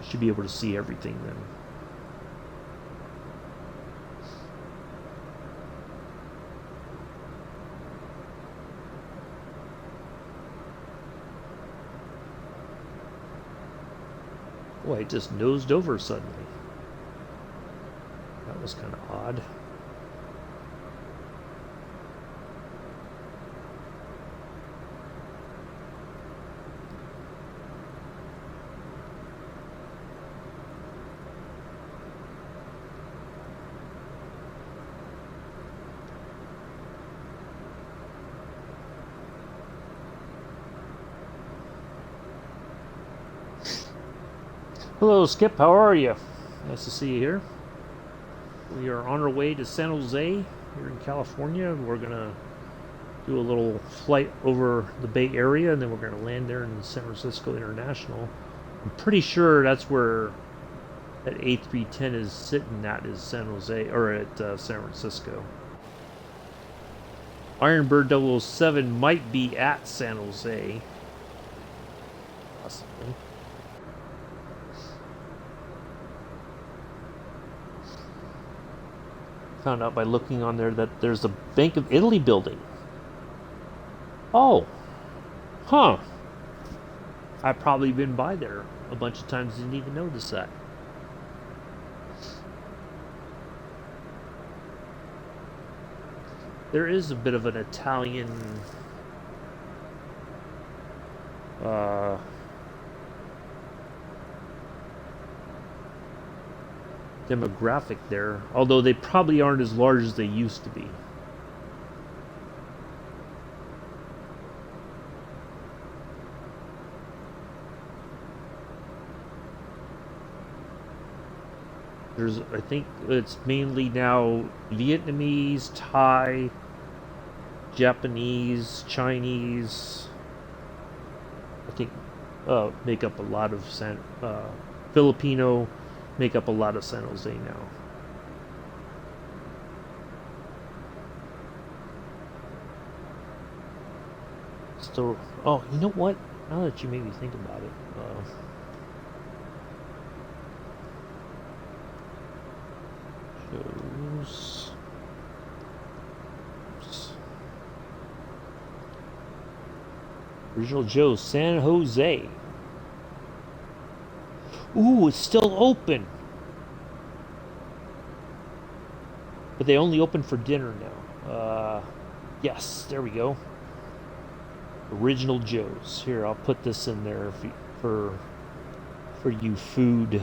should be able to see everything then. Boy, it just nosed over suddenly. That was kind of odd. Hello, Skip. How are you? Nice to see you here. We are on our way to San Jose here in California. We're going to do a little flight over the Bay Area, and then we're going to land there in San Francisco International. I'm pretty sure that's where that A310 is sitting at, is San Jose, or at San Francisco. Ironbird 007 might be at San Jose. Possibly. Found out by looking on there that there's a Bank of Italy building. Oh. Huh. I've probably been by there a bunch of times, didn't even notice that. There is a bit of an Italian demographic there, although they probably aren't as large as they used to be. I think it's mainly now Vietnamese, Thai, Japanese, Chinese. I think make up a lot of Filipino make up a lot of San Jose now. So, oh, you know what? Now that you made me think about it, shows. Oops. Original Joe, San Jose. Ooh, it's still open. But they only open for dinner now. Yes, there we go. Original Joe's. Here, I'll put this in there for you food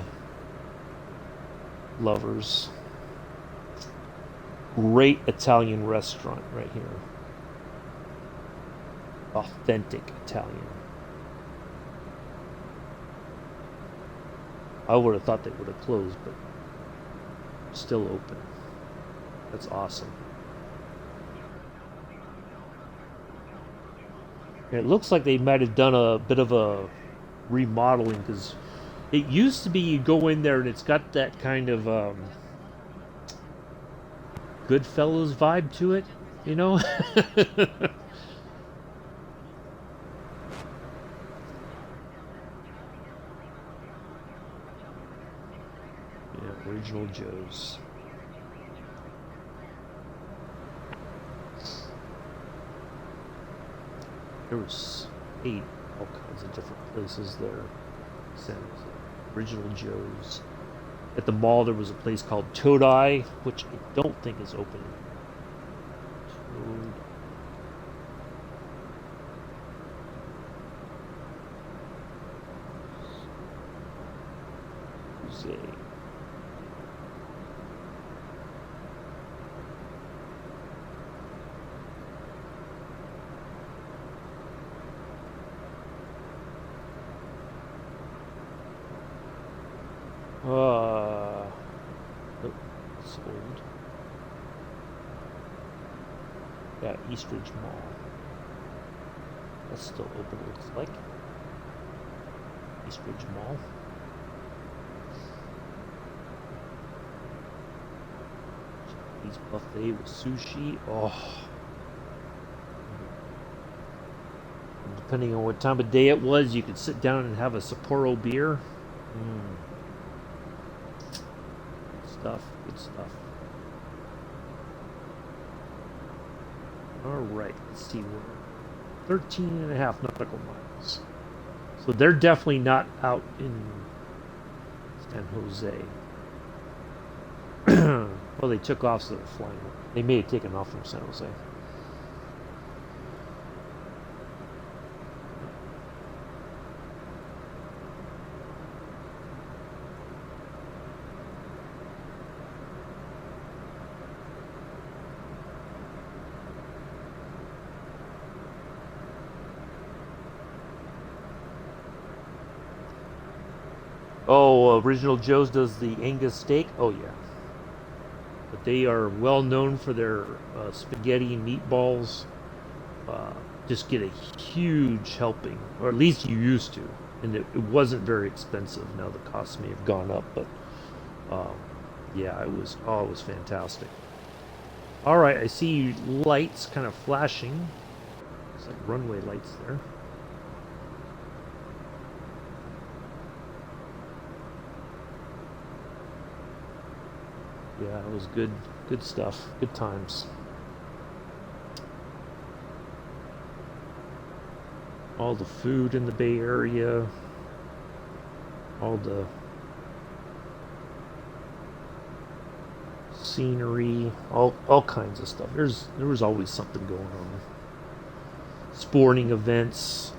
lovers. Great Italian restaurant right here. Authentic Italian. I would have thought they would have closed, but still open. That's awesome. And it looks like they might have done a bit of a remodeling because it used to be you go in there and it's got that kind of Goodfellas vibe to it, you know? Yeah, original Joe's. There was 8 all kinds of different places there. San Jose. Original Joe's. At the mall, there was a place called Todai, which I don't think is open anymore. Jose. Oh, it's old. Yeah, Eastridge Mall. That's still open, it looks like. Eastridge Mall. Japanese buffet with sushi. Oh. And depending on what time of day it was, you could sit down and have a Sapporo beer. Mm. Stuff, good stuff. All right, let's see. We're 13 and a half nautical miles. So they're definitely not out in San Jose. Well, they took off, so they're flying. They may have taken off from San Jose. Oh, Original Joe's does the Angus steak. Oh yeah, but they are well known for their spaghetti and meatballs. Uh, just get a huge helping, or at least you used to, and it wasn't very expensive. Now the costs may have gone up, but um, yeah, it was fantastic. All right, I see lights kind of flashing. It's like runway lights there. Yeah, it was good stuff, good times. All the food in the Bay Area, all the scenery, all kinds of stuff. There was always something going on. Sporting events.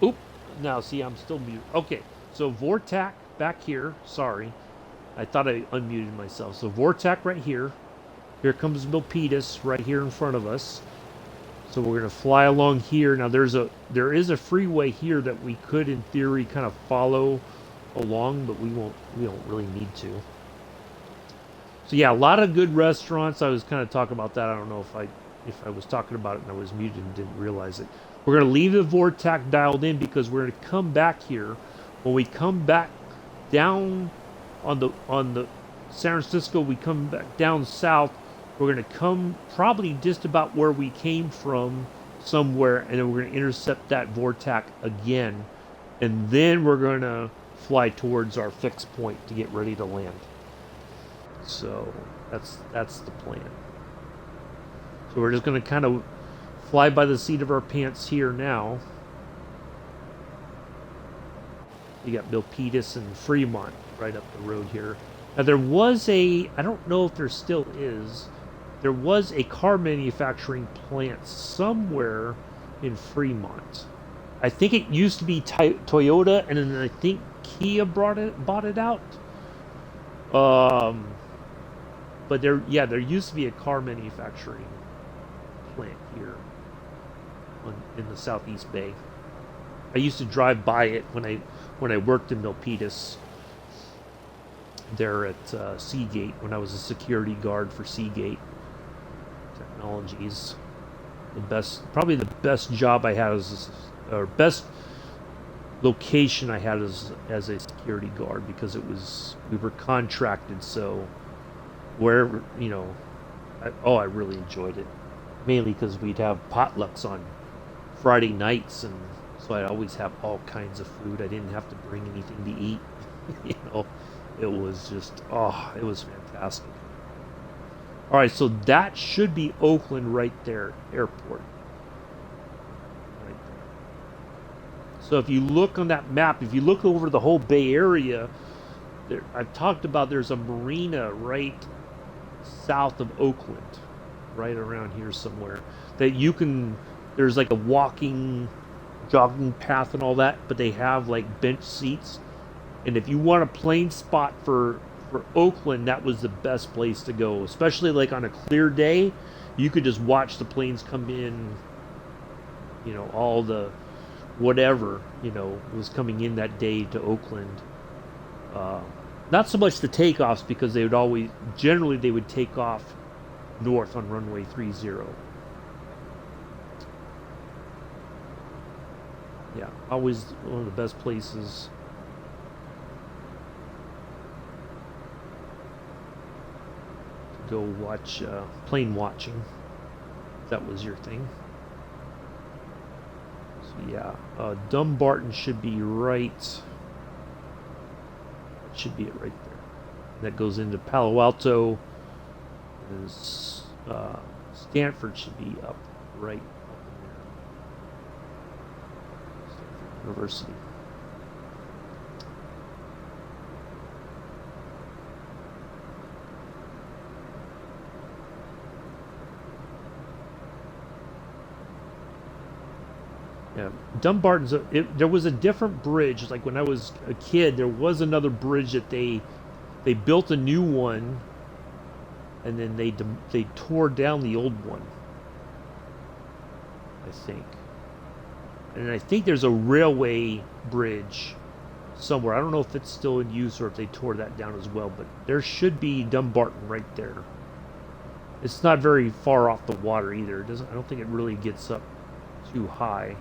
Oop. Now, see, I'm still muted. Okay, so Vortac back here. Sorry. I thought I unmuted myself. So Vortac right here. Here comes Milpitas right here in front of us. So we're going to fly along here. Now there is a freeway here that we could in theory kind of follow along, but we don't really need to. So yeah, a lot of good restaurants. I was kind of talking about that. I don't know if I was talking about it and I was muted and didn't realize it. We're going to leave the Vortac dialed in because we're going to come back here. When we come back down on the San Francisco, we come back down south. We're going to come probably just about where we came from somewhere, and then we're going to intercept that Vortac again, and then we're going to fly towards our fixed point to get ready to land. So that's the plan. So we're just going to kind of fly by the seat of our pants here now. You got Milpitas and Fremont right up the road here. Now there was I don't know if there still is, there was a car manufacturing plant somewhere in Fremont. I think it used to be Toyota, and then I think Kia bought it out. But there used to be a car manufacturing plant here in the Southeast Bay. I used to drive by it when I worked in Milpitas there at Seagate, when I was a security guard for Seagate Technologies. Probably the best job I had or best location I had as a security guard, because we were contracted, so wherever, I really enjoyed it, mainly because we'd have potlucks on Friday nights, and so I'd always have all kinds of food. I didn't have to bring anything to eat. It was just, it was fantastic. All right, so that should be Oakland right there, airport. Right there. So if you look on that map, if you look over the whole Bay Area, I've talked about there's a marina right south of Oakland, right around here somewhere, that there's like a jogging path and all that, but they have like bench seats. And if you want a plane spot for Oakland, that was the best place to go, especially like on a clear day. You could just watch the planes come in, all the whatever was coming in that day to Oakland. Not so much the takeoffs, because they would take off north on runway 30. Yeah, always one of the best places to go watch plane watching, if that was your thing. So yeah, Dumbarton should be right. Should be it right there. That goes into Palo Alto. And Stanford should be up right up in there. Stanford University. Yeah, Dumbarton's. There was a different bridge. Like when I was a kid, there was another bridge that they built a new one, and then they tore down the old one, I think. And I think there's a railway bridge somewhere. I don't know if it's still in use or if they tore that down as well, but there should be Dumbarton right there. It's not very far off the water either. I don't think it really gets up too high.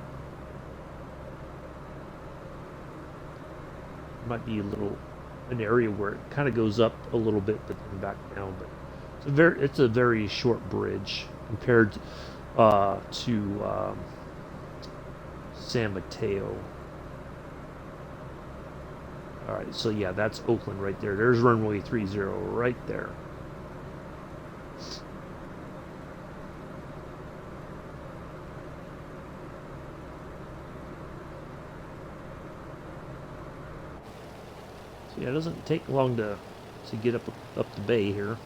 Might be an area where it kind of goes up a little bit but then back down, but it's a very short bridge compared to San Mateo. All right, so yeah, that's Oakland right there. There's runway 30 right there. So yeah, it doesn't take long to get up the bay here.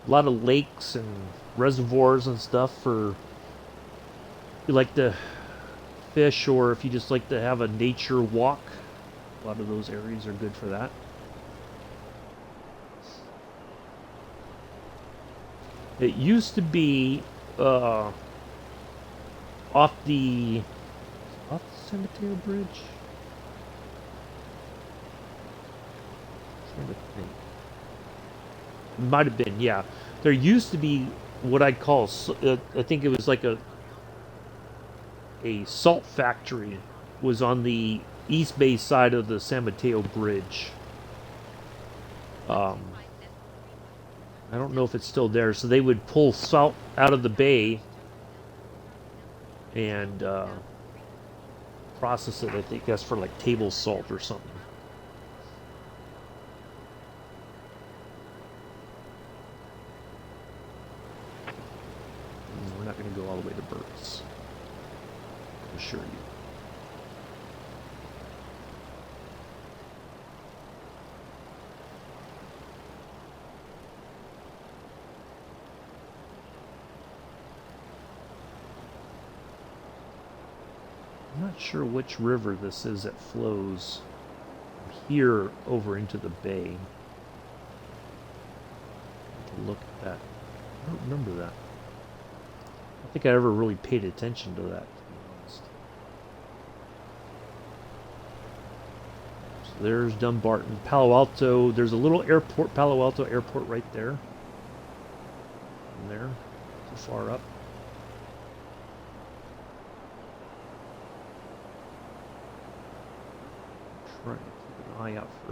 A lot of lakes and reservoirs and stuff for if you like to fish, or if you just like to have a nature walk. A lot of those areas are good for that. It used to be off the San Mateo Bridge. I'm trying to think. It might have been, yeah. There used to be what I'd call, I think it was like a salt factory was on the East Bay side of the San Mateo Bridge. Um, I don't know if it's still there. So they would pull salt out of the bay and process it. I think that's for like table salt or something. We're not going to go all the way to Burt's. I assure you. I'm not sure which river this is that flows from here over into the bay. To look at that. I don't remember that. I don't think I ever really paid attention to that, to be honest. So there's Dumbarton. Palo Alto. There's a little airport, Palo Alto Airport right there. From there, too far up. Trying to keep an eye out for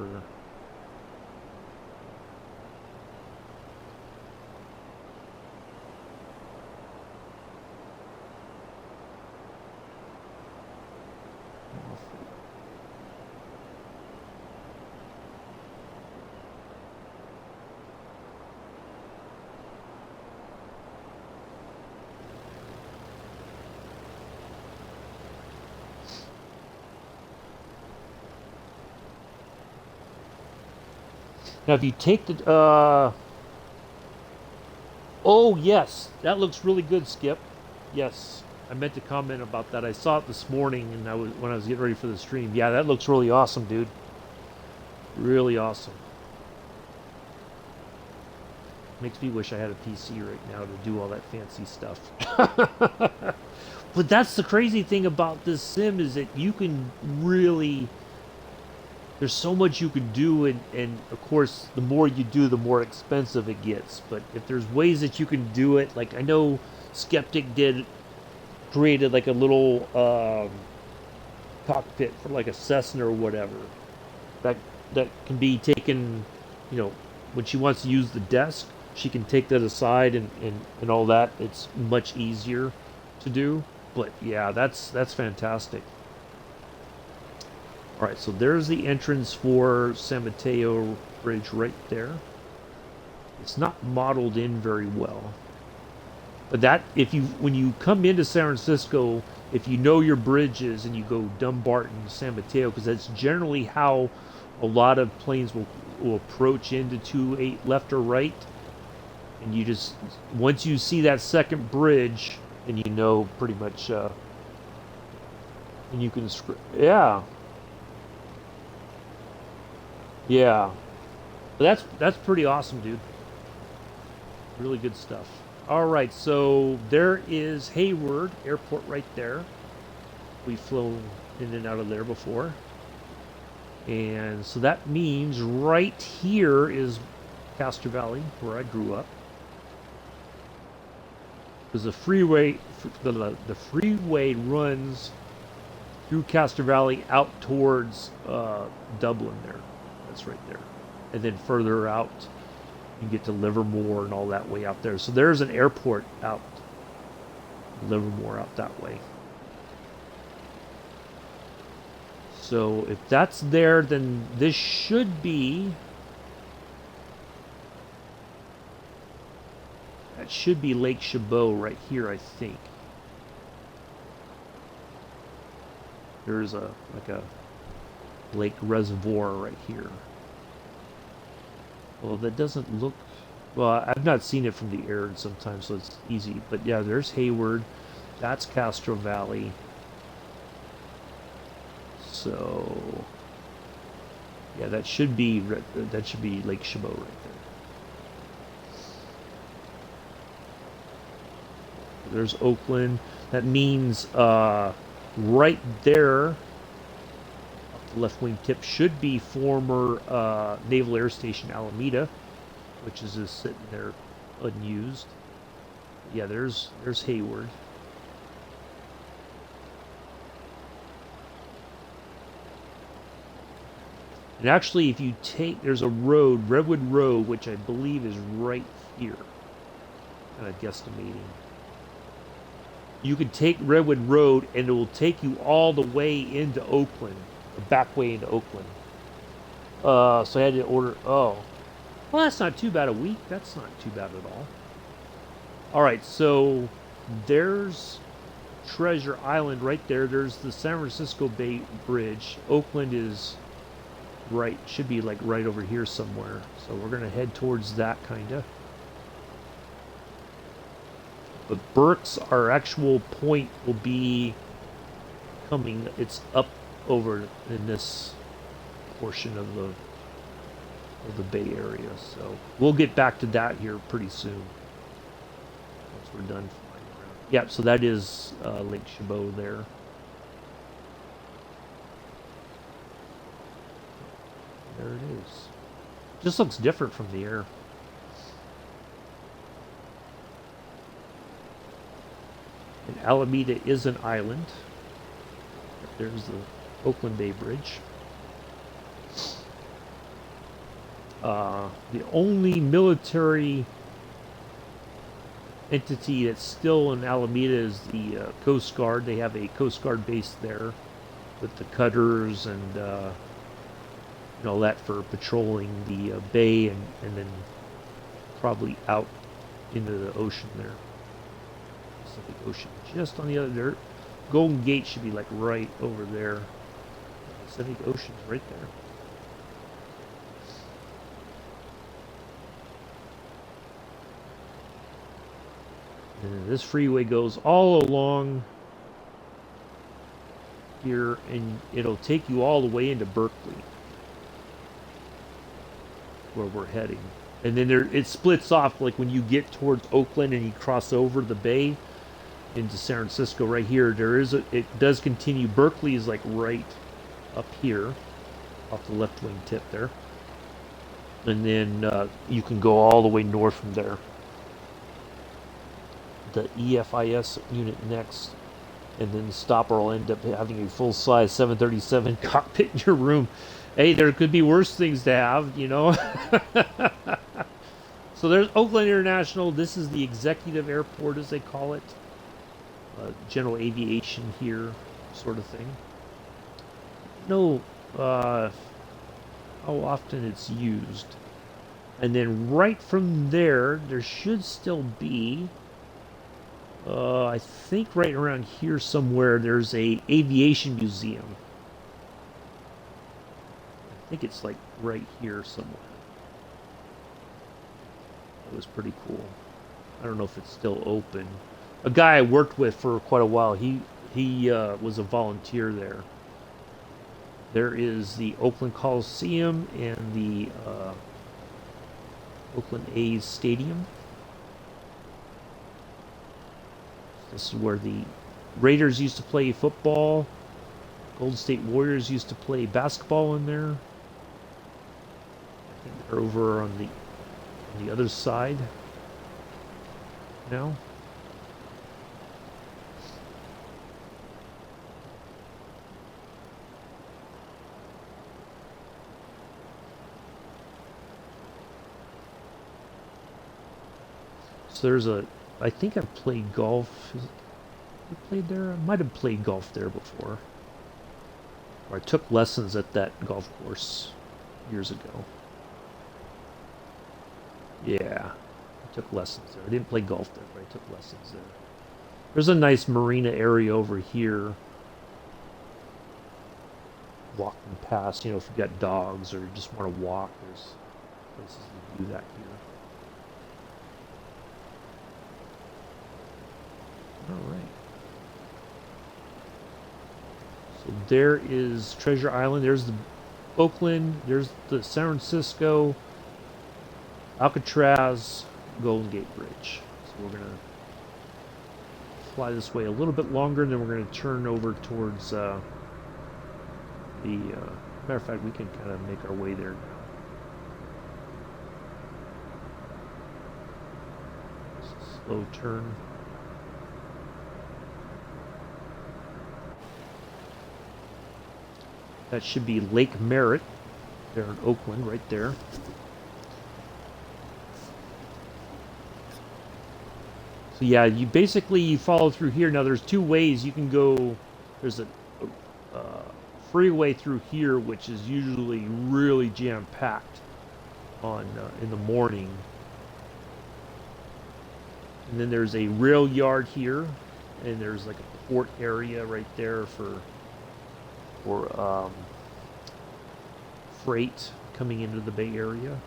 now, if you take the, oh yes, that looks really good, Skip. Yes, I meant to comment about that. I saw it this morning, and when I was getting ready for the stream. Yeah, that looks really awesome, dude. Really awesome. Makes me wish I had a PC right now to do all that fancy stuff. But that's the crazy thing about this sim is that you can really. There's so much you can do, and of course, the more you do, the more expensive it gets. But if there's ways that you can do it, like I know Skeptic created like a little cockpit for like a Cessna or whatever. That can be taken, when she wants to use the desk, she can take that aside and all that. It's much easier to do. But yeah, that's fantastic. All right, so there's the entrance for San Mateo Bridge right there. It's not modeled in very well. But that, when you come into San Francisco, if you know your bridges and you go Dumbarton, San Mateo, because that's generally how a lot of planes will approach into 28 left or right. And you just, once you see that second bridge, then you know pretty much, and you can, yeah. Yeah. But that's pretty awesome, dude. Really good stuff. All right, so there is Hayward Airport right there. We've flown in and out of there before. And so that means right here is Castro Valley, where I grew up. Because the freeway runs through Castro Valley out towards Dublin there. That's right there. And then further out, you get to Livermore and all that way out there. So there's an airport out Livermore out that way. So if that's there, then this should be... That should be Lake Chabot right here, I think. There's a like a lake reservoir right here. Well, that doesn't look... Well, I've not seen it from the air sometimes, so it's easy. But yeah, there's Hayward. That's Castro Valley. So yeah, that should be Lake Chabot right there. There's Oakland. That means right there, the left wing tip should be former Naval Air Station Alameda, which is just sitting there unused. Yeah, there's Hayward. And actually, if you take, there's a road, Redwood Road, which I believe is right here. Kind of guesstimating. You could take Redwood Road, and it will take you all the way into Oakland, the back way into Oakland. So I had to order. Oh, well, that's not too bad a week. That's not too bad at all. All right, so there's Treasure Island right there. There's the San Francisco Bay Bridge. Oakland is right, should be like right over here somewhere. So we're gonna head towards that kinda. But Burke's, our actual point, will be coming. It's up over in this portion of the Bay Area. So we'll get back to that here pretty soon once we're done flying around. Yeah, so that is Lake Chabot there. There it is. Just looks different from the air. And Alameda is an island. There's the Oakland Bay Bridge. The only military entity that's still in Alameda is the Coast Guard. They have a Coast Guard base there with the cutters and all that for patrolling the bay and then probably out into the ocean there. Pacific Ocean. Just on the other there. Golden Gate should be like right over there. Pacific Ocean's right there. And this freeway goes all along here and it'll take you all the way into Berkeley, where we're heading. And then it splits off like when you get towards Oakland and you cross over the bay into San Francisco right here. It does continue. Berkeley is like right up here off the left wing tip there. And then you can go all the way north from there. The EFIS unit next, and then the stopper will end up having a full-size 737 cockpit in your room. Hey, there could be worse things to have, So there's Oakland International. This is the executive airport, as they call it. General aviation here, sort of thing. No, how often it's used. And then right from there should still be... I think right around here somewhere there's a aviation museum. I think it's like right here somewhere. It was pretty cool. I don't know if it's still open. A guy I worked with for quite a while, he was a volunteer there. There is the Oakland Coliseum and the Oakland A's Stadium. This is where the Raiders used to play football. Golden State Warriors used to play basketball in there. I think they're over on the other side now. So there's I think I've played golf. You played there? I might have played golf there before. Or I took lessons at that golf course years ago. Yeah, I took lessons there. I didn't play golf there, but I took lessons there. There's a nice marina area over here. Walking past, if you've got dogs or just want to walk, there's places to do that here. All right. So there is Treasure Island. There's the Oakland. There's the San Francisco, Alcatraz, Golden Gate Bridge. So we're gonna fly this way a little bit longer, and then we're gonna turn over towards the. Matter of fact, we can kind of make our way there now. Slow turn. That should be Lake Merritt. There in Oakland, right there. So yeah, you follow through here. Now there's two ways you can go. There's a freeway through here, which is usually really jam-packed on in the morning. And then there's a rail yard here, and there's like a port area right there for freight coming into the Bay Area.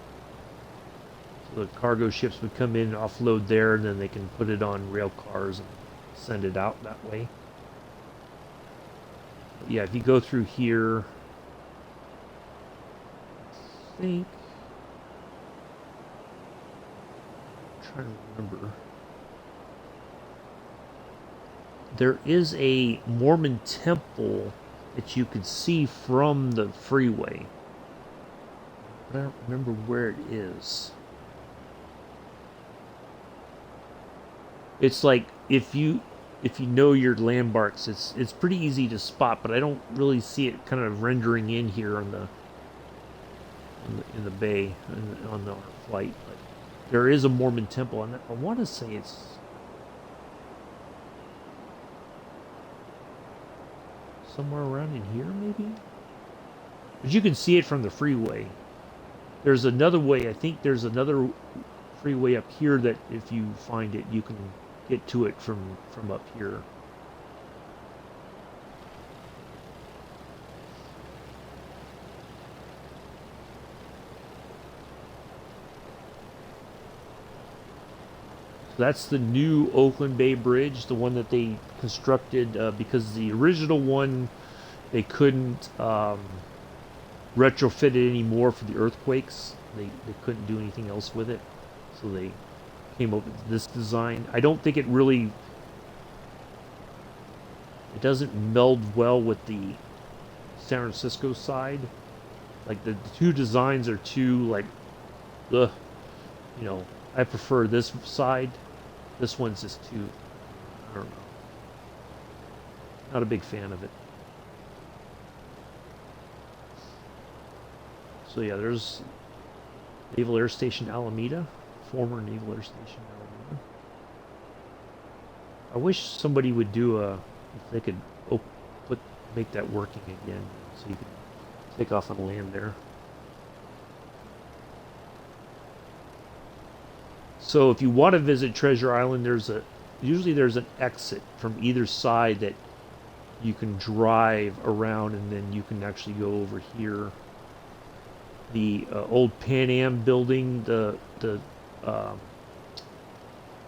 So the cargo ships would come in, offload there, and then they can put it on rail cars and send it out that way. But yeah, if you go through here, I think, I'm trying to remember. There is a Mormon temple that you could see from the freeway. But I don't remember where it is. It's like if you know your landmarks, it's pretty easy to spot, but I don't really see it kind of rendering in here in the bay on the flight. But there is a Mormon temple, and I want to say it's somewhere around in here, maybe. But you can see it from the freeway. There's another way. I think there's another freeway up here that if you find it, you can get to it from up here. So that's the new Oakland Bay Bridge, the one that they constructed because the original one they couldn't retrofit it anymore for the earthquakes. They couldn't do anything else with it, so they came up with this design. I don't think it doesn't meld well with the San Francisco side. Like the two designs are too like, ugh, I prefer this side. This one's just too, I don't know. Not a big fan of it. So yeah, there's Naval Air Station Alameda. Former Naval Air Station Alameda. I wish somebody would do if they could make that working again, so you could take off and land there. So if you want to visit Treasure Island, usually there's an exit from either side that you can drive around, and then you can actually go over here. The old Pan Am building, the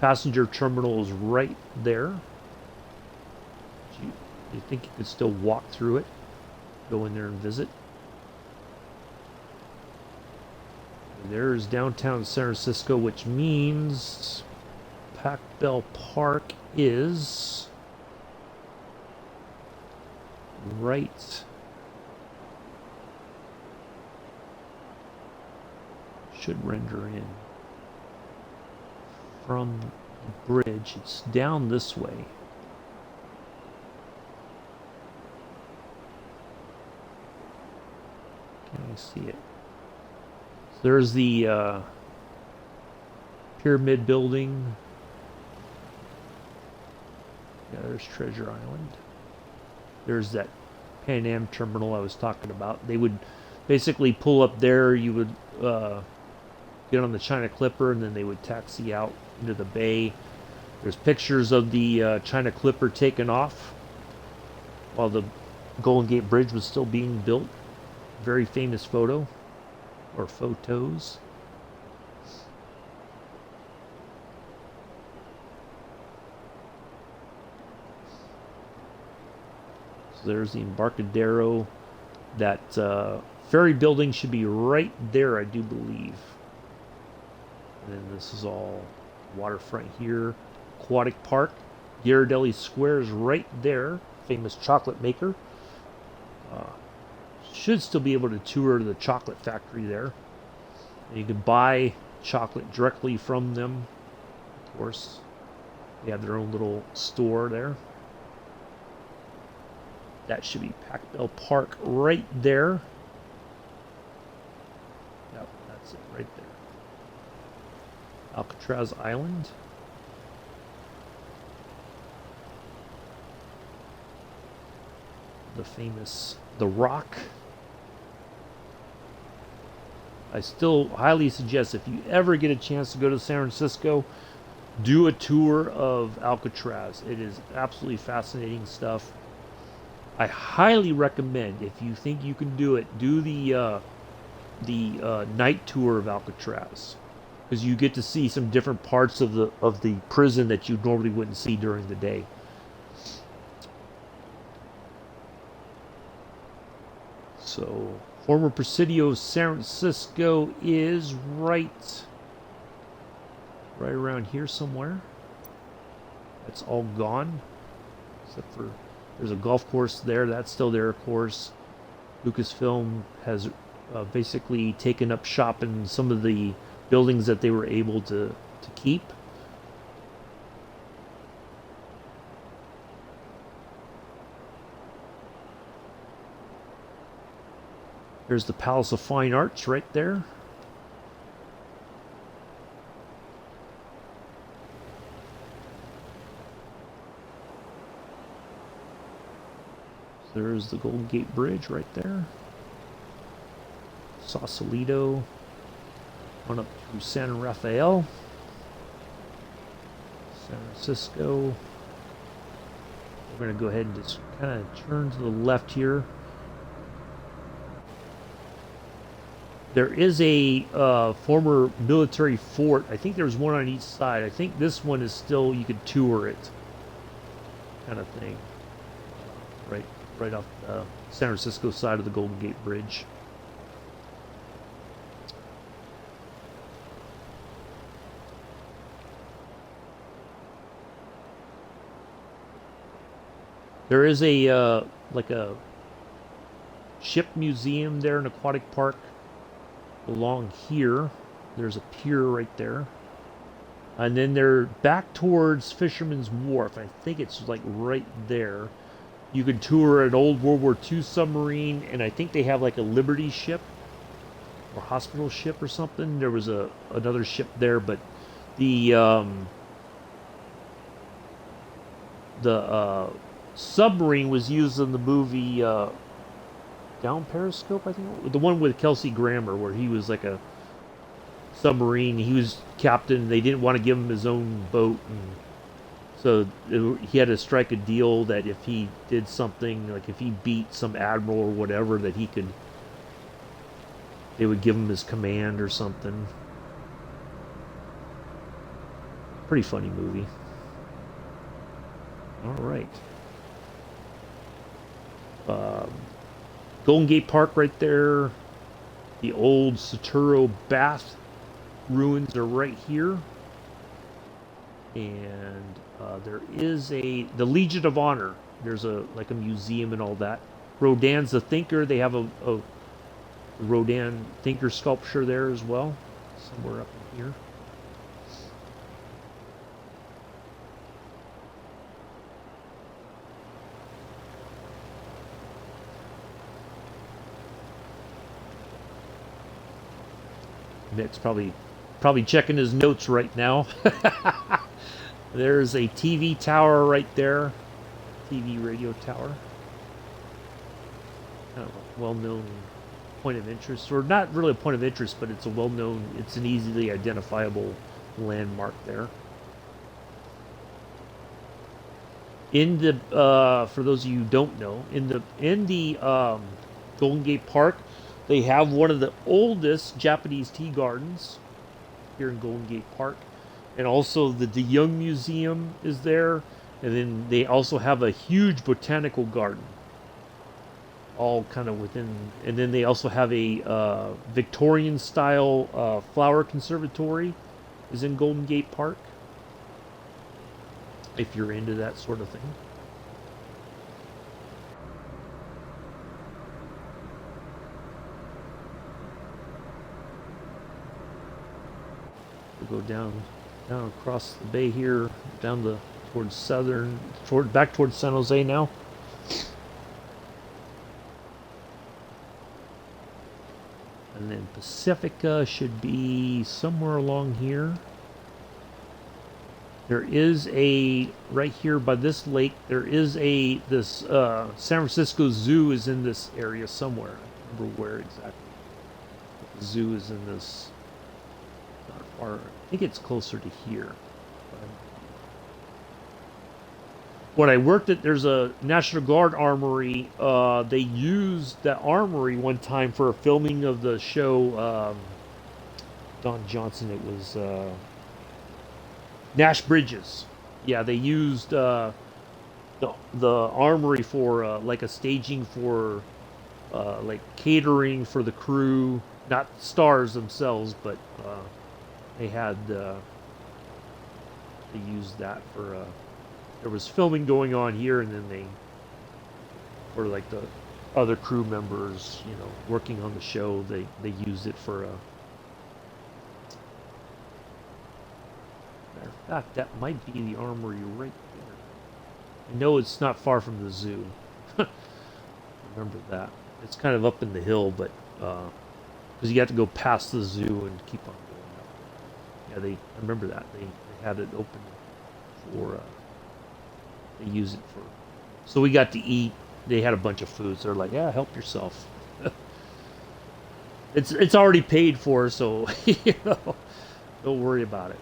passenger terminal is right there. You think you could still walk through it, go in there and visit. And there's downtown San Francisco, which means Pac Bell Park is right. Should render in from the bridge. It's down this way. Can I see it? So there's the pyramid building. Yeah, there's Treasure Island. There's that Pan Am terminal I was talking about. They would basically pull up there. You would get on the China Clipper, and then they would taxi out into the bay. There's pictures of the China Clipper taken off while the Golden Gate Bridge was still being built. Very famous photo, or photos. So there's the Embarcadero. That ferry building should be right there, I do believe. And then this is all waterfront here. Aquatic Park. Ghirardelli Square is right there. Famous chocolate maker. Should still be able to tour the chocolate factory there. And you can buy chocolate directly from them. Of course, they have their own little store there. That should be Pac-Bell Park right there. Yep, that's it right there. Alcatraz Island. The famous The Rock. I still highly suggest, if you ever get a chance to go to San Francisco, do a tour of Alcatraz. It is absolutely fascinating stuff. I highly recommend, if you think you can do it, do the night tour of Alcatraz, because you get to see some different parts of the prison that you normally wouldn't see during the day. So, former Presidio of San Francisco is right around here somewhere. That's all gone, except for there's a golf course there. That's still there, of course. Lucasfilm has basically taken up shop in some of the buildings that they were able to keep. There's the Palace of Fine Arts right there. There's the Golden Gate Bridge right there. Sausalito. On up to San Rafael. San Francisco. We're going to go ahead and just kind of turn to the left here. There is a former military fort. I think there's one on each side. I think this one is still, you could tour it, kind of thing. Right off the San Francisco side of the Golden Gate Bridge. There is a like a ship museum there, an aquatic park along here. There's a pier right there. And then they're back towards Fisherman's Wharf. I think it's like right there. You can tour an old World War II submarine, and I think they have like a Liberty ship or hospital ship or something. There was another ship there, but the submarine was used in the movie Down Periscope, I think, the one with Kelsey Grammer, where he was like a submarine. He was captain. They didn't want to give him his own boat, and so he had to strike a deal that if he did something, like if he beat some admiral or whatever, that they would give him his command or something. Pretty funny movie. All right. Golden Gate Park right there. The old Saturo Bath ruins are right here. And there is the Legion of Honor. There's like a museum and all that. Rodin's the Thinker. They have a Rodin Thinker sculpture there as well, somewhere up in here. Mick's probably checking his notes right now. There's a TV tower right there. TV radio tower. kind of a well-known point of interest, or not really a point of interest, but it's a well-known, it's an easily identifiable landmark there. In the for those of you who don't know, in the Golden Gate Park, they have one of the oldest Japanese tea gardens here in Golden Gate Park, and also the De Young Museum is there, and then they also have a huge botanical garden, all kind of within, and then they also have a Victorian style flower conservatory is in Golden Gate Park, if you're into that sort of thing. We'll go down across the bay here, down the towards southern, back towards San Jose now. And then Pacifica should be somewhere along here. There is a, right here by this lake, there is this San Francisco Zoo is in this area somewhere. I don't remember where exactly. The zoo is in this, not far, I think it's closer to here. When I worked at, there's a National Guard armory. They used that armory one time for a filming of the show. Don Johnson. It was Nash Bridges. Yeah, they used the armory for like a staging for like catering for the crew, not stars themselves, but they had they used that for. There was filming going on here, and then they, for like the other crew members, you know, working on the show, they used it for a. Matter of fact, that might be the armory right there. I know it's not far from the zoo. Remember that. It's kind of up in the hill, but because you have to go past the zoo and keep on going up. Yeah, I remember that they had it open for. They use it for. So we got to eat. They had a bunch of foods. They're like, yeah, help yourself. It's already paid for, so you know, don't worry about it.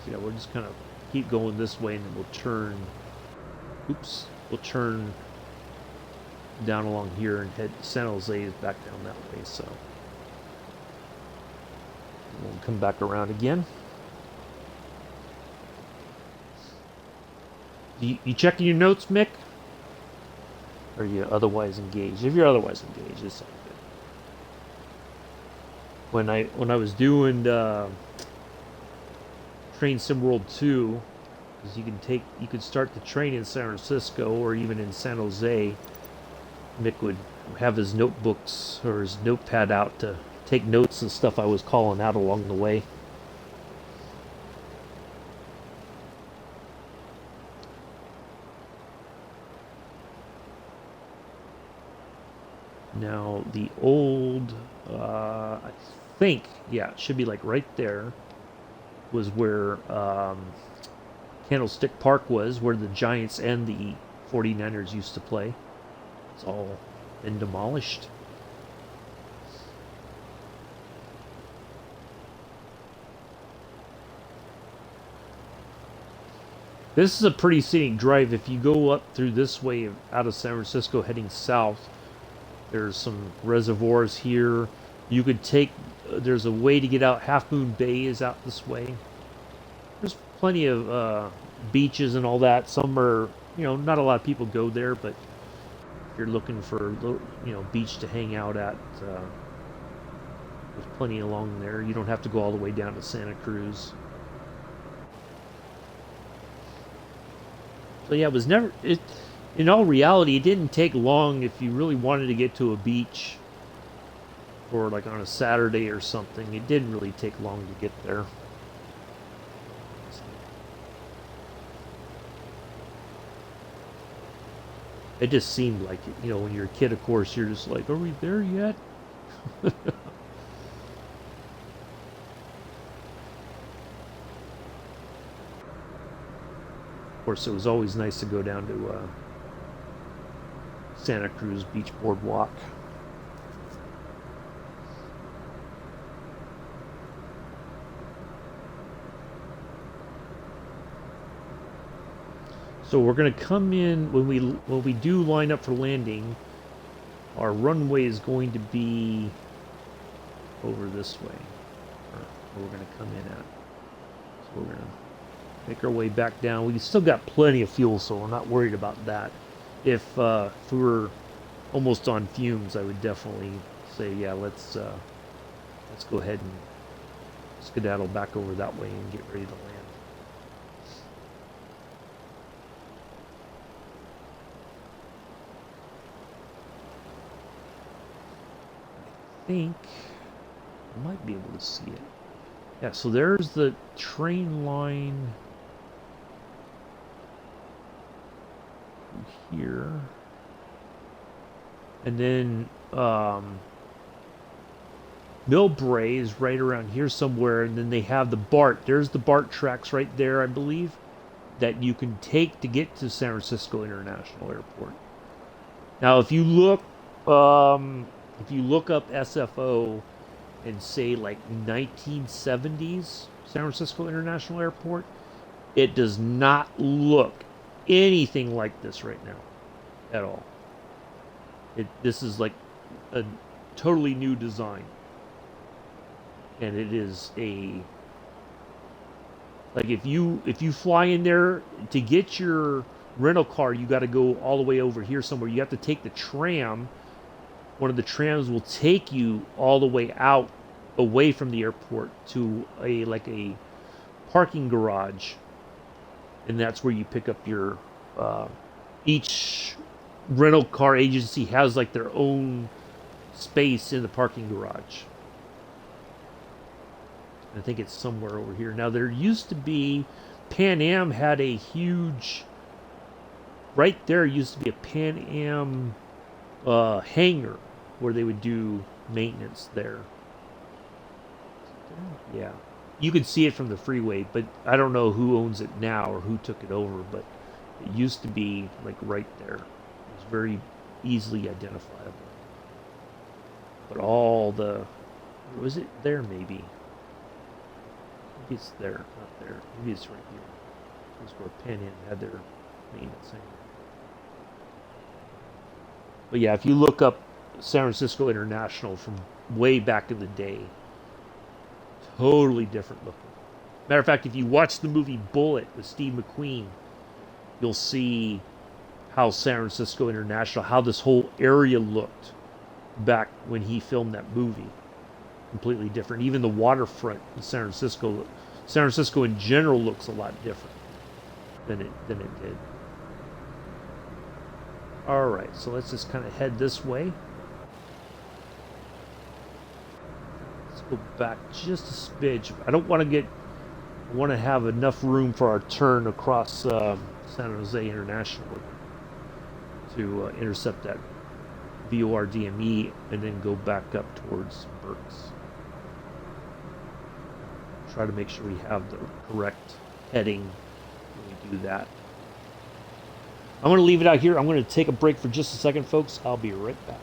So yeah, we'll just kind of keep going this way, and then we'll turn. Oops, we'll turn down along here and head. San Jose is back down that way, so we'll come back around again. You checking your notes, Mick? Or are you otherwise engaged? If you're otherwise engaged, it's all good. When I was doing Train Sim World 2, because you could start the train in San Francisco or even in San Jose. Mick would have his notebooks or his notepad out to take notes and stuff I was calling out along the way. Now the old, I think, yeah, it should be like right there, was where Candlestick Park was, where the Giants and the 49ers used to play. It's all been demolished. This is a pretty scenic drive. If you go up through this way out of San Francisco heading south, there's some reservoirs here. You could take, there's a way to get out. Half Moon Bay is out this way. There's plenty of beaches and all that. Some are, you know, not a lot of people go there, but if you're looking for, you know, beach to hang out at, there's plenty along there. You don't have to go all the way down to Santa Cruz. So yeah, it was never. In all reality, it didn't take long if you really wanted to get to a beach, or like on a Saturday or something. It didn't really take long to get there. It just seemed like it. You know, when you're a kid, of course, you're just like, are we there yet? Of course, it was always nice to go down to Santa Cruz Beach Boardwalk. So we're going to come in when we do line up for landing. Our runway is going to be over this way, or we're going to come in at. So we're going to make our way back down. We still got plenty of fuel, so we're not worried about that. If we were almost on fumes, I would definitely say, yeah, let's go ahead and skedaddle back over that way and get ready to land. I think I might be able to see it. Yeah, so there's the train line here. And then Millbrae is right around here somewhere, and then they have the BART. There's the BART tracks right there, I believe, that you can take to get to San Francisco International Airport. Now, if you look up SFO and say like 1970s San Francisco International Airport, it does not look anything like this right now at all. This is like a totally new design, and it is like if you fly in there to get your rental car, you got to go all the way over here somewhere. You have to take the tram. One of the trams will take you all the way out away from the airport to a parking garage, and that's where you pick up your each rental car agency has like their own space in the parking garage. I think it's somewhere over here. Now there used to be Pan Am had a huge right there used to be a Pan Am hangar where they would do maintenance there. Yeah. You can see it from the freeway, but I don't know who owns it now or who took it over, but it used to be like right there. It was very easily identifiable. But all the was it there maybe? Maybe it's there, not there. Maybe it's right here. This is where Pan Am had their maintenance hangar. But yeah, if you look up San Francisco International from way back in the day, totally different looking. Matter of fact, if you watch the movie Bullet with Steve McQueen, you'll see how San Francisco International, how this whole area looked back when he filmed that movie. Completely different. Even the waterfront in San Francisco in general looks a lot different than it did. All right, so let's just kind of head this way. Let's go back just a smidge. I want to have enough room for our turn across San Jose International to intercept that VOR DME and then go back up towards Berks. Try to make sure we have the correct heading when we do that. I'm going to leave it out here. I'm going to take a break for just a second, folks. I'll be right back.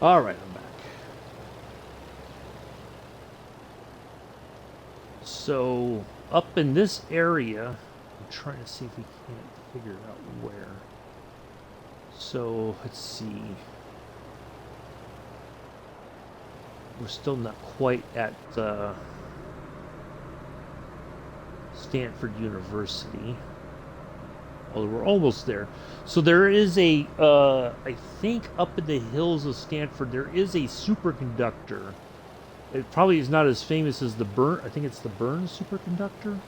All right, I'm back. So up in this area, I'm trying to see if we can't figure out where. So let's see. We're still not quite at Stanford University. Although we're almost there. So there is I think up in the hills of Stanford, there is a superconductor. It probably is not as famous as the Burn. I think it's the Burn superconductor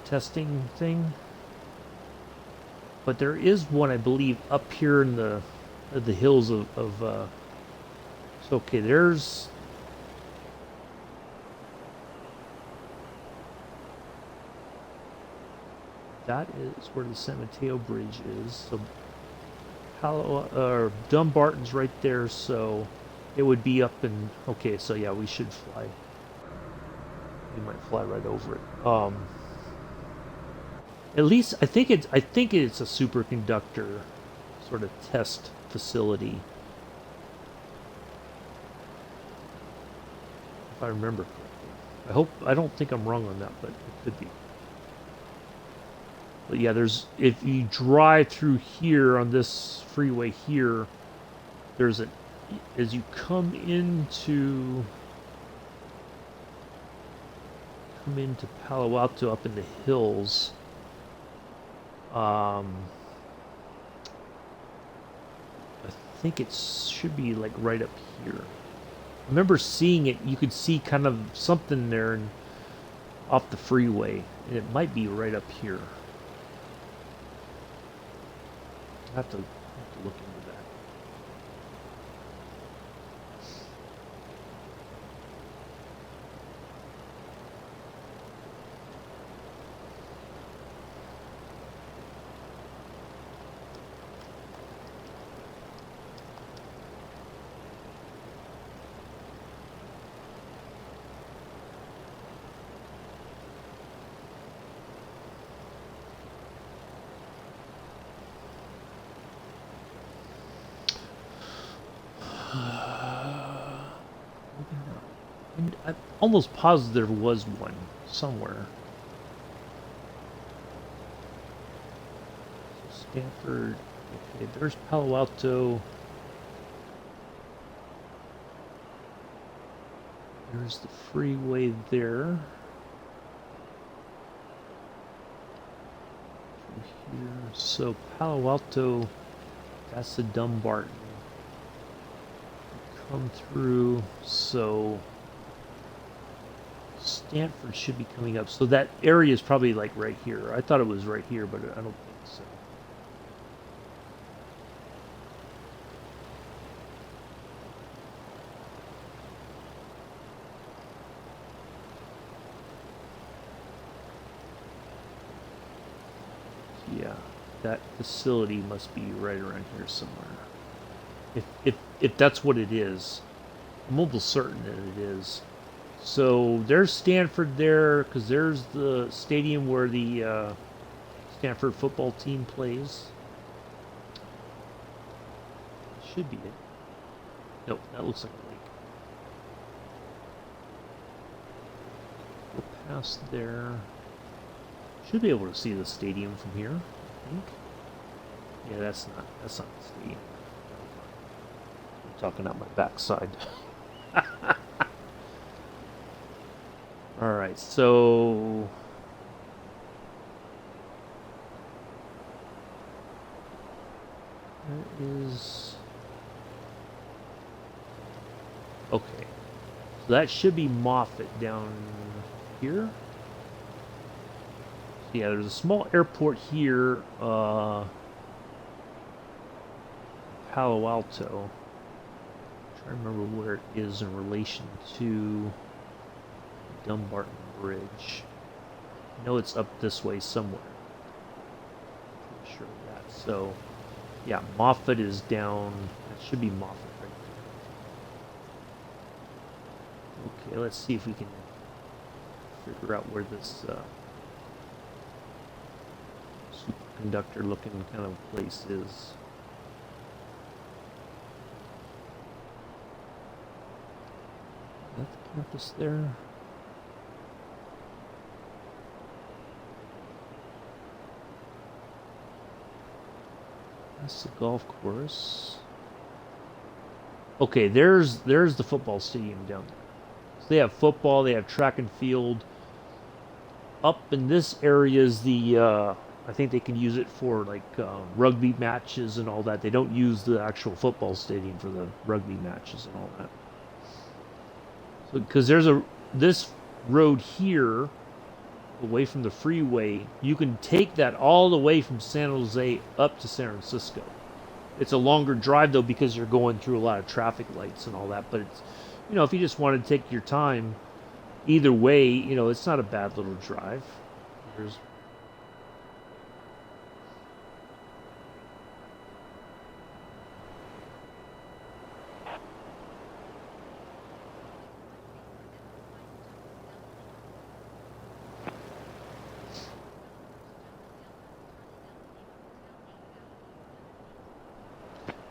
testing thing. But there is one, I believe, up here in the hills of so okay, there's that is where the San Mateo Bridge is. So Dumbarton's right there, so it would be up in. Okay, so yeah, we should fly. We might fly right over it. At least I think it's a superconductor sort of test facility, if I remember correctly. I don't think I'm wrong on that, but it could be. But yeah, if you drive through here on this freeway here, there's a as you come into Palo Alto up in the hills. I think it should be like right up here. I remember seeing it. You could see kind of something there off the freeway, and it might be right up here. I have to look into that. I'm almost positive there was one somewhere. So Stanford. Okay, there's Palo Alto. There's the freeway there. Through here. So Palo Alto, that's the Dumbarton. Come through, so Stanford should be coming up. So that area is probably like right here. I thought it was right here, but I don't think so. Yeah, that facility must be right around here somewhere. If that's what it is, I'm almost certain that it is. So there's Stanford there, because there's the stadium where the Stanford football team plays. Should be it. Nope, that looks like a lake. Go past there. Should be able to see the stadium from here, I think. Yeah, that's not the stadium. I'm talking out my backside. Alright, so there is okay. So that should be Moffett down here. So yeah, there's a small airport here, Palo Alto. I'm trying to remember where it is in relation to Dumbarton Bridge. I know it's up this way somewhere. Pretty sure of that. So, yeah, Moffett is down. That should be Moffett right there. Okay, let's see if we can figure out where this superconductor looking kind of place is. That's the campus there. That's the golf course. Okay, there's the football stadium down there. So they have football, they have track and field. Up in this area is the I think they can use it for like rugby matches and all that. They don't use the actual football stadium for the rugby matches and all that. So because there's a this road here away from the freeway, you can take that all the way from San Jose up to San Francisco. It's a longer drive though because you're going through a lot of traffic lights and all that. But it's, you know, if you just want to take your time, either way, you know, it's not a bad little drive. There's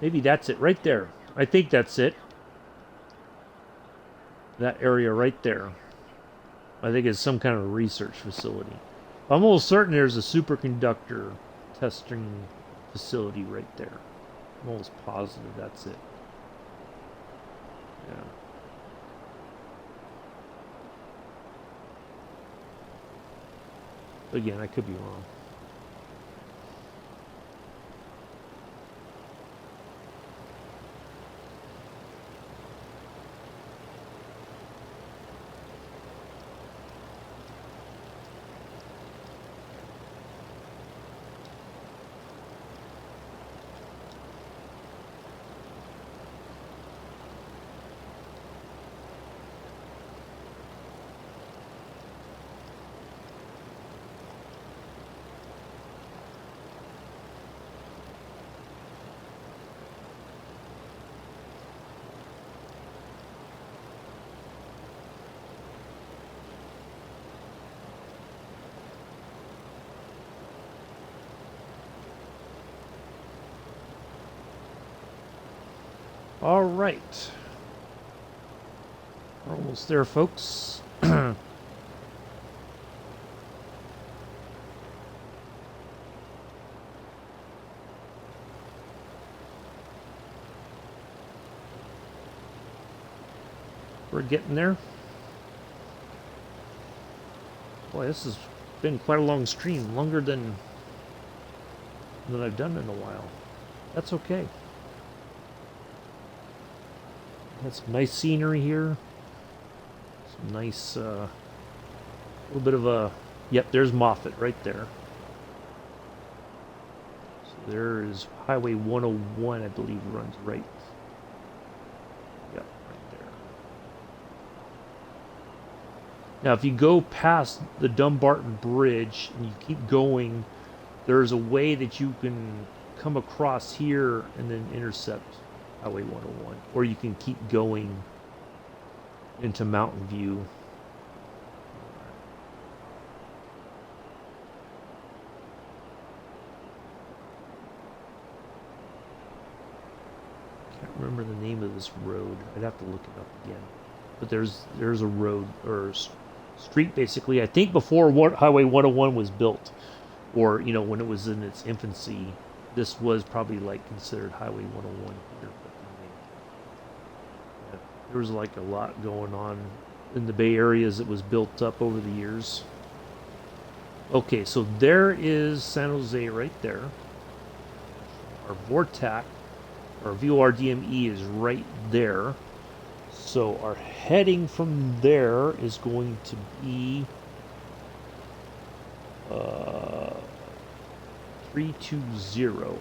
maybe that's it right there. I think that's it. That area right there. I think it's some kind of research facility. I'm almost certain there's a superconductor testing facility right there. I'm almost positive that's it. Yeah. Again, I could be wrong. All right. We're almost there, folks. We're getting there. Boy, this has been quite a long stream, longer than I've done in a while. That's okay. Got some nice scenery here. Some nice, little bit of a, yep, there's Moffett right there. So there is Highway 101, I believe, runs right. Yep, right there. Now, if you go past the Dumbarton Bridge and you keep going, there's a way that you can come across here and then intercept Highway 101, or you can keep going into Mountain View. Can't remember the name of this road. I'd have to look it up again. But there's a road or street basically. I think before Highway 101 was built, or you know when it was in its infancy, this was probably like considered Highway 101 here. There was like a lot going on in the Bay Area as it was built up over the years. Okay, so there is San Jose right there. Our VORTAC, our VORDME is right there. So our heading from there is going to be 320.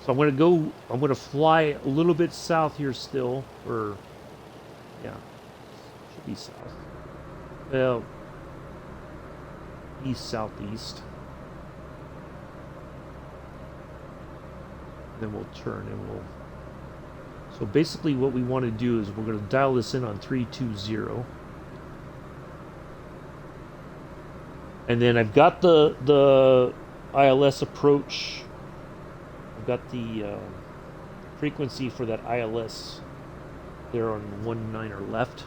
So I'm going to fly a little bit south here still, or yeah, should be south. Well, east southeast. Then we'll turn and we'll. So basically, what we want to do is we're going to dial this in on 320. And then I've got the ILS approach. I've got the frequency for that ILS there on 19er left.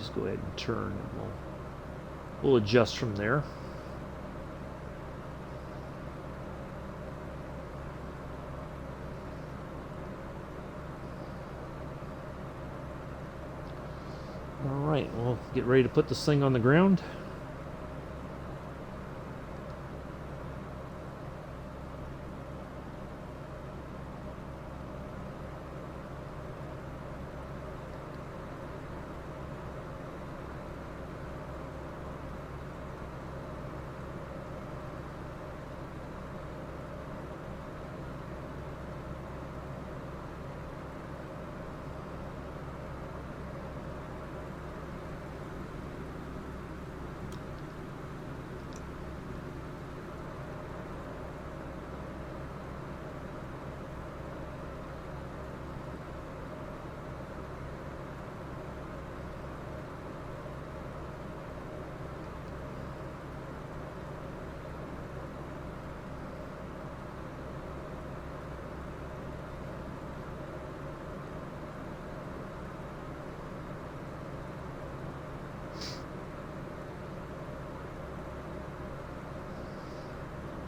just go ahead and turn, and we'll adjust from there. All right, we'll get ready to put this thing on the ground.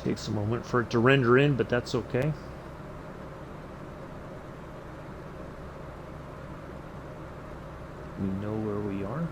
Takes a moment for it to render in, but that's okay. We know where we are.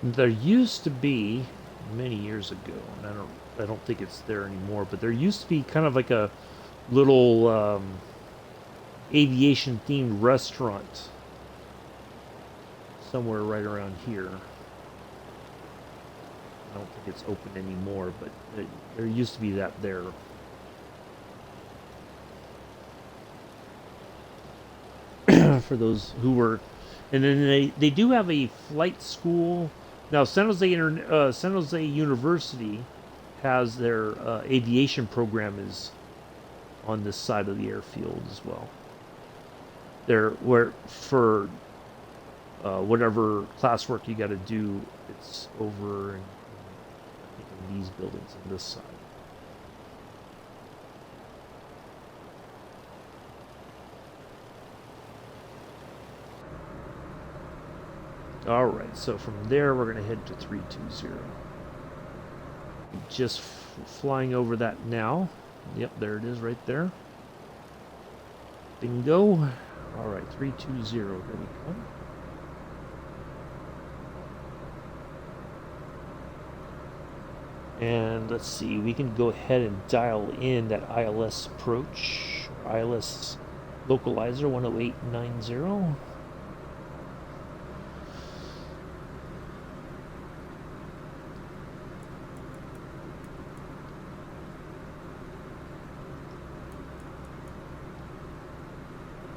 There used to be many years ago, and I don't think it's there anymore, but there used to be kind of like a little aviation themed restaurant somewhere right around here. I don't think it's open anymore, but there used to be that there. For those who were, and then they do have a flight school now. San Jose University has their aviation program is on this side of the airfield as well. There, where for whatever classwork you got to do, it's over in these buildings on this side. All right, so from there we're going to head to 320. Just flying over that now. Yep, there it is right there. Bingo. All right, 320, here we come. And let's see, we can go ahead and dial in that ILS approach, ILS localizer 10890.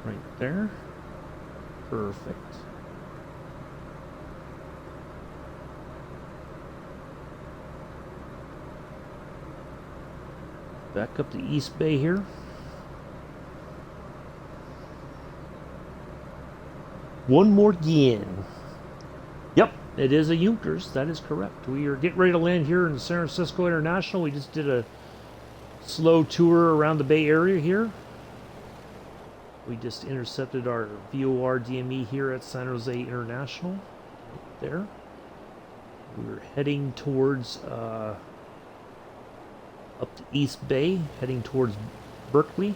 Right there. Perfect. Back up to East Bay here. One more again. Yep, it is a Junkers. That is correct. We are getting ready to land here in San Francisco International. We just did a slow tour around the Bay Area here. We just intercepted our VOR DME here at San Jose International. Right there. We're heading towards up to East Bay, heading towards Berkeley.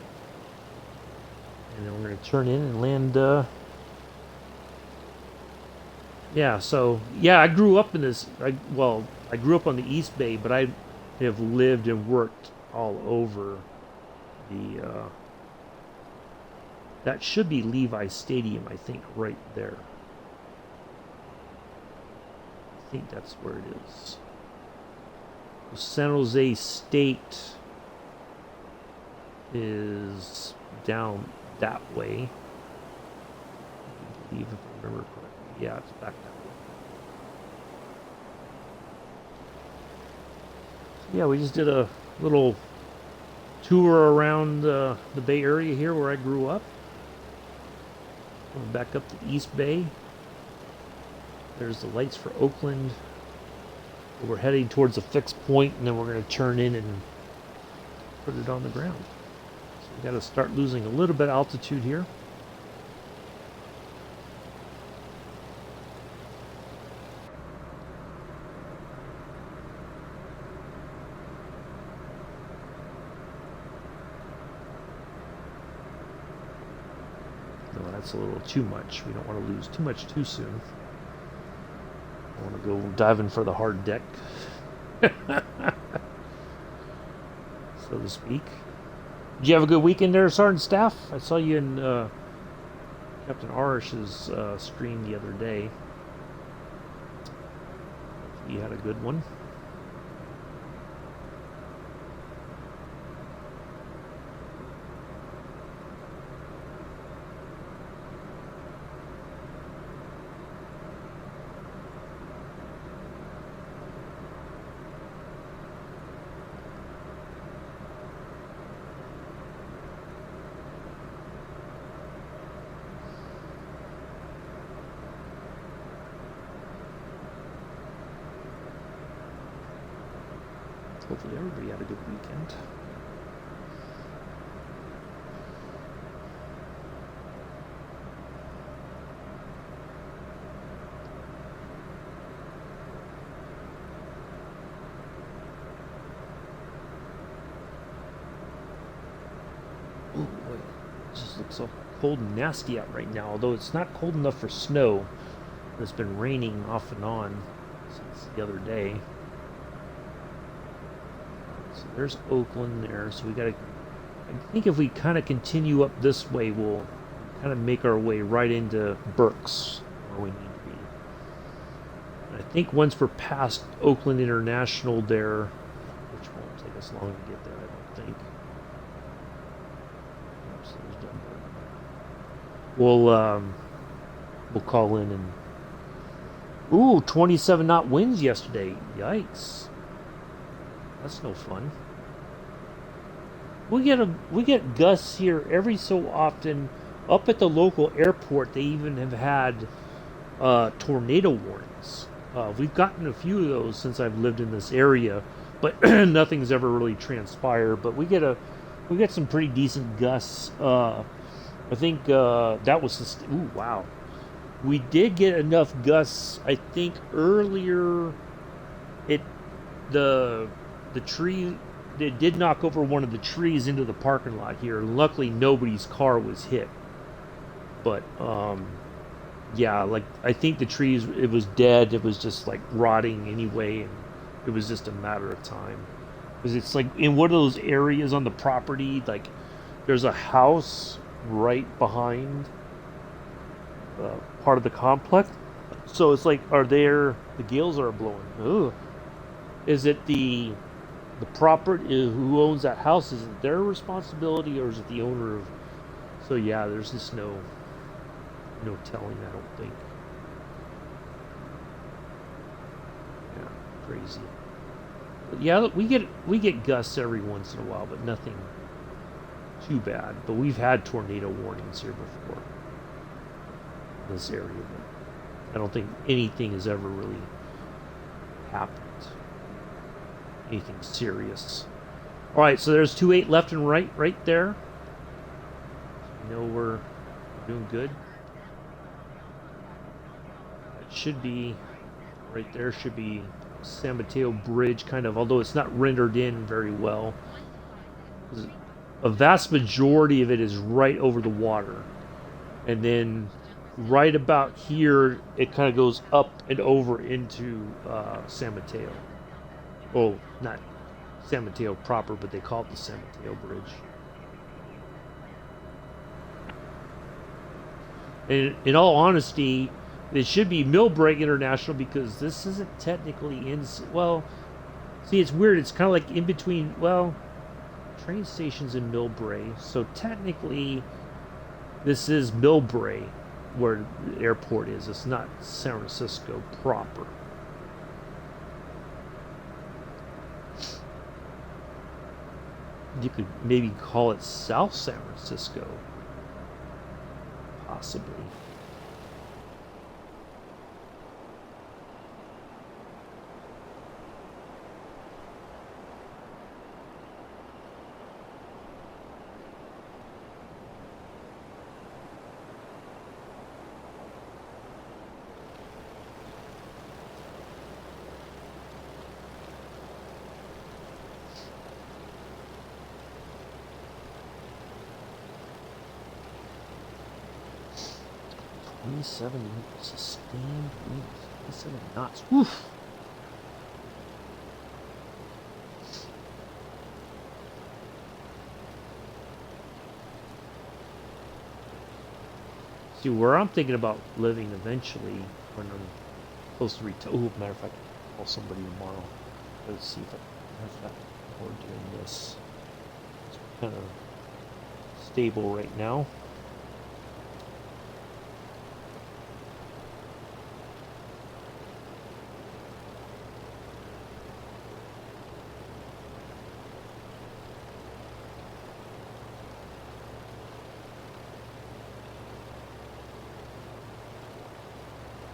And then we're going to turn in and land. Yeah, so, yeah, I grew up in this. I grew up on the East Bay, but I have lived and worked all over the that should be Levi Stadium, I think, right there. I think that's where it is. San Jose State is down that way. I believe, if I remember correctly. Yeah, it's back that way. So yeah, we just did a little tour around the Bay Area here where I grew up. Going back up to East Bay. There's the lights for Oakland. We're heading towards a fixed point, and then we're going to turn in and put it on the ground. So we got to start losing a little bit of altitude here. No, that's a little too much. We don't want to lose too much too soon. I want to go diving for the hard deck, so to speak. Did you have a good weekend there, Sergeant Staff? I saw you in Captain Arish's stream the other day. You had a good one. Hopefully everybody had a good weekend. Oh boy, it just looks so cold and nasty out right now, although it's not cold enough for snow. It's been raining off and on since the other day. So there's Oakland there, so we gotta, I think if we kind of continue up this way, we'll kind of make our way right into Berks, where we need to be. And I think once we're past Oakland International there, which won't take us long to get there, I don't think. Oops, there's Dunbar. We'll call in and, ooh, 27 knot winds yesterday. Yikes. That's no fun. We get gusts here every so often. Up at the local airport, they even have had tornado warnings. We've gotten a few of those since I've lived in this area, but nothing's ever really transpired. But we get some pretty decent gusts. I think that was ooh, wow. We did get enough gusts. I think earlier, the tree, it did knock over one of the trees into the parking lot here. Luckily, nobody's car was hit. But yeah, like I think the trees, it was dead. It was just like rotting anyway, and it was just a matter of time. Because it's like in one of those areas on the property, like there's a house right behind part of the complex. So it's like, the gales are blowing. Ugh. Is it the property, who owns that house? Is it their responsibility, or is it the owner of? So yeah, there's just no telling. I don't think. Yeah, crazy. But yeah, we get gusts every once in a while, but nothing too bad. But we've had tornado warnings here before in this area, but I don't think anything has ever really happened. Anything serious. All right, so there's 2-8 left and right there. You know we're doing good. It should be right there. Should be San Mateo Bridge, kind of. Although it's not rendered in very well. A vast majority of it is right over the water, and then right about here, it kind of goes up and over into San Mateo. Oh, not San Mateo proper, but they call it the San Mateo Bridge. And in all honesty, it should be Millbrae International because this isn't technically in. Well, see, it's weird. It's kind of like in between. Well, train station's in Millbrae, so technically, this is Millbrae where the airport is. It's not San Francisco proper. You could maybe call it South San Francisco, possibly. Sustained winds, 27 knots. Oof. See, where I'm thinking about living eventually when I'm close to retire. Oh, matter of fact, I'll call somebody tomorrow. Let's see if I have that before doing this. It's kind of stable right now.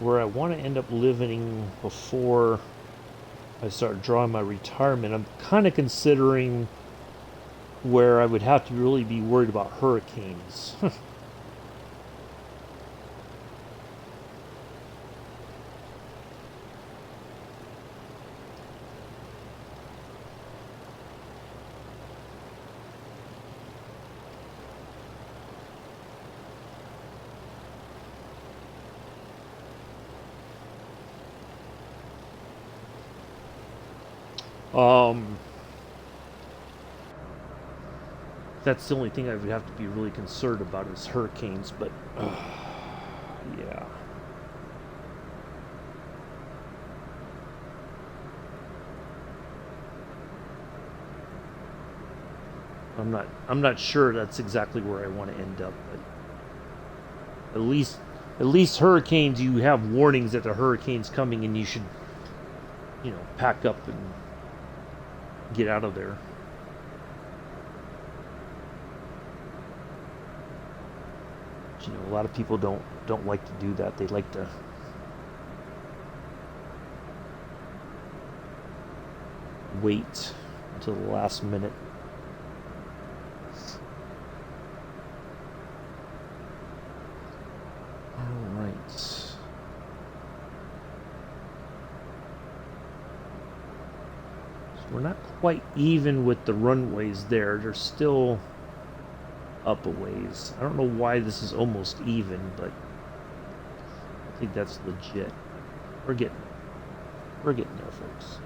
Where I want to end up living before I start drawing my retirement, I'm kind of considering where I would have to really be worried about hurricanes. That's the only thing I would have to be really concerned about is hurricanes, but yeah. I'm not sure that's exactly where I want to end up, but at least hurricanes, you have warnings that the hurricane's coming and you should, pack up and get out of there. But, a lot of people don't like to do that. They like to wait until the last minute. All right. So we're not quite even with the runways there. They're still up a ways. I don't know why this is almost even, but I think that's legit. We're getting there, folks.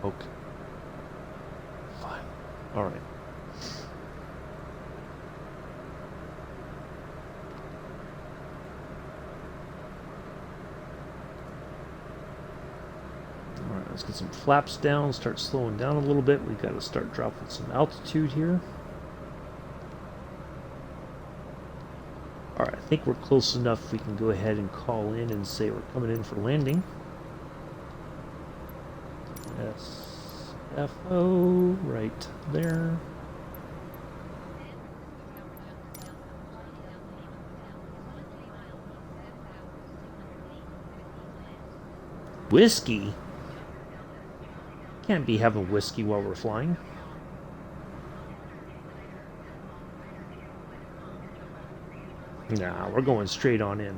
Okay. Fine. All right. All right. Let's Let's get some flaps down, start slowing down a little bit. We got to start dropping some altitude here. Alright, I think we're close enough we can go ahead and call in and say we're coming in for landing. SFO right there. Whiskey? Can't be having whiskey while we're flying. Nah, we're going straight on in.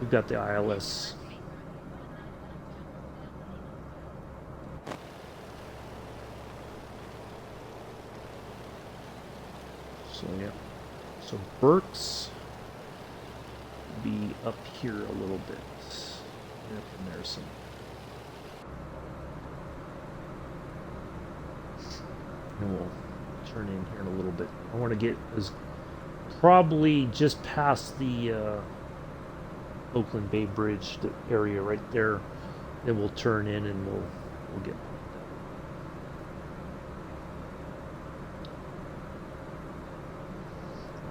We've got the ILS. So yeah. So Burke's be up here a little bit. Yep, and there's some. And we'll turn in here in a little bit. I want to get as probably just past the Oakland Bay Bridge area right there. Then we'll turn in and we'll get.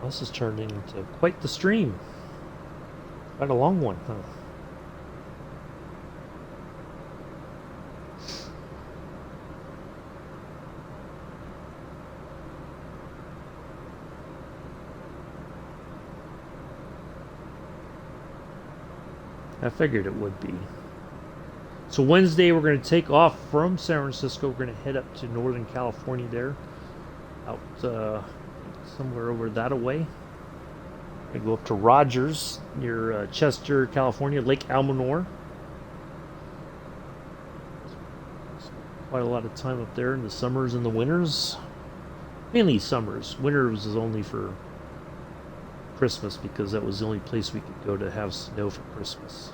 Well, this has turned into quite the stream. Quite a long one, huh? I figured it would be. So Wednesday we're going to take off from San Francisco. We're going to head up to Northern California there. Out somewhere over that away. We're going to go up to Rogers near Chester, California, Lake Almanor. Quite a lot of time up there in the summers and the winters. Mainly summers. Winters is only for Christmas because that was the only place we could go to have snow for Christmas.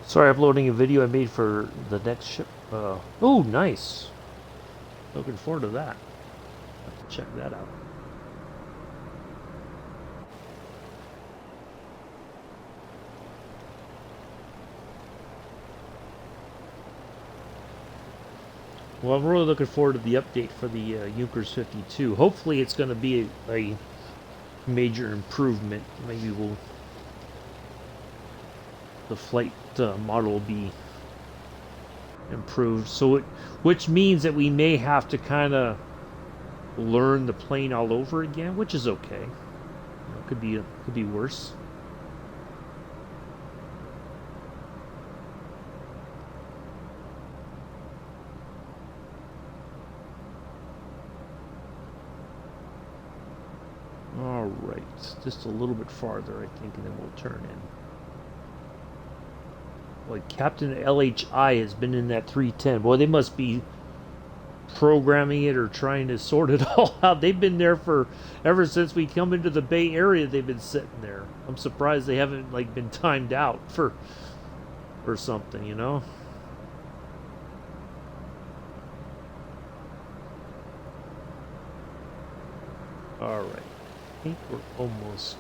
Sorry, uploading a video I made for the next ship. Oh, nice. Looking forward to that. Have to check that out. Well, I'm really looking forward to the update for the Junkers 52. Hopefully it's going to be a major improvement. Maybe the flight model will be improved. So which means that we may have to kind of learn the plane all over again, which is okay. Could be worse. All right, just a little bit farther, I think, and then we'll turn in. Boy, Captain LHI has been in that 310. Boy, they must be programming it or trying to sort it all out. They've been there for ever since we come into the Bay Area. They've been sitting there. I'm surprised they haven't been timed out for something, you know. All right, I think we're almost.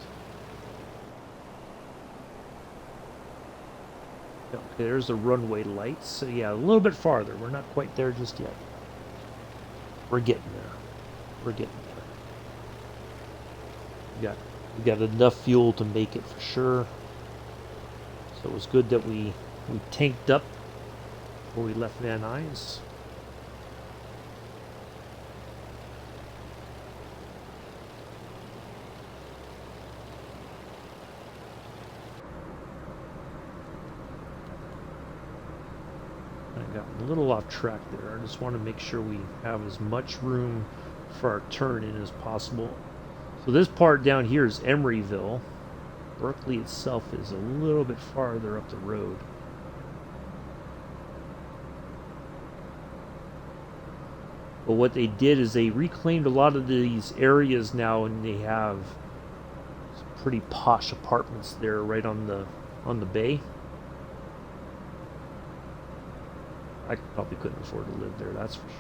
Okay, there's the runway lights. So yeah, a little bit farther. We're not quite there just yet. We're getting there. We're getting there. We got enough fuel to make it for sure. So it was good that we tanked up before we left Van Nuys. little off track there. I just want to make sure we have as much room for our turn in as possible. So this part down here is Emeryville. Berkeley itself is a little bit farther up the road. But what they did is they reclaimed a lot of these areas now, and they have some pretty posh apartments there right on the bay. I probably couldn't afford to live there, that's for sure.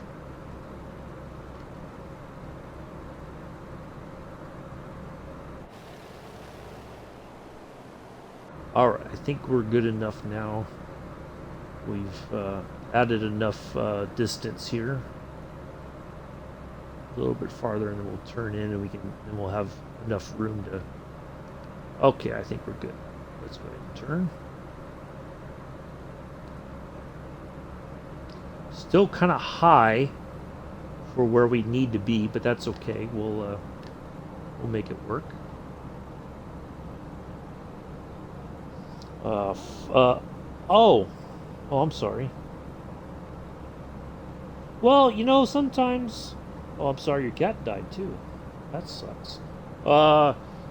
Alright, I think we're good enough now. We've added enough distance here. A little bit farther, and then we'll turn in, and we'll have enough room to... Okay, I think we're good. Let's go ahead and turn. Still kind of high for where we need to be, but that's okay. We'll make it work. Oh, I'm sorry. Well, you know, sometimes... Oh, I'm sorry, your cat died too. That sucks.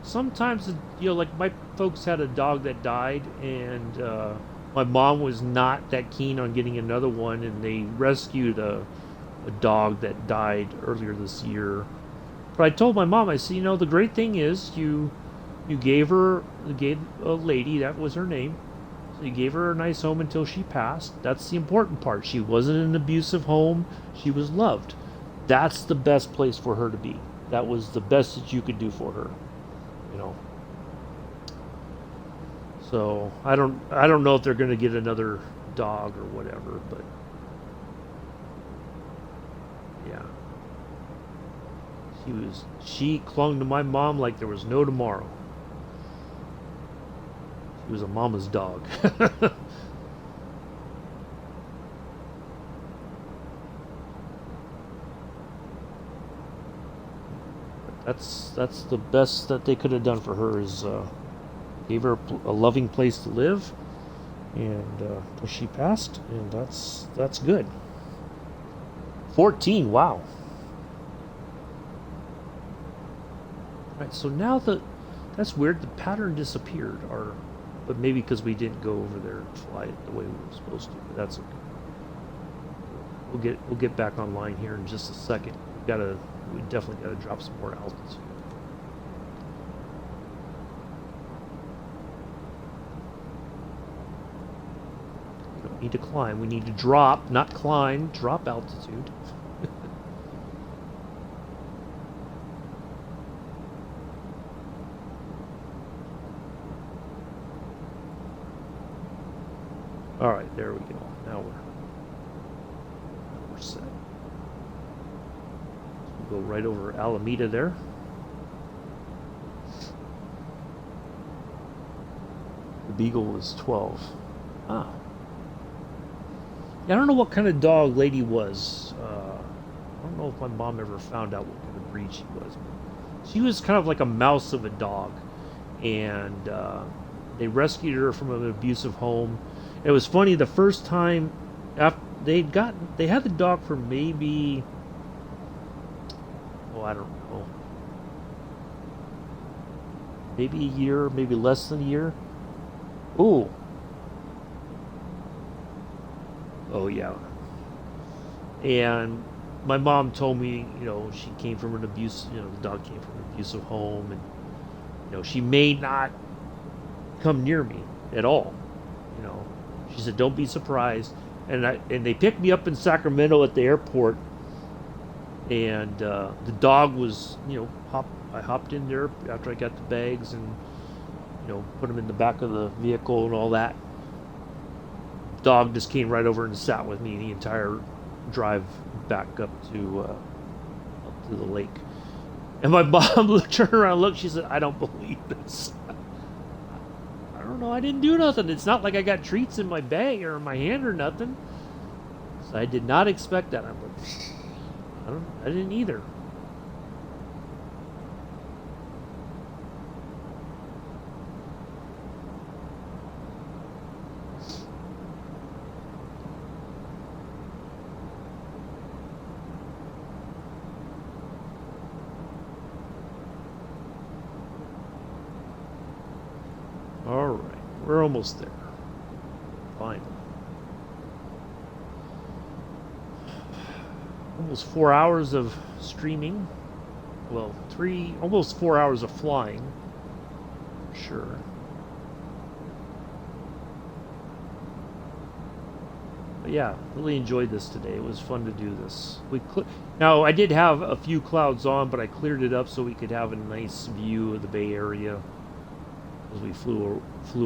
Sometimes, you know, like my folks had a dog that died, and my mom was not that keen on getting another one, and they rescued a dog that died earlier this year. But I told my mom, I said, you know, the great thing is you gave a lady, that was her name, so you gave her a nice home until she passed. That's the important part. She wasn't in an abusive home. She was loved. That's the best place for her to be. That was the best that you could do for her, you know. So I don't know if they're going to get another dog or whatever, but yeah. She clung to my mom like there was no tomorrow. She was a mama's dog. That's the best that they could have done for her, is gave her a loving place to live, and till she passed, and that's good. 14, wow. Alright, so now that's weird, the pattern disappeared, but maybe because we didn't go over there and fly it the way we were supposed to, but that's okay. We'll get back online here in just a second. We definitely got to drop some more altitude. We don't need to climb. We need to drop, not climb. Drop altitude. All right, there we go. Now we're set. Go right over Alameda there. The Beagle was 12. Ah. Yeah, I don't know what kind of dog Lady was. I don't know if my mom ever found out what kind of breed she was. She was kind of like a mouse of a dog. And they rescued her from an abusive home. It was funny, the first time after they had the dog for maybe... I don't know, maybe a year, maybe less than a year. Oh yeah. And my mom told me, you know, she came from the dog came from an abusive home, and you know, she may not come near me at all. You know, she said, don't be surprised. And they picked me up in Sacramento at the airport. And the dog was, you know, I hopped in there after I got the bags and, you know, put them in the back of the vehicle and all that. Dog just came right over and sat with me the entire drive back up to the lake. And my mom turned around and looked. She said, I don't believe this. I don't know. I didn't do nothing. It's not like I got treats in my bag or in my hand or nothing. So I did not expect that. I'm like... I didn't either. We're almost there. Finally. Almost 4 hours of streaming. Well, almost 4 hours of flying. For sure. But yeah, really enjoyed this today. It was fun to do this. Now, I did have a few clouds on, but I cleared it up so we could have a nice view of the Bay Area as we flew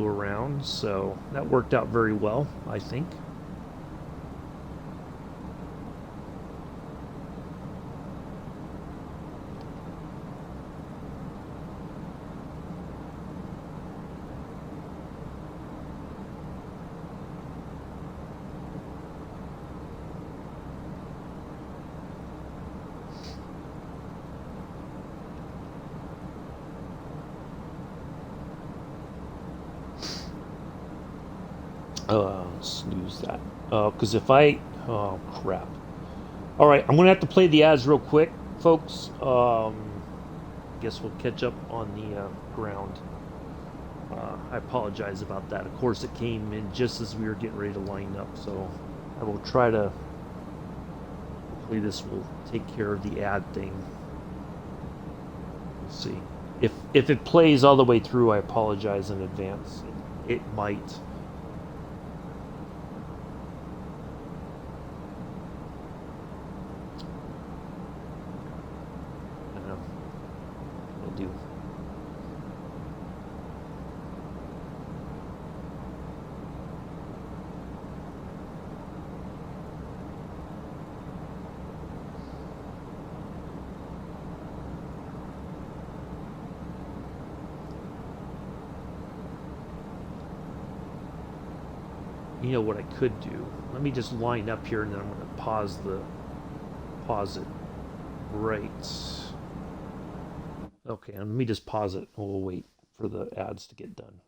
around. So that worked out very well, I think. Snooze that. Because if I... Oh, crap. Alright, I'm going to have to play the ads real quick, folks. Guess we'll catch up on the ground. I apologize about that. Of course, it came in just as we were getting ready to line up, so I will try to... Hopefully this will take care of the ad thing. We'll see. If it plays all the way through, I apologize in advance. It might. Do. You know what I could do? Let me just line up here and then I'm going to pause it right. Okay, let me just pause it and we'll wait for the ads to get done.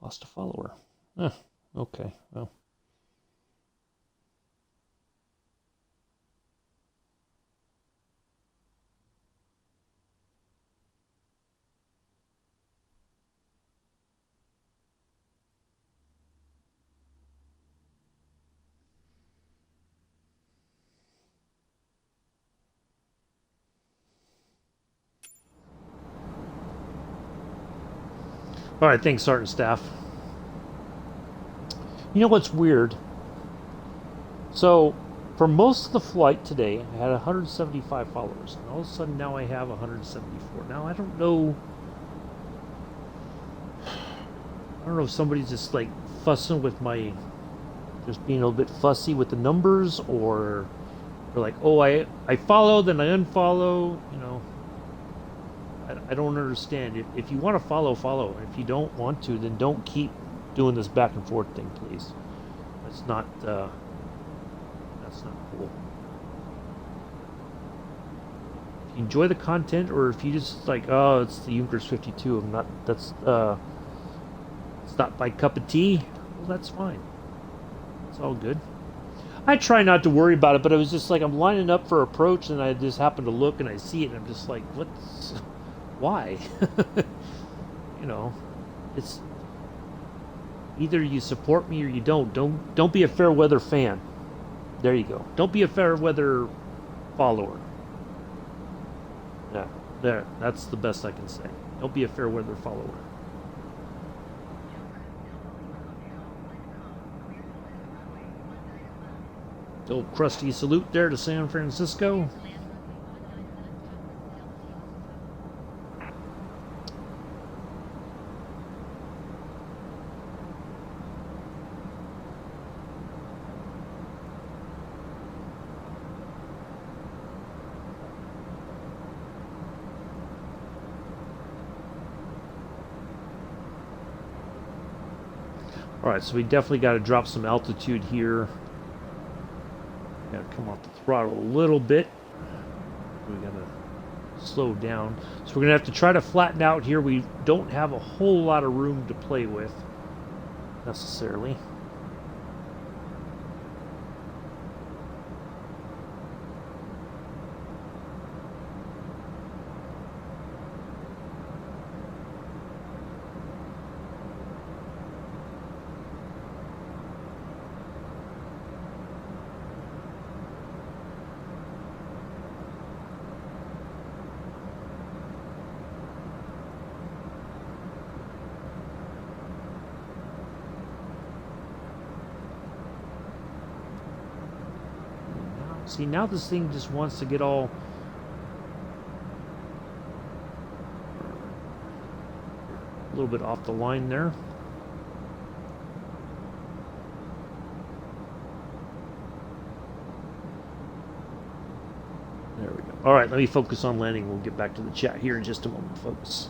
Lost a follower. Okay, well. All right, thanks, Sergeant Staff. You know what's weird? So, for most of the flight today, I had 175 followers, and all of a sudden now I have 174. Now I don't know if somebody's just like fussing with just being a little bit fussy with the numbers, or they're like, oh, I follow, then I unfollow. You know, I don't understand. If you want to follow, follow. If you don't want to, then don't keep doing this back and forth thing, please. That's not cool. If you enjoy the content, or if you just like, oh, it's the Junkers 52, it's not my cup of tea, well, that's fine. It's all good. I try not to worry about it, but it was just like I'm lining up for approach, and I just happen to look and I see it, and I'm just like, why? You know, it's either you support me or you don't. Don't be a fair weather fan. There you go. Don't be a fair weather follower. Yeah, there. That's the best I can say. Don't be a fair weather follower. Old crusty salute there to San Francisco. Alright, so we definitely got to drop some altitude here. Got to come off the throttle a little bit. We got to slow down. So we're going to have to try to flatten out here. We don't have a whole lot of room to play with, necessarily. See, now this thing just wants to get all... a little bit off the line there. There we go. Alright, let me focus on landing. We'll get back to the chat here in just a moment, folks.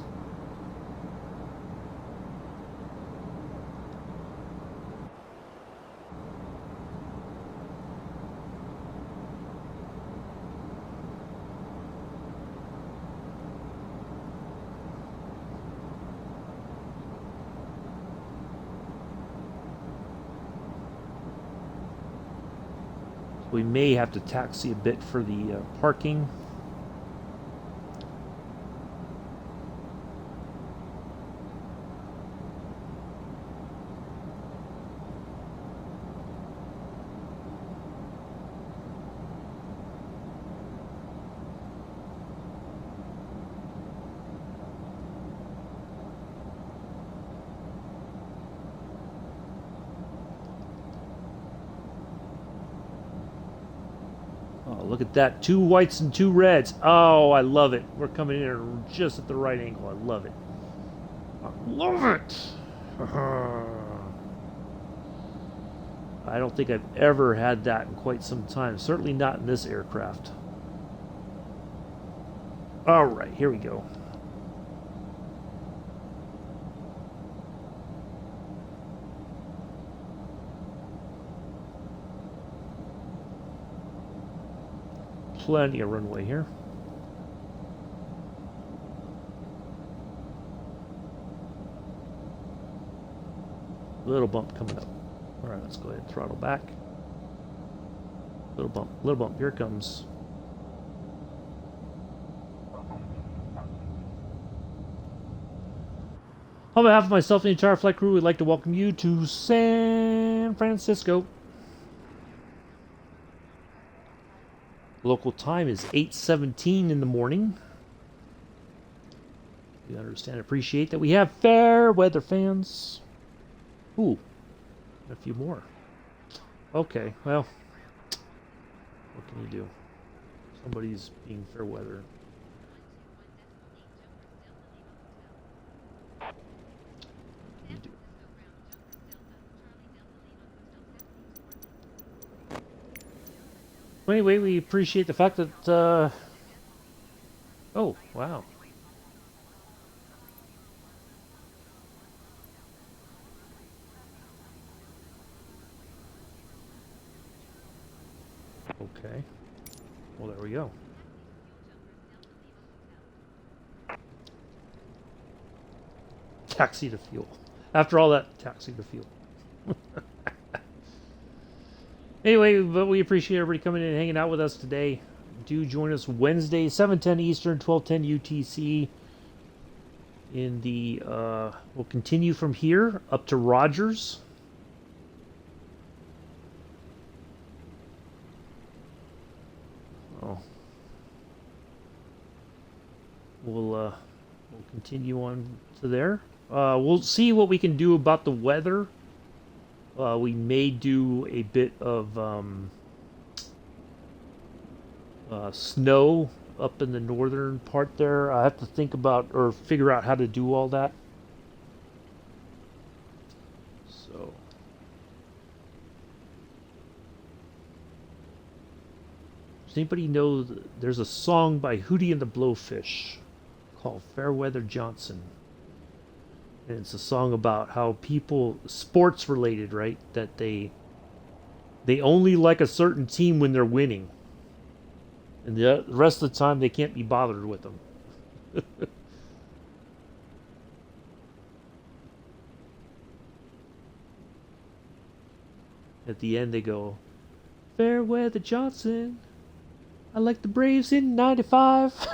We may have to taxi a bit for the parking. Look at that. 2 whites and 2 reds. Oh, I love it. We're coming in just at the right angle. I love it. I love it. I don't think I've ever had that in quite some time. Certainly not in this aircraft. All right, here we go. Plenty of runway here. Little bump coming up. All right, let's go ahead and throttle back. Little bump, little bump. Here it comes. On behalf of myself and the entire flight crew, we'd like to welcome you to San Francisco. Local time is 8:17 in the morning. We understand and appreciate that we have fair weather fans. Ooh, a few more. Okay, well, what can you do? Somebody's being fair weather. What can you do? Anyway, we appreciate the fact that, oh, wow. Okay. Well, there we go. Taxi to fuel. After all that, taxi to fuel. Anyway, but we appreciate everybody coming in and hanging out with us today. Do join us Wednesday, 7:10 Eastern, 12:10 UTC. In the, we'll continue from here up to Rogers. Oh. We'll continue on to there. We'll see what we can do about the weather. We may do a bit of snow up in the northern part there. I have to think about or figure out how to do all that. So, does anybody know there's a song by Hootie and the Blowfish called Fairweather Johnson? And it's a song about how people, sports related, right? That they only like a certain team when they're winning, and the rest of the time they can't be bothered with them. At the end, they go, "Fair weather Johnson. I like the Braves in '95."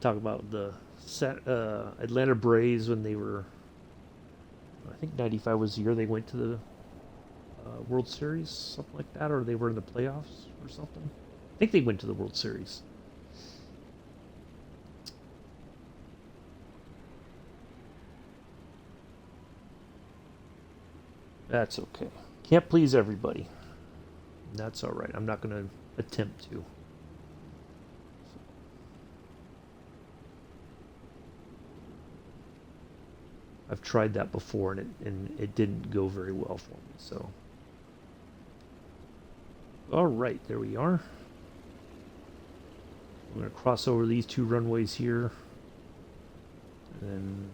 Talk about the Atlanta Braves when they were. I think '95 was the year they went to the World Series, something like that, or they were in the playoffs or something. I think they went to the World Series. That's okay. Can't please everybody. That's all right. I'm not going to attempt to. I've tried that before, and it didn't go very well for me. So, all right, there we are. I'm going to cross over these two runways here, and then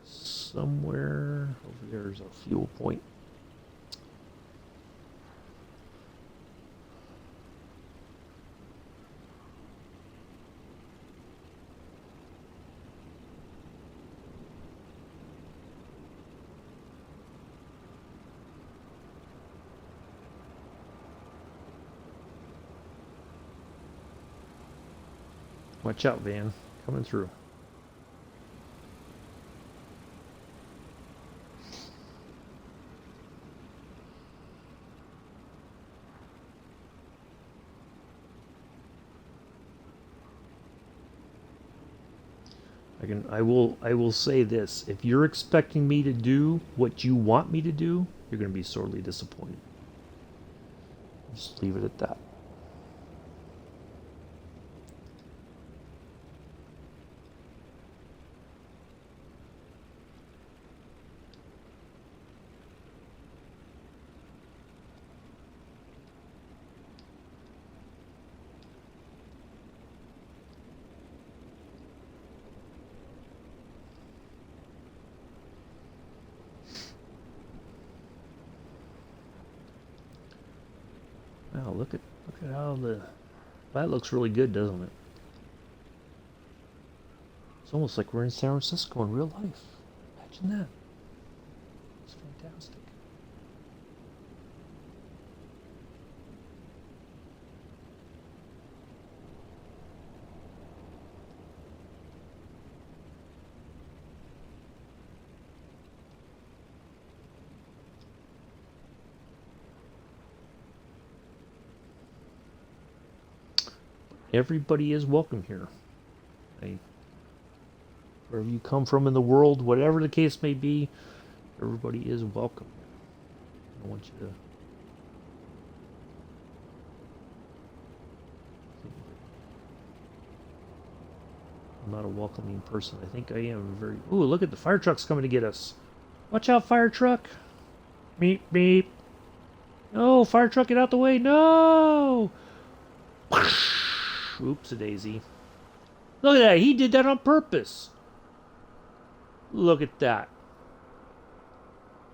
somewhere over there is our fuel point. Watch out, van. Coming through. I will say this. If you're expecting me to do what you want me to do, you're going to be sorely disappointed. Just leave it at that. Wow, look at how that looks really good, doesn't it? It's almost like we're in San Francisco in real life. Imagine that. It's fantastic. Everybody is welcome here. I, wherever you come from in the world, whatever the case may be, everybody is welcome. I want you to. I'm not a welcoming person. I think I am very. Ooh, look at the fire trucks coming to get us. Watch out, fire truck. Beep, beep. No, fire truck, get out the way. No! Oops, a daisy. Look at that. He did that on purpose. Look at that.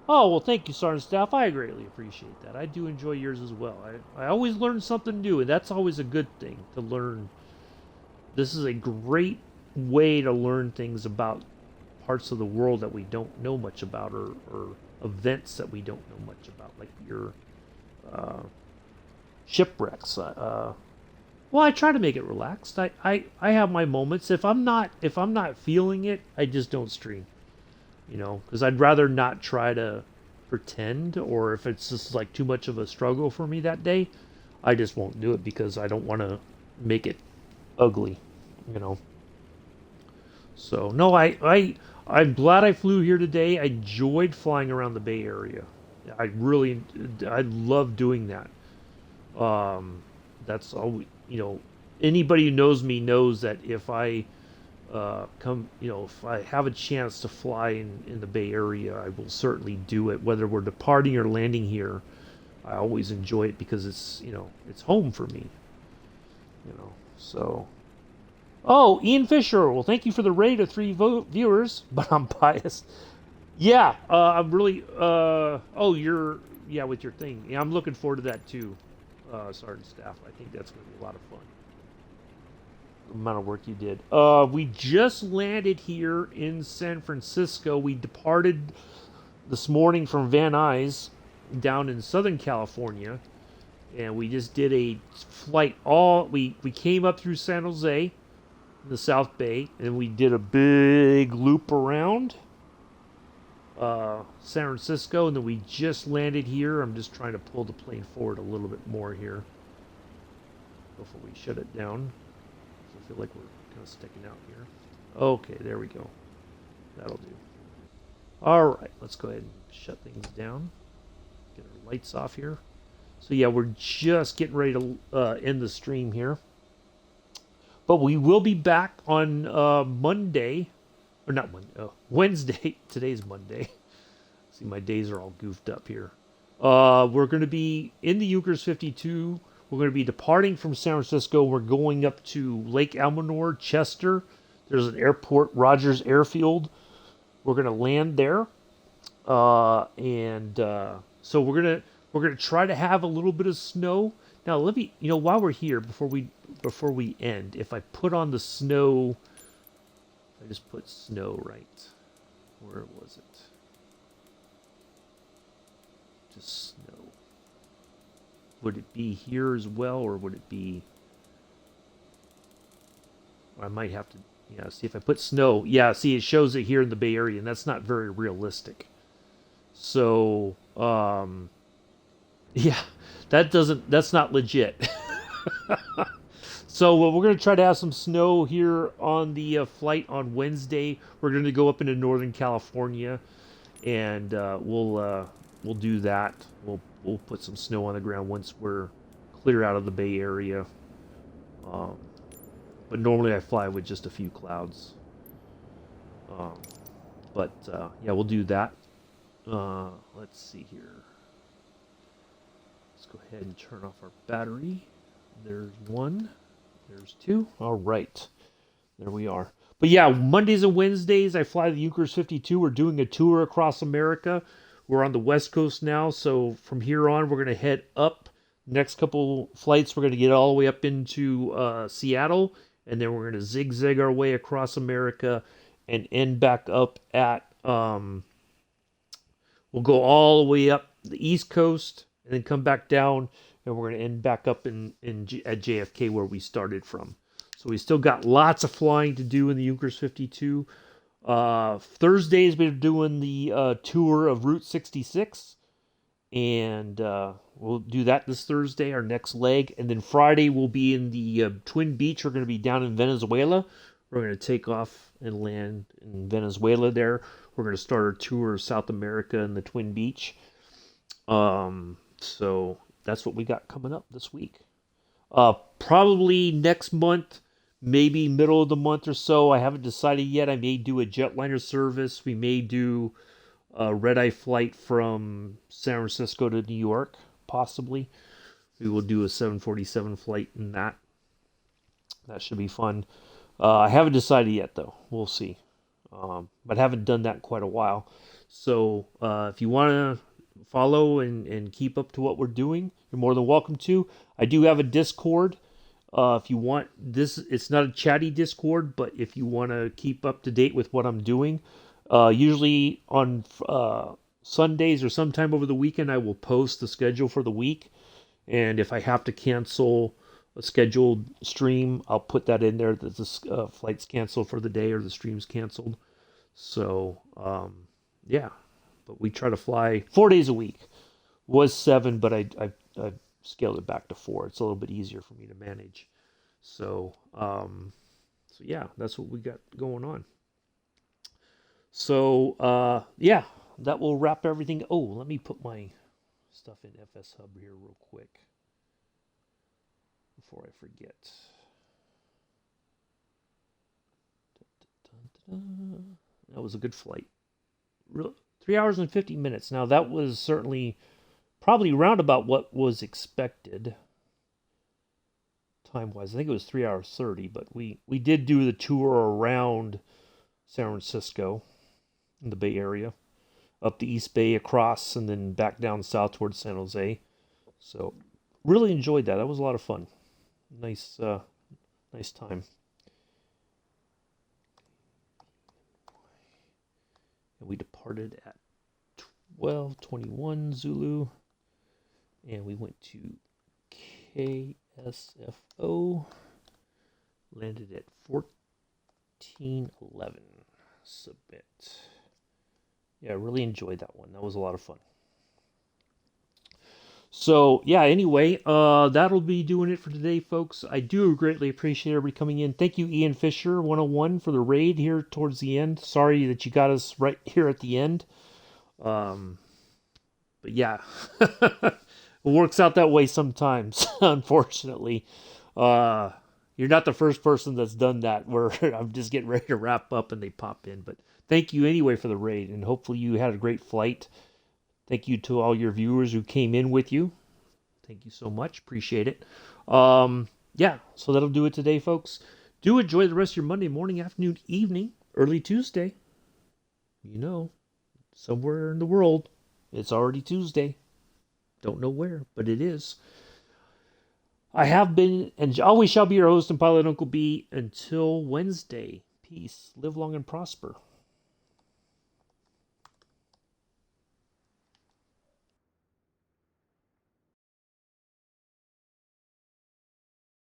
Oh, well, thank you, Sergeant Staff. I greatly appreciate that. I do enjoy yours as well. I always learn something new, and that's always a good thing to learn. This is a great way to learn things about parts of the world that we don't know much about, or events that we don't know much about, like your shipwrecks. Well, I try to make it relaxed. I have my moments. If I'm not feeling it, I just don't stream. Because I'd rather not try to pretend, or if it's just like too much of a struggle for me that day, I just won't do it because I don't want to make it ugly. You know. So no, I'm glad I flew here today. I enjoyed flying around the Bay Area. I love doing that. That's all. Anybody who knows me knows that if I if I have a chance to fly in the Bay Area, I will certainly do it. Whether we're departing or landing here, I always enjoy it because it's home for me. So Oh, Ian Fisher. Well, thank you for the raid of viewers, but I'm biased. Yeah, I'm really. Oh, you're. Yeah, with your thing. Yeah, I'm looking forward to that too, Sergeant Staff. I think that's going to be a lot of fun. The amount of work you did. We just landed here in San Francisco. We departed this morning from Van Nuys down in Southern California, and we just did a flight. We came up through San Jose in the South Bay, and we did a big loop around San Francisco, and then we just landed here. I'm just trying to pull the plane forward a little bit more here before we shut it down. So I feel like we're kind of sticking out here. Okay, there we go. That'll do. All right, let's go ahead and shut things down. Get our lights off here. So yeah, we're just getting ready to end the stream here. But we will be back on Monday, or not Monday, Wednesday. Today's Monday. See, my days are all goofed up here. We're going to be in the Yonkers 52. We're going to be departing from San Francisco. We're going up to Lake Elsinore, Chester. There's an airport, Rogers Airfield. We're going to land there, so we're gonna try to have a little bit of snow. Now let me, while we're here, before we end, if I put on the snow, I just put snow right. Where was it? Just snow. Would it be here as well, or would it be? I might have to, see if I put snow. Yeah, see, it shows it here in the Bay Area, and that's not very realistic. So, yeah, that's not legit. So we're going to try to have some snow here on the flight on Wednesday. We're going to go up into Northern California, and we'll do that. We'll put some snow on the ground once we're clear out of the Bay Area. But normally I fly with just a few clouds. Yeah, we'll do that. Let's see here. Let's go ahead and turn off our battery. There's one. There's two. All right. There we are. But yeah, Mondays and Wednesdays I fly the Yonkers 52. We're doing a tour across America. We're on the West Coast now, so from here on we're going to head up. Next couple flights we're going to get all the way up into Seattle, and then we're going to zigzag our way across America and end back up at we'll go all the way up the East Coast and then come back down, and we're going to end back up at JFK where we started from. So we still got lots of flying to do in the Yonkers 52. Thursdays we're doing the tour of Route 66, and we'll do that this Thursday, our next leg. And then Friday we'll be in the Twin Beach. We're going to be down in Venezuela. We're going to take off and land in Venezuela there. We're going to start our tour of South America and the Twin Beach. So that's what we got coming up this week. Probably next month, maybe middle of the month or so. I haven't decided yet. I may do a jetliner service. We may do a red-eye flight from San Francisco to New York, possibly. We will do a 747 flight in that. That should be fun. I haven't decided yet, though. We'll see. But haven't done that in quite a while. So if you want to follow and keep up to what we're doing, you're more than welcome to. I do have a Discord. If you want this, it's not a chatty Discord, but if you want to keep up to date with what I'm doing, usually on Sundays or sometime over the weekend, I will post the schedule for the week. And if I have to cancel a scheduled stream, I'll put that in there that the flight's canceled for the day or the stream's canceled. So, yeah. But we try to fly 4 days a week. Was 7, but I scaled it back to 4. It's a little bit easier for me to manage. So yeah, that's what we got going on. So yeah, that will wrap everything. Oh, let me put my stuff in FS Hub here real quick before I forget. That was a good flight. 3 hours and 50 minutes. Now that was certainly probably round about what was expected. time-wise. I think it was 3 hours 30, but we did do the tour around San Francisco in the Bay Area, up the East Bay, across, and then back down south towards San Jose. So really enjoyed that. That was a lot of fun. Nice, nice time. And we departed at 12:21 Zulu, and we went to KSFO. Landed at 14:11. Submit. Yeah, I really enjoyed that one. That was a lot of fun. So, yeah, anyway, that'll be doing it for today, folks. I do greatly appreciate everybody coming in. Thank you, Ian Fisher, 101, for the raid here towards the end. Sorry that you got us right here at the end. But yeah, it works out that way sometimes, unfortunately. You're not the first person that's done that where I'm just getting ready to wrap up and they pop in. But thank you anyway for the raid, and hopefully you had a great flight. Thank you to all your viewers who came in with you. Thank you so much. Appreciate it. Yeah, so that'll do it today, folks. Do enjoy the rest of your Monday morning, afternoon, evening, early Tuesday. You know, somewhere in the world, it's already Tuesday. Don't know where, but it is. I have been and always shall be your host and pilot, Uncle B. Until Wednesday. Peace. Live long and prosper.